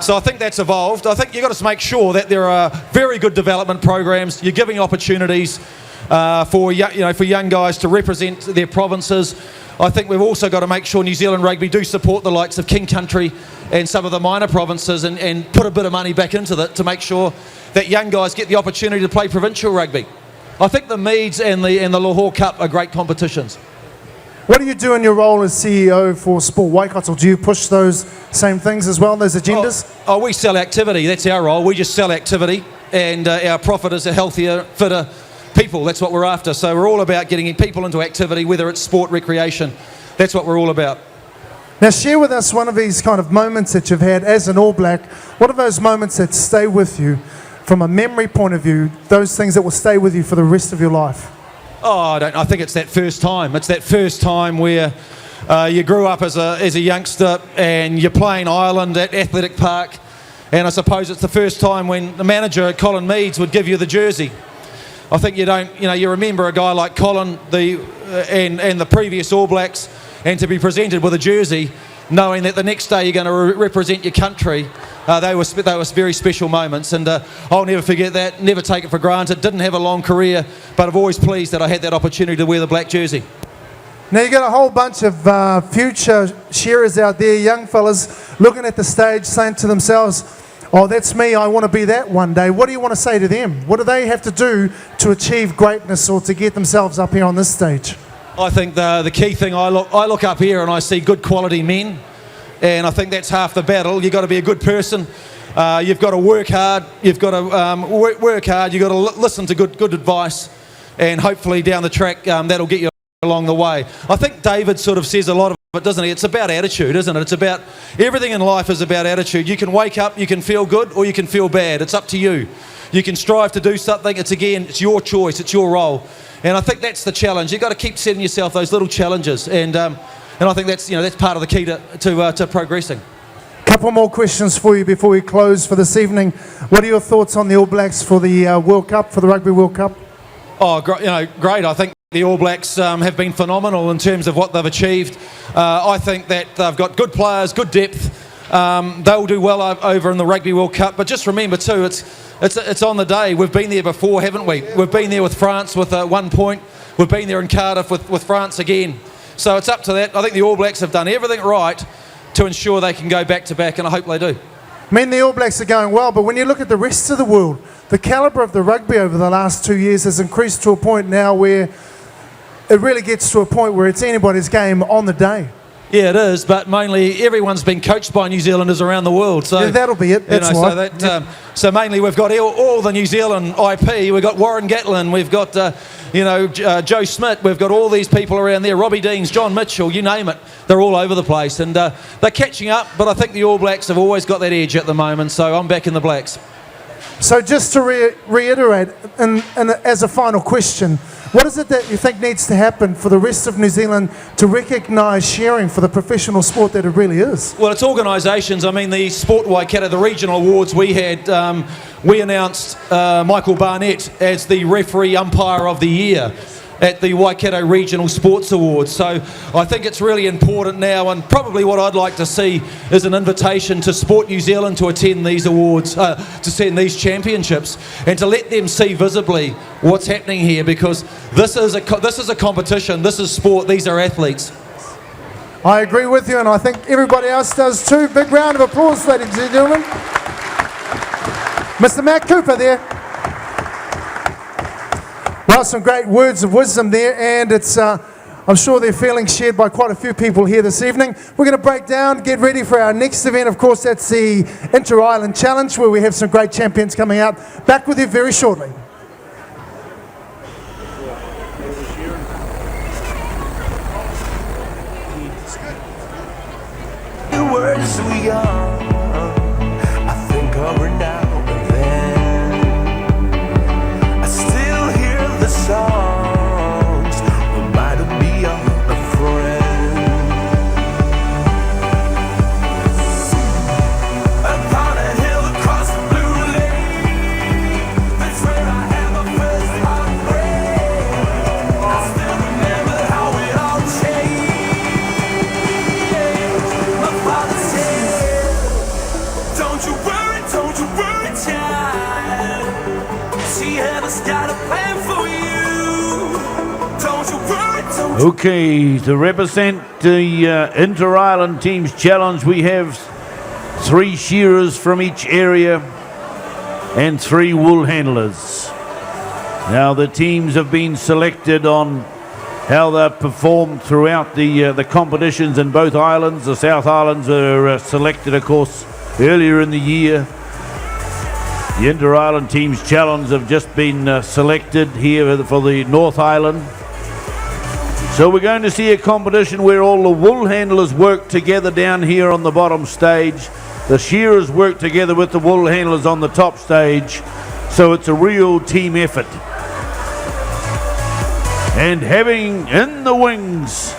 So I think that's evolved. I think you've got to make sure that there are very good development programs. You're giving opportunities for young guys to represent their provinces. I think we've also got to make sure New Zealand rugby do support the likes of King Country and some of the minor provinces and put a bit of money back into that to make sure that young guys get the opportunity to play provincial rugby. I think the Meads and the Lahore Cup are great competitions. What do you do in your role as CEO for Sport Waikato? Do you push those same things as well, those agendas? Oh, we sell activity. That's our role. We just sell activity, and our profit is a healthier, fitter people. That's what we're after. So we're all about getting people into activity, whether it's sport, recreation. That's what we're all about. Now, share with us one of these kind of moments that you've had as an All Black. What are those moments that stay with you from a memory point of view, those things that will stay with you for the rest of your life? Oh, I think it's that first time. It's that first time where you grew up as a youngster and you're playing Ireland at Athletic Park, and I suppose it's the first time when the manager, Colin Meads, would give you the jersey. I think you remember a guy like Colin and the previous All Blacks, and to be presented with a jersey, knowing that the next day you're going to represent your country. They were very special moments, and I'll never forget that, never take it for granted. Didn't have a long career, but I'm always pleased that I had that opportunity to wear the black jersey. Now you got a whole bunch of future shearers out there, young fellas, looking at the stage saying to themselves, oh, that's me, I want to be that one day. What do you want to say to them? What do they have to do to achieve greatness or to get themselves up here on this stage? I think the key thing, I look up here and I see good quality men, and I think that's half the battle. You've got to be a good person. You've got to work hard. You've got to work hard. You've got to listen to good advice, and hopefully down the track that'll get you along the way. I think David sort of says a lot of it, doesn't he? It's about attitude, isn't it? It's about everything in life is about attitude. You can wake up, you can feel good, or you can feel bad. It's up to you. You can strive to do something. It's your choice. It's your role. And I think that's the challenge. You've got to keep setting yourself those little challenges, and I think that's part of the key to progressing. Couple more questions for you before we close for this evening. What are your thoughts on the All Blacks for the World Cup, for the Rugby World Cup? Oh, great. I think the All Blacks have been phenomenal in terms of what they've achieved. I think that they've got good players, good depth. They'll do well over in the Rugby World Cup. But just remember too, it's on the day. We've been there before, haven't we? We've been there with France with 1 point. We've been there in Cardiff with France again. So it's up to that. I think the All Blacks have done everything right to ensure they can go back to back, and I hope they do. I mean, the All Blacks are going well, but when you look at the rest of the world, the calibre of the rugby over the last 2 years has increased to a point now where it really gets to a point where it's anybody's game on the day. Yeah, it is, but mainly everyone's been coached by New Zealanders around the world. So yeah, that'll be it. That's why. So mainly we've got all the New Zealand IP. We've got Warren Gatlin. We've got Joe Smith. We've got all these people around there. Robbie Deans, John Mitchell, you name it. They're all over the place, and they're catching up. But I think the All Blacks have always got that edge at the moment. So I'm back in the Blacks. So just to reiterate, and as a final question, what is it that you think needs to happen for the rest of New Zealand to recognise shearing for the professional sport that it really is? Well, it's organisations. I mean, the Sport Waikato, the regional awards we had, we announced Michael Barnett as the referee umpire of the year at the Waikato Regional Sports Awards. So I think it's really important now, and probably what I'd like to see is an invitation to Sport New Zealand to attend these awards, to attend these championships, and to let them see visibly what's happening here, because this is a competition, this is sport, these are athletes. I agree with you, and I think everybody else does too. Big round of applause, ladies and gentlemen. Mr. Matt Cooper there. Well, some great words of wisdom there, and it's I'm sure they're feelings shared by quite a few people here this evening. We're going to break down, get ready for our next event. Of course, that's the Inter-Island Challenge, where we have some great champions coming out. Back with you very shortly. The words we are, I think of her now and then. I still hear the songs, reminded me of a friend. Upon a hill across the blue lake, that's where I had my first heartbreak. I still remember how it all changed. My father said, don't you worry, child. She has got a plan for you. Don't you worry, Okay, to represent the Inter-Island Teams Challenge, we have 3 shearers from each area and 3 wool handlers. Now the teams have been selected on how they've performed throughout the competitions in both islands. The South Islands were selected, of course, earlier in the year. The Inter-Island Teams Challenge have just been selected here for the North Island. So we're going to see a competition where all the wool handlers work together down here on the bottom stage. The shearers work together with the wool handlers on the top stage. So it's a real team effort. And having in the wings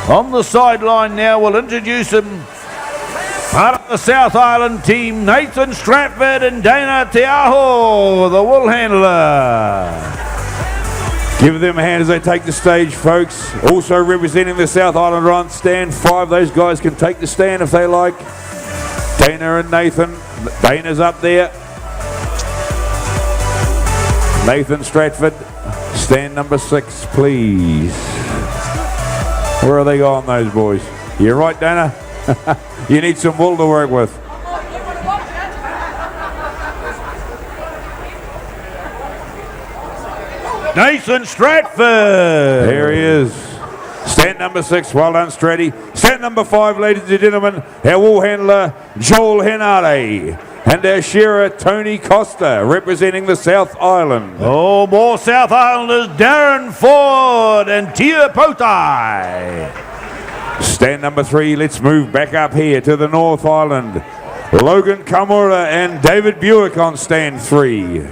on the sideline now, we'll introduce him. Part of the South Island team, Nathan Stratford and Dana Te Aho, the wool handler. Give them a hand as they take the stage, folks. Also representing the South Island run stand 5. Those guys can take the stand if they like. Dana and Nathan. Dana's up there. Nathan Stratford, stand number 6, please. Where are they going, those boys? You're right, Dana. You need some wool to work with. Nathan Stratford. There he is. Stand number 6, well done, Stratty. Stand number 5, ladies and gentlemen, our wool handler, Joel Henare. And our shearer, Tony Costa, representing the South Island. Oh, more South Islanders, Darren Ford and Tia Potai. Stand number 3, let's move back up here to the North Island. Logan Kamura and David Buick on stand 3.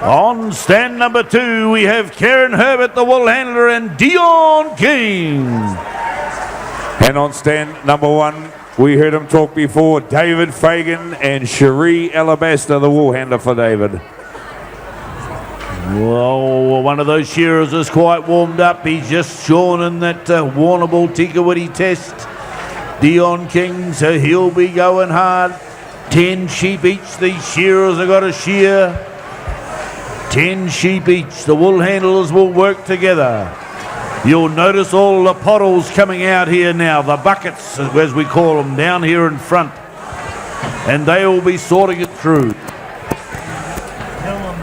On stand number 2, we have Karen Herbert, the wool handler, and Dion King. And on stand number 1, we heard him talk before, David Fagan and Cherie Alabaster, the wool handler for David. Well, one of those shearers is quite warmed up. He's just shorn in that Warrnambool Tikawiti test. Dion King, so he'll be going hard. 10 sheep each, these shearers have got to shear. 10 sheep each. The wool handlers will work together. You'll notice all the pottles coming out here now, the buckets as we call them, down here in front. And they will be sorting it through. Tell them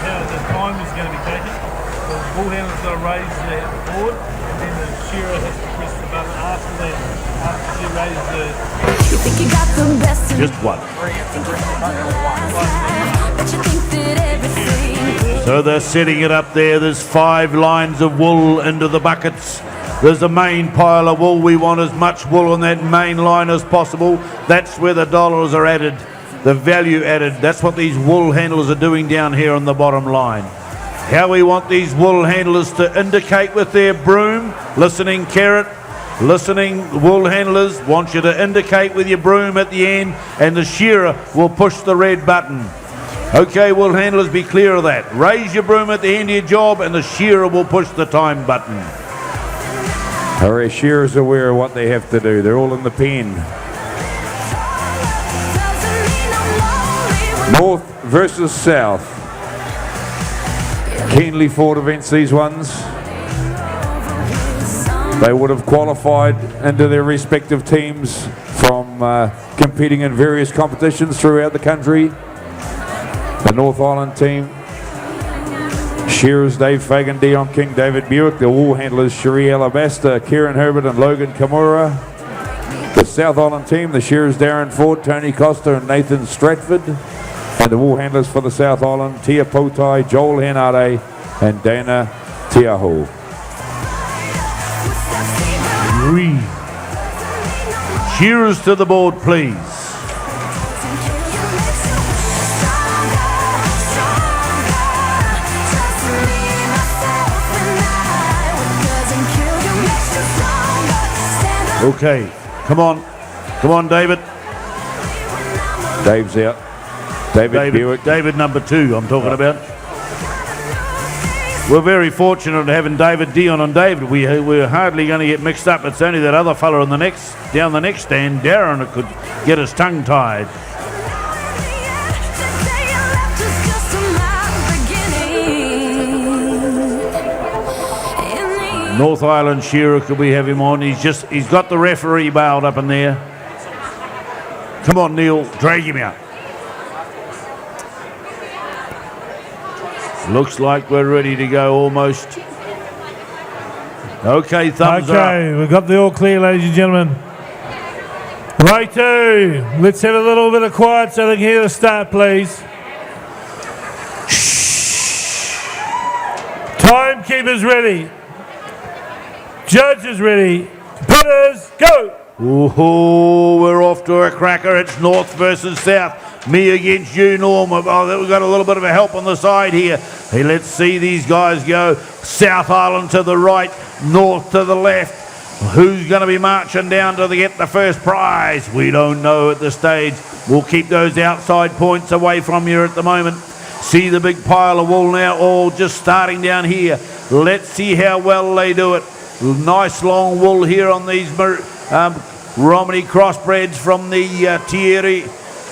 how the time is going to be taken. The wool handler's got to raise the board, and then the shearer has to press the button after that. After you raise the... You think you got the best in Just one. but you think that everything. So they're setting it up there. There's 5 lines of wool into the buckets. There's a main pile of wool. We want as much wool on that main line as possible. That's where the dollars are added, the value added. That's what these wool handlers are doing down here on the bottom line. How we want these wool handlers to indicate with their broom. Listening carrot, listening wool handlers, want you to indicate with your broom at the end, and the shearer will push the red button. Okay, wool handlers, be clear of that. Raise your broom at the end of your job and the shearer will push the time button. Our shearers are aware of what they have to do. They're all in the pen. North versus South. Keenly fought events, these ones. They would have qualified into their respective teams from competing in various competitions throughout the country. The North Island team, shearers Dave Fagan, Dion King, David Buick. The wool handlers Cherie Alabaster, Kieran Herbert and Logan Kamura. The South Island team, the shearers Darren Ford, Tony Costa and Nathan Stratford. And the wool handlers for the South Island, Tia Potai, Joel Henare and Dana Tiaho. 3. Shearers to the board, please. Okay, come on, David. Dave's out. David Buick. David number 2, I'm talking about. We're very fortunate having David Dion and David. We're hardly going to get mixed up. It's only that other fella on down the next stand, Darren, who could get us tongue-tied. North Island shearer, could we have him on? He's got the referee bailed up in there. Come on, Neil, drag him out. Looks like we're ready to go almost. Okay, thumbs are up. Okay, we've got the all clear, ladies and gentlemen. Righto, let's have a little bit of quiet so they can hear the start, please. Timekeepers ready. Judges ready. Putters, go! Ooh, we're off to a cracker. It's North versus South. Me against you, Norm. Oh, we've got a little bit of a help on the side here. Hey, let's see these guys go. South Island to the right, North to the left. Who's going to be marching down to get the first prize? We don't know at this stage. We'll keep those outside points away from you at the moment. See the big pile of wool now, all just starting down here. Let's see how well they do it. Nice long wool here on these Romney crossbreds from the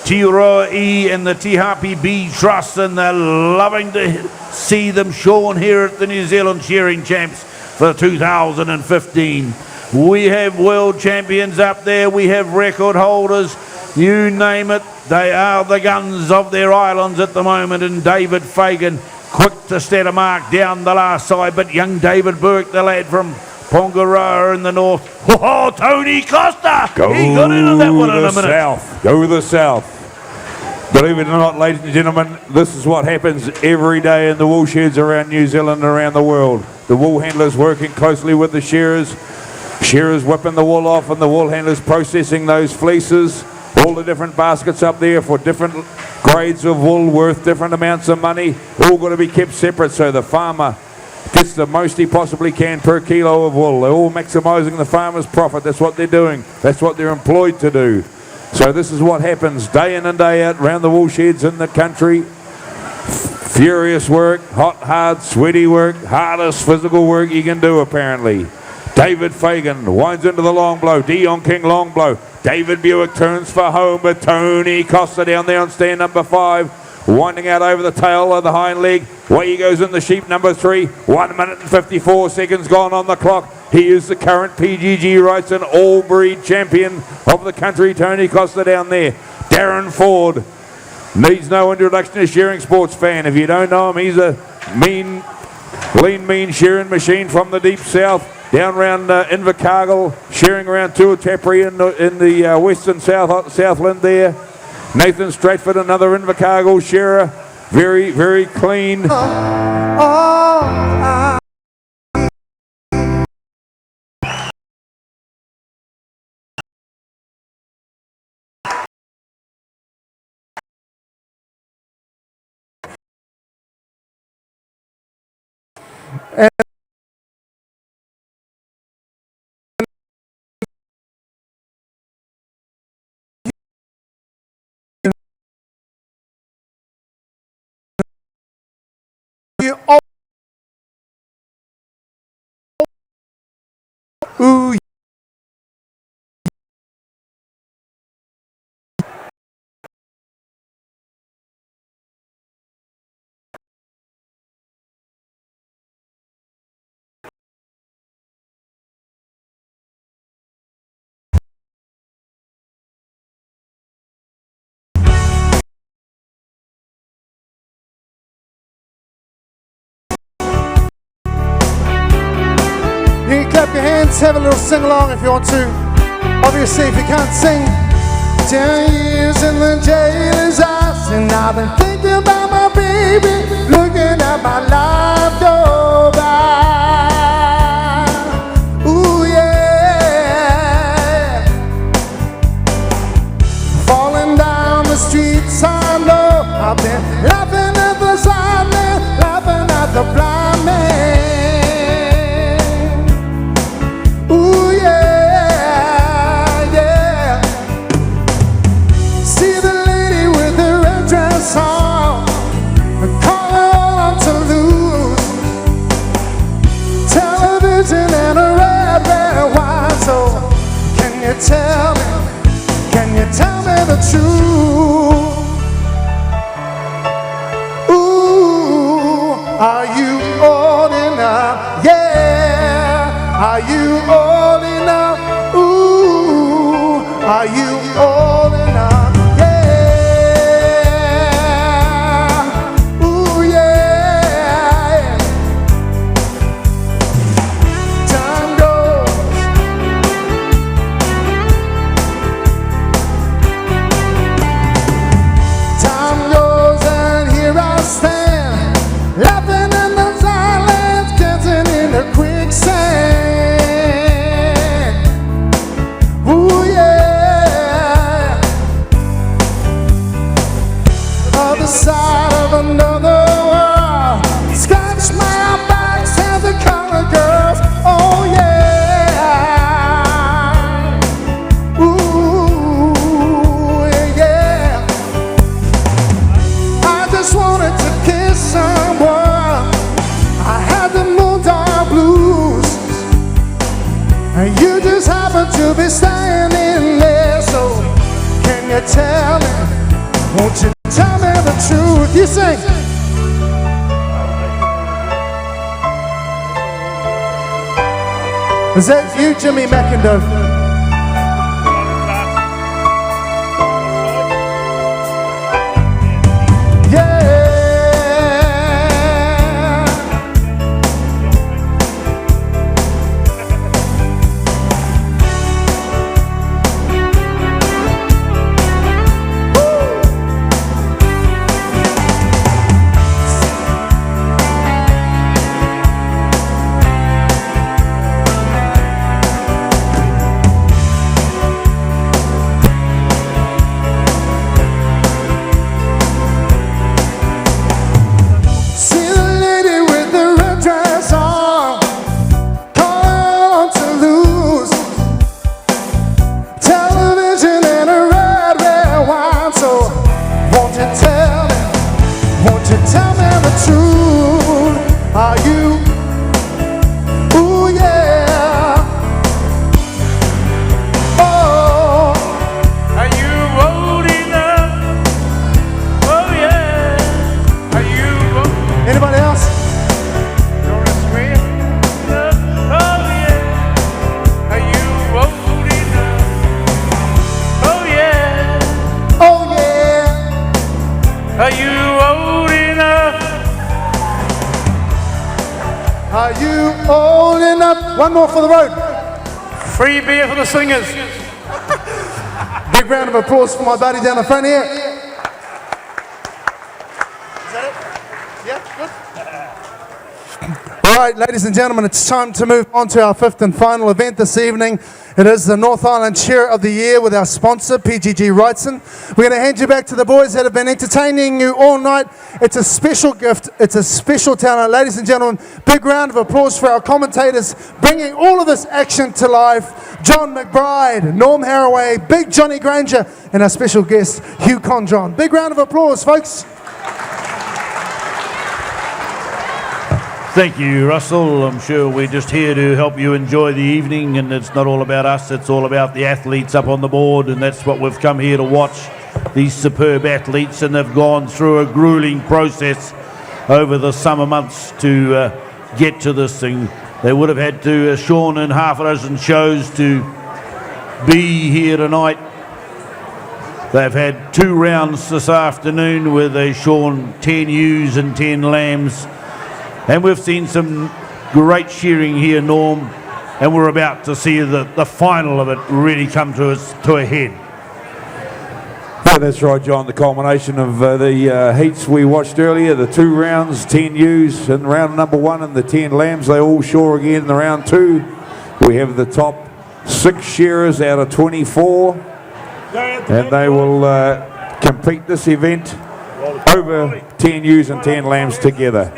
Tiroa E and the Tihapi B Trust, and they're loving to see them shown here at the New Zealand Shearing Champs for 2015. We have world champions up there, we have record holders, you name it, they are the guns of their islands at the moment, and David Fagan quick to set a mark down the last side, but young David Burke, the lad from Pongaroa in the north. Oh, Tony Costa! He got into that one in a minute. South. Go the south. Believe it or not, ladies and gentlemen, this is what happens every day in the wool sheds around New Zealand and around the world. The wool handlers working closely with the shearers. Shearers whipping the wool off and the wool handlers processing those fleeces. All the different baskets up there for different grades of wool worth different amounts of money. All got to be kept separate so the farmer gets the most he possibly can per kilo of wool. They're all maximising the farmer's profit. That's what they're doing. That's what they're employed to do. So this is what happens day in and day out around the wool sheds in the country. Furious work, hot, hard, sweaty work, hardest physical work you can do apparently. David Fagan winds into the long blow. Dion King long blow. David Buick turns for home, but Tony Costa down there on stand number 5. Winding out over the tail of the hind leg. Way he goes in the sheep number 3. 1 minute and 54 seconds gone on the clock. He is the current PGG rights and all breed champion of the country, Tony Costa down there. Darren Ford needs no introduction to shearing sports fan. If you don't know him, he's a lean shearing machine from the deep south. Down around Invercargill, shearing around Tuatapere in the western southland there. Nathan Stratford, another Invercargill shearer, very, very clean. Ooh. You can clap your hands, have a little sing-along if you want to. Obviously, if you can't sing. 10 years in the jailer's house, and I've been thinking about my baby, looking at my life go by. Ooh, yeah. Falling down the streets, I know I've been laughing at the silent, laughing at the blind man. Ooh, yeah, yeah. See the lady with the red dress on, call her on to lose. Television and a red, red wine. So can you tell me the truth? Ooh, are you old enough? Yeah, are you old enough? Ooh, are you old enough? Yeah, ooh, yeah. Time goes. Time goes and here I stand, laughing in the silence, dancing in the quicksand. tell me? Won't you tell me the truth? You sing. Is that you, Jimmy McIndoe? One more for the road. Free beer for the singers. Big round of applause for my buddy down the front here. Is that it? Yeah, good. All right, ladies and gentlemen, it's time to move on to our fifth and final event this evening. It is the North Island Shearer of the Year with our sponsor, PGG Wrightson. We're going to hand you back to the boys that have been entertaining you all night. It's a special gift. It's a special talent. Ladies and gentlemen, big round of applause for our commentators bringing all of this action to life. John McBride, Norm Haraway, Big Johnny Granger, and our special guest, Hugh Condron. Big round of applause, folks. Thank you, Russell. I'm sure we're just here to help you enjoy the evening, and it's not all about us, it's all about the athletes up on the board, and that's what we've come here to watch, these superb athletes, and they've gone through a grueling process over the summer months to get to this thing. They would have had to Sean in half a dozen shows to be here tonight. They've had 2 rounds this afternoon where they've shorn 10 ewes and 10 lambs. And we've seen some great shearing here, Norm, and we're about to see the final of it really come to a head. Yeah, that's right, John. The culmination of the heats we watched earlier, the 2 rounds, 10 ewes in round number 1 and the 10 lambs, they all shore again in the round 2. We have the top 6 shearers out of 24, and they will compete this event over 10 ewes and 10 lambs together.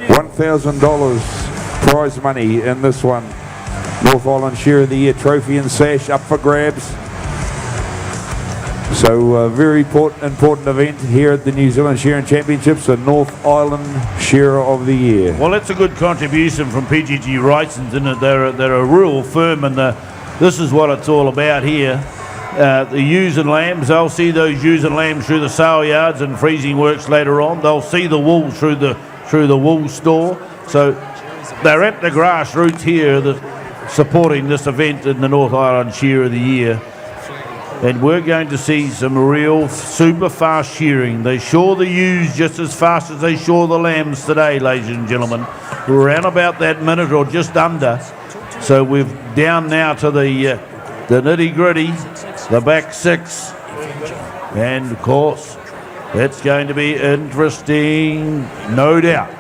$1,000 prize money in this one. North Island Shearer of the Year trophy and sash up for grabs. So a very important event here at the New Zealand Shearing Championships, the North Island Shearer of the Year. Well, that's a good contribution from PGG Wrightson, isn't it? They're a real firm, and this is what it's all about here. The ewes and lambs, they'll see those ewes and lambs through the sale yards and freezing works later on. They'll see the wool through the wool store. So they're at the grassroots here supporting this event in the North Island Shearer of the Year. And we're going to see some real super fast shearing. They shore the ewes just as fast as they shore the lambs today, ladies and gentlemen. We're around about that minute or just under. So we're down now to the nitty-gritty, the back 6. And of course, it's going to be interesting, no doubt.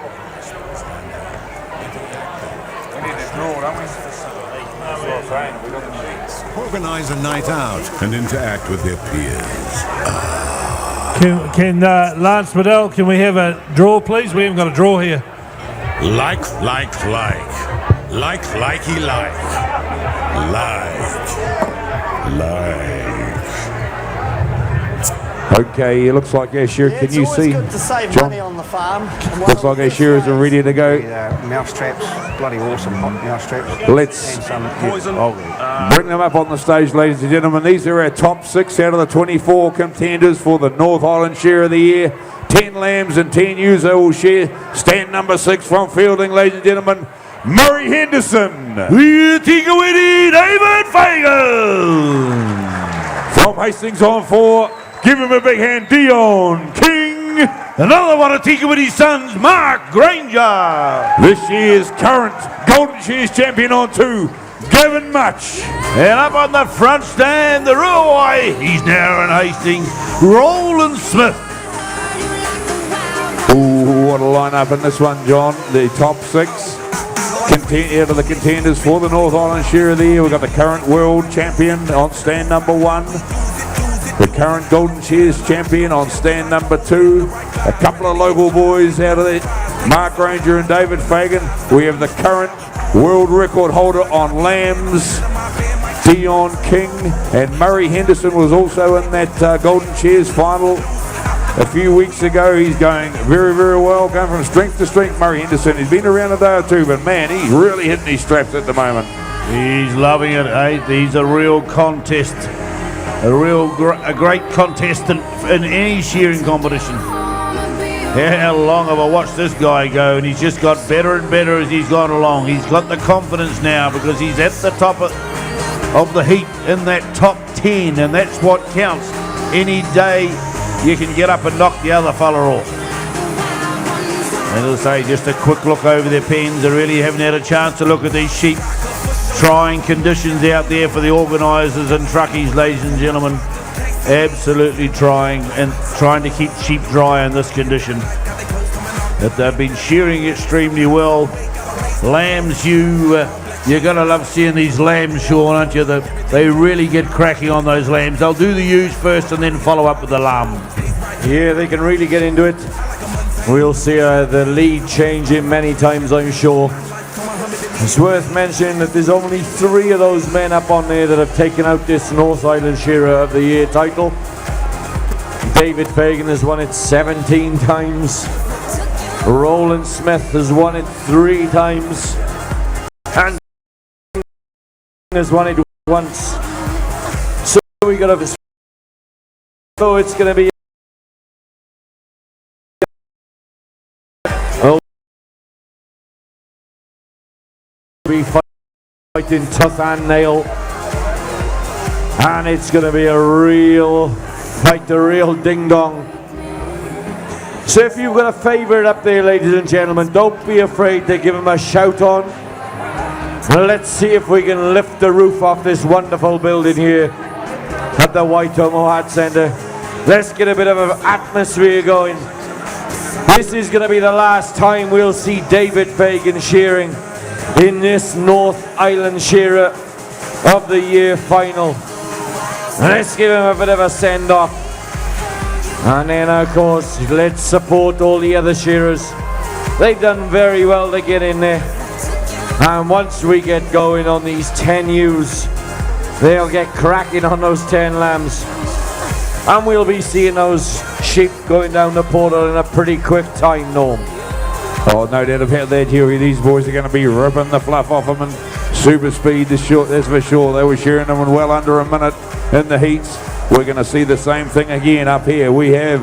Organize a night out and interact with their peers. Can Lance Bedell, can we have a draw, please? We haven't got a draw here. Like. Okay, it looks like our shearers, can you see? It's always good to save John? money on the farm. Looks like our shearers are ready to go. Mouse traps, bloody awesome hot mouse traps. Let's and some Poison. Bring them up on the stage, ladies and gentlemen. These are our top 6 out of the 24 contenders for the North Island Share of the Year. 10 lambs and 10 ewes they will share. Stand number 6 from fielding, ladies and gentlemen, Murray Henderson. Kuiti, David Fagan. From Hastings on 4, give him a big hand, Dion King. Another one of Tikawiti's sons, Mark Granger. This year's current Golden Shears champion on 2, Gavin Much. And up on the front stand, the Ruawai, he's now in Hastings, Roland Smith. Ooh, what a lineup in this one, John. The top 6 out of the contenders for the North Island Share of the Year. We've got the current world champion on stand number 1. The current Golden Shears champion on stand number 2. A couple of local boys out of it, Mark Granger and David Fagan. We have the current world record holder on lambs, Dion King, and Murray Henderson was also in that Golden Shears final a few weeks ago. He's going very, very well, going from strength to strength, Murray Henderson. He's been around a day or two, but man, he's really hitting his straps at the moment. He's loving it, eh? He's a real contest, a great contestant in any shearing competition. How long have I watched this guy go, and he's just got better and better as he's gone along. He's got the confidence now because he's at the top of the heat in that top 10, and that's what counts. Any day you can get up and knock the other fella off. And as I say, just a quick look over their pens. I really haven't had a chance to look at these sheep. Trying conditions out there for the organisers and truckies, ladies and gentlemen. Absolutely trying to keep sheep dry in this condition. But they've been shearing extremely well. Lambs, you're going to love seeing these lambs, Sean, aren't you? They really get cracking on those lambs. They'll do the ewes first and then follow up with the lamb. Yeah, they can really get into it. We'll see the lead changing many times, I'm sure. It's worth mentioning that there's only 3 of those men up on there that have taken out this North Island Shearer of the Year title. David Fagan has won it 17 times. Roland Smith has won it 3 times. And has won it once. So we got a... So it's going to be... Be fighting tooth and nail, and it's going to be a real fight, a real ding dong. So if you've got a favourite up there, ladies and gentlemen, don't be afraid to give him a shout on. Let's see if we can lift the roof off this wonderful building here at the Waitomo Heart Centre. Let's get a bit of an atmosphere going. This is going to be the last time we'll see David Fagan shearing in this North Island Shearer of the Year final. Let's give him a bit of a send-off. And then, of course, let's support all the other shearers. They've done very well to get in there. And once we get going on these 10 ewes, they'll get cracking on those 10 lambs. And we'll be seeing those sheep going down the portal in a pretty quick time, Norm. Oh, no doubt about that, Huey. These boys are going to be ripping the fluff off them and super speed, that's for sure. They were shearing them in well under a minute in the heats. We're going to see the same thing again up here. We have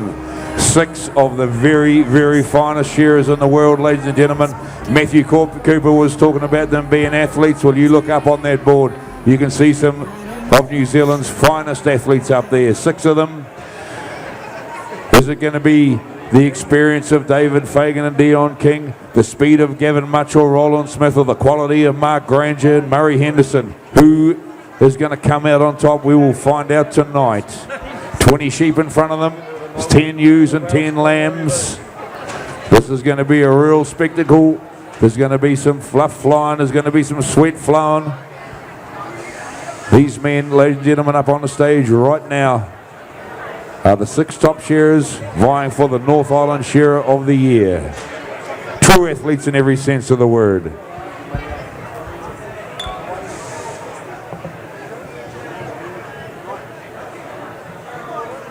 6 of the very, very finest shearers in the world, ladies and gentlemen. Matthew Cooper was talking about them being athletes. Well, you look up on that board, you can see some of New Zealand's finest athletes up there. 6 of them. Is it going to be the experience of David Fagan and Dion King, the speed of Gavin Much or Roland Smith, or the quality of Mark Granger and Murray Henderson? Who is going to come out on top? We will find out tonight. 20 sheep in front of them. It's 10 ewes and 10 lambs. This is going to be a real spectacle. There's going to be some fluff flying. There's going to be some sweat flowing. These men, ladies and gentlemen, up on the stage right now are the 6 top shearers vying for the North Island Shearer of the Year. True athletes in every sense of the word.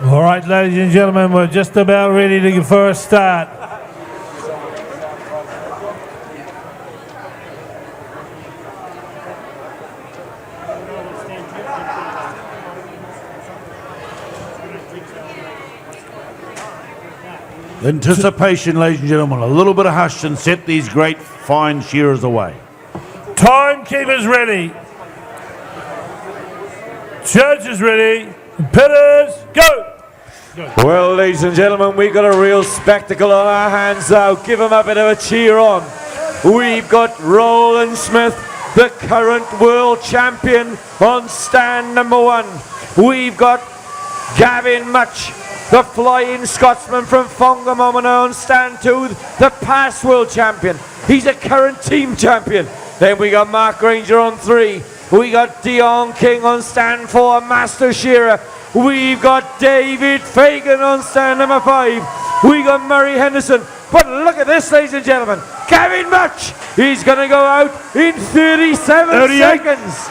All right, ladies and gentlemen, we're just about ready to for a start. Anticipation, ladies and gentlemen. A little bit of hush and set these great fine shearers away. Timekeepers ready. Judges ready. Pitters, go! Well, ladies and gentlemen, we've got a real spectacle on our hands now. Give them a bit of a cheer on. We've got Roland Smith, the current world champion, on stand number 1. We've got Gavin Much, the flying Scotsman from Fongamomana, on stand 2, the past world champion. He's a current team champion. Then we got Mark Granger on 3. We got Dion King on stand 4, master shearer. We've got David Fagan on stand number 5. We got Murray Henderson. But look at this, ladies and gentlemen. Gavin Much. He's going to go out in 37 seconds.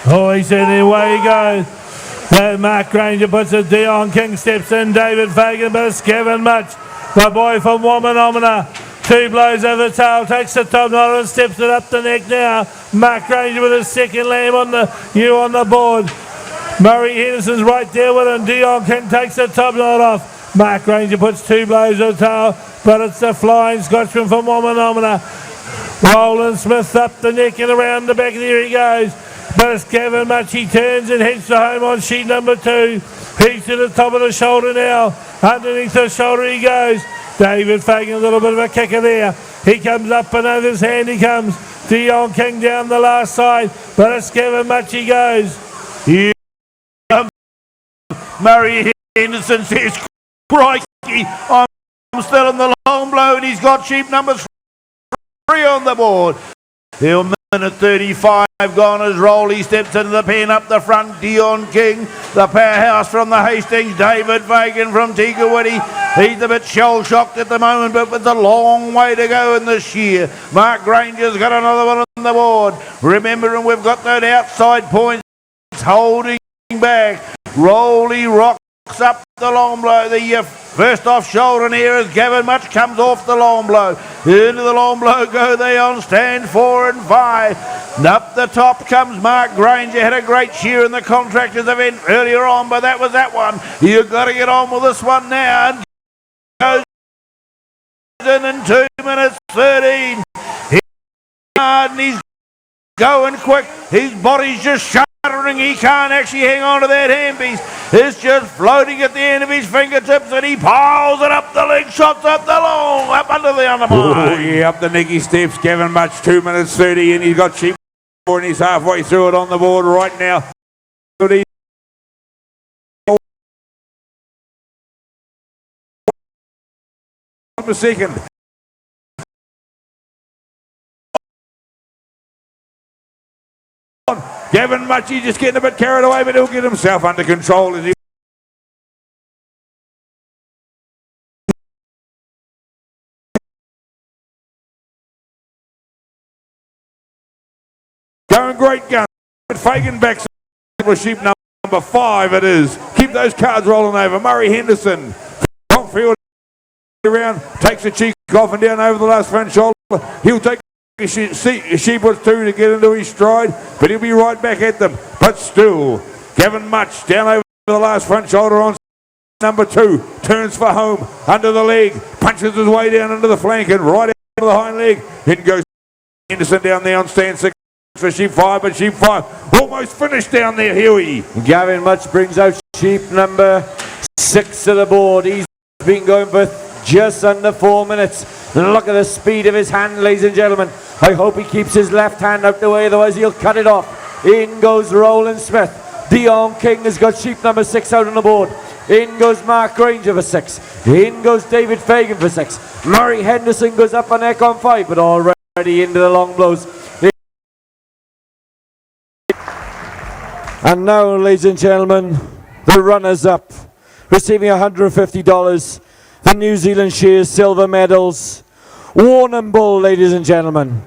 Oh, he said away he goes. Mark Granger puts it. Dion King steps in. David Fagan, but it's Gavin Much, the boy from Warrnambool. 2 blows over the tail, takes the top knot and steps it up the neck now. Mark Granger with his second lamb on the board. Murray Henderson's right there with him. Dion King takes the top knot off. Mark Granger puts 2 blows over the tail, but it's the flying Scotsman from Warrnambool. Roland Smith up the neck and around the back. There he goes. But it's Gavin Much. He turns and heads to home on sheet number 2. He's to the top of the shoulder now. Underneath the shoulder he goes. David Fagan, a little bit of a kicker there. He comes up and over his hand he comes. Dion King down the last side. But it's Gavin Much he goes. Yeah. Murray Henderson says, crikey, I'm still in the long blow, and he's got sheep number 3 on the board. He'll minute 35 gone as Rolly steps into the pen up the front. Dion King, the powerhouse from the Hastings. David Fagan from Kuiti. He's a bit shell-shocked at the moment, but with a long way to go in this year. Mark Granger's got another one on the board. Remembering we've got that outside points holding back. Rolly rocks up the long blow. The first off shoulder here as Gavin Much comes off the long blow. Into the long blow go they on stand 4 and 5. And up the top comes Mark Granger. Had a great shear in the Contractors event earlier on, but that was that one. You've got to get on with this one now. And goes in 2 minutes 13. He's hard and he's going quick. His body's just shuddering. He can't actually hang on to that handpiece. It's just floating at the end of his fingertips, and he piles it up the leg, shots up the long, up under the undermine. Oh, yeah, up the neck he steps. Gavin Much, 2 minutes 30, and he's got sheep, and he's halfway through it on the board right now. A second. Gavin Much, he's just getting a bit carried away, but he'll get himself under control as he going great gun. Fagan backs with sheep number 5 it is. Keep those cards rolling over. Murray Henderson from field around, takes the cheek off and down over the last front shoulder. He'll take sheep was 2 to get into his stride, but he'll be right back at them. But still, Gavin Much down over the last front shoulder on number 2, turns for home, under the leg, punches his way down into the flank and right out of the hind leg. Then goes Henderson down there on stand 6 for sheep 5, but sheep 5 almost finished down there, Huey. Gavin Much brings out sheep number 6 to the board. He's been going for just under 4 minutes. And look at the speed of his hand, ladies and gentlemen. I hope he keeps his left hand out the way, otherwise he'll cut it off. In goes Roland Smith. Dion King has got sheep number 6 out on the board. In goes Mark Granger for 6. In goes David Fagan for 6. Murray Henderson goes up on neck on 5, but already into the long blows. And now, ladies and gentlemen, the runners up, receiving $150. The New Zealand Shears silver medals. Warrnambool, ladies and gentlemen.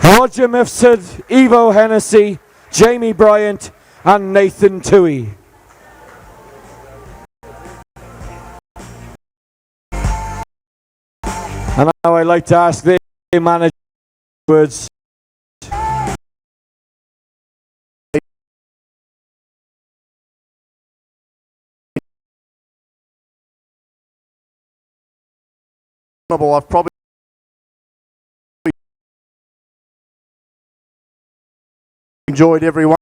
Roger Mifsud, Evo Hennessy, Jamie Bryant, and Nathan Toohey. And now I'd like to ask the manager words. I've probably enjoyed everyone.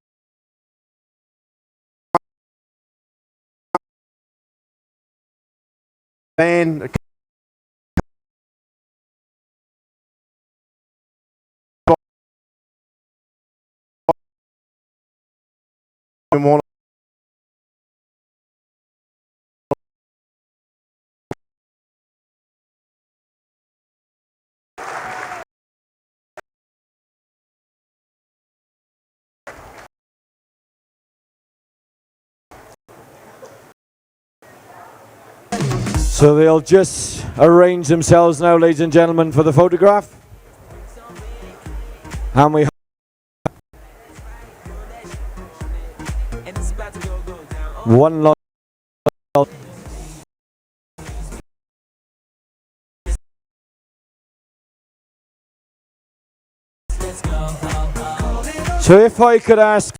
Band. So they'll just arrange themselves now, ladies and gentlemen, for the photograph. And we one lot. So if I could ask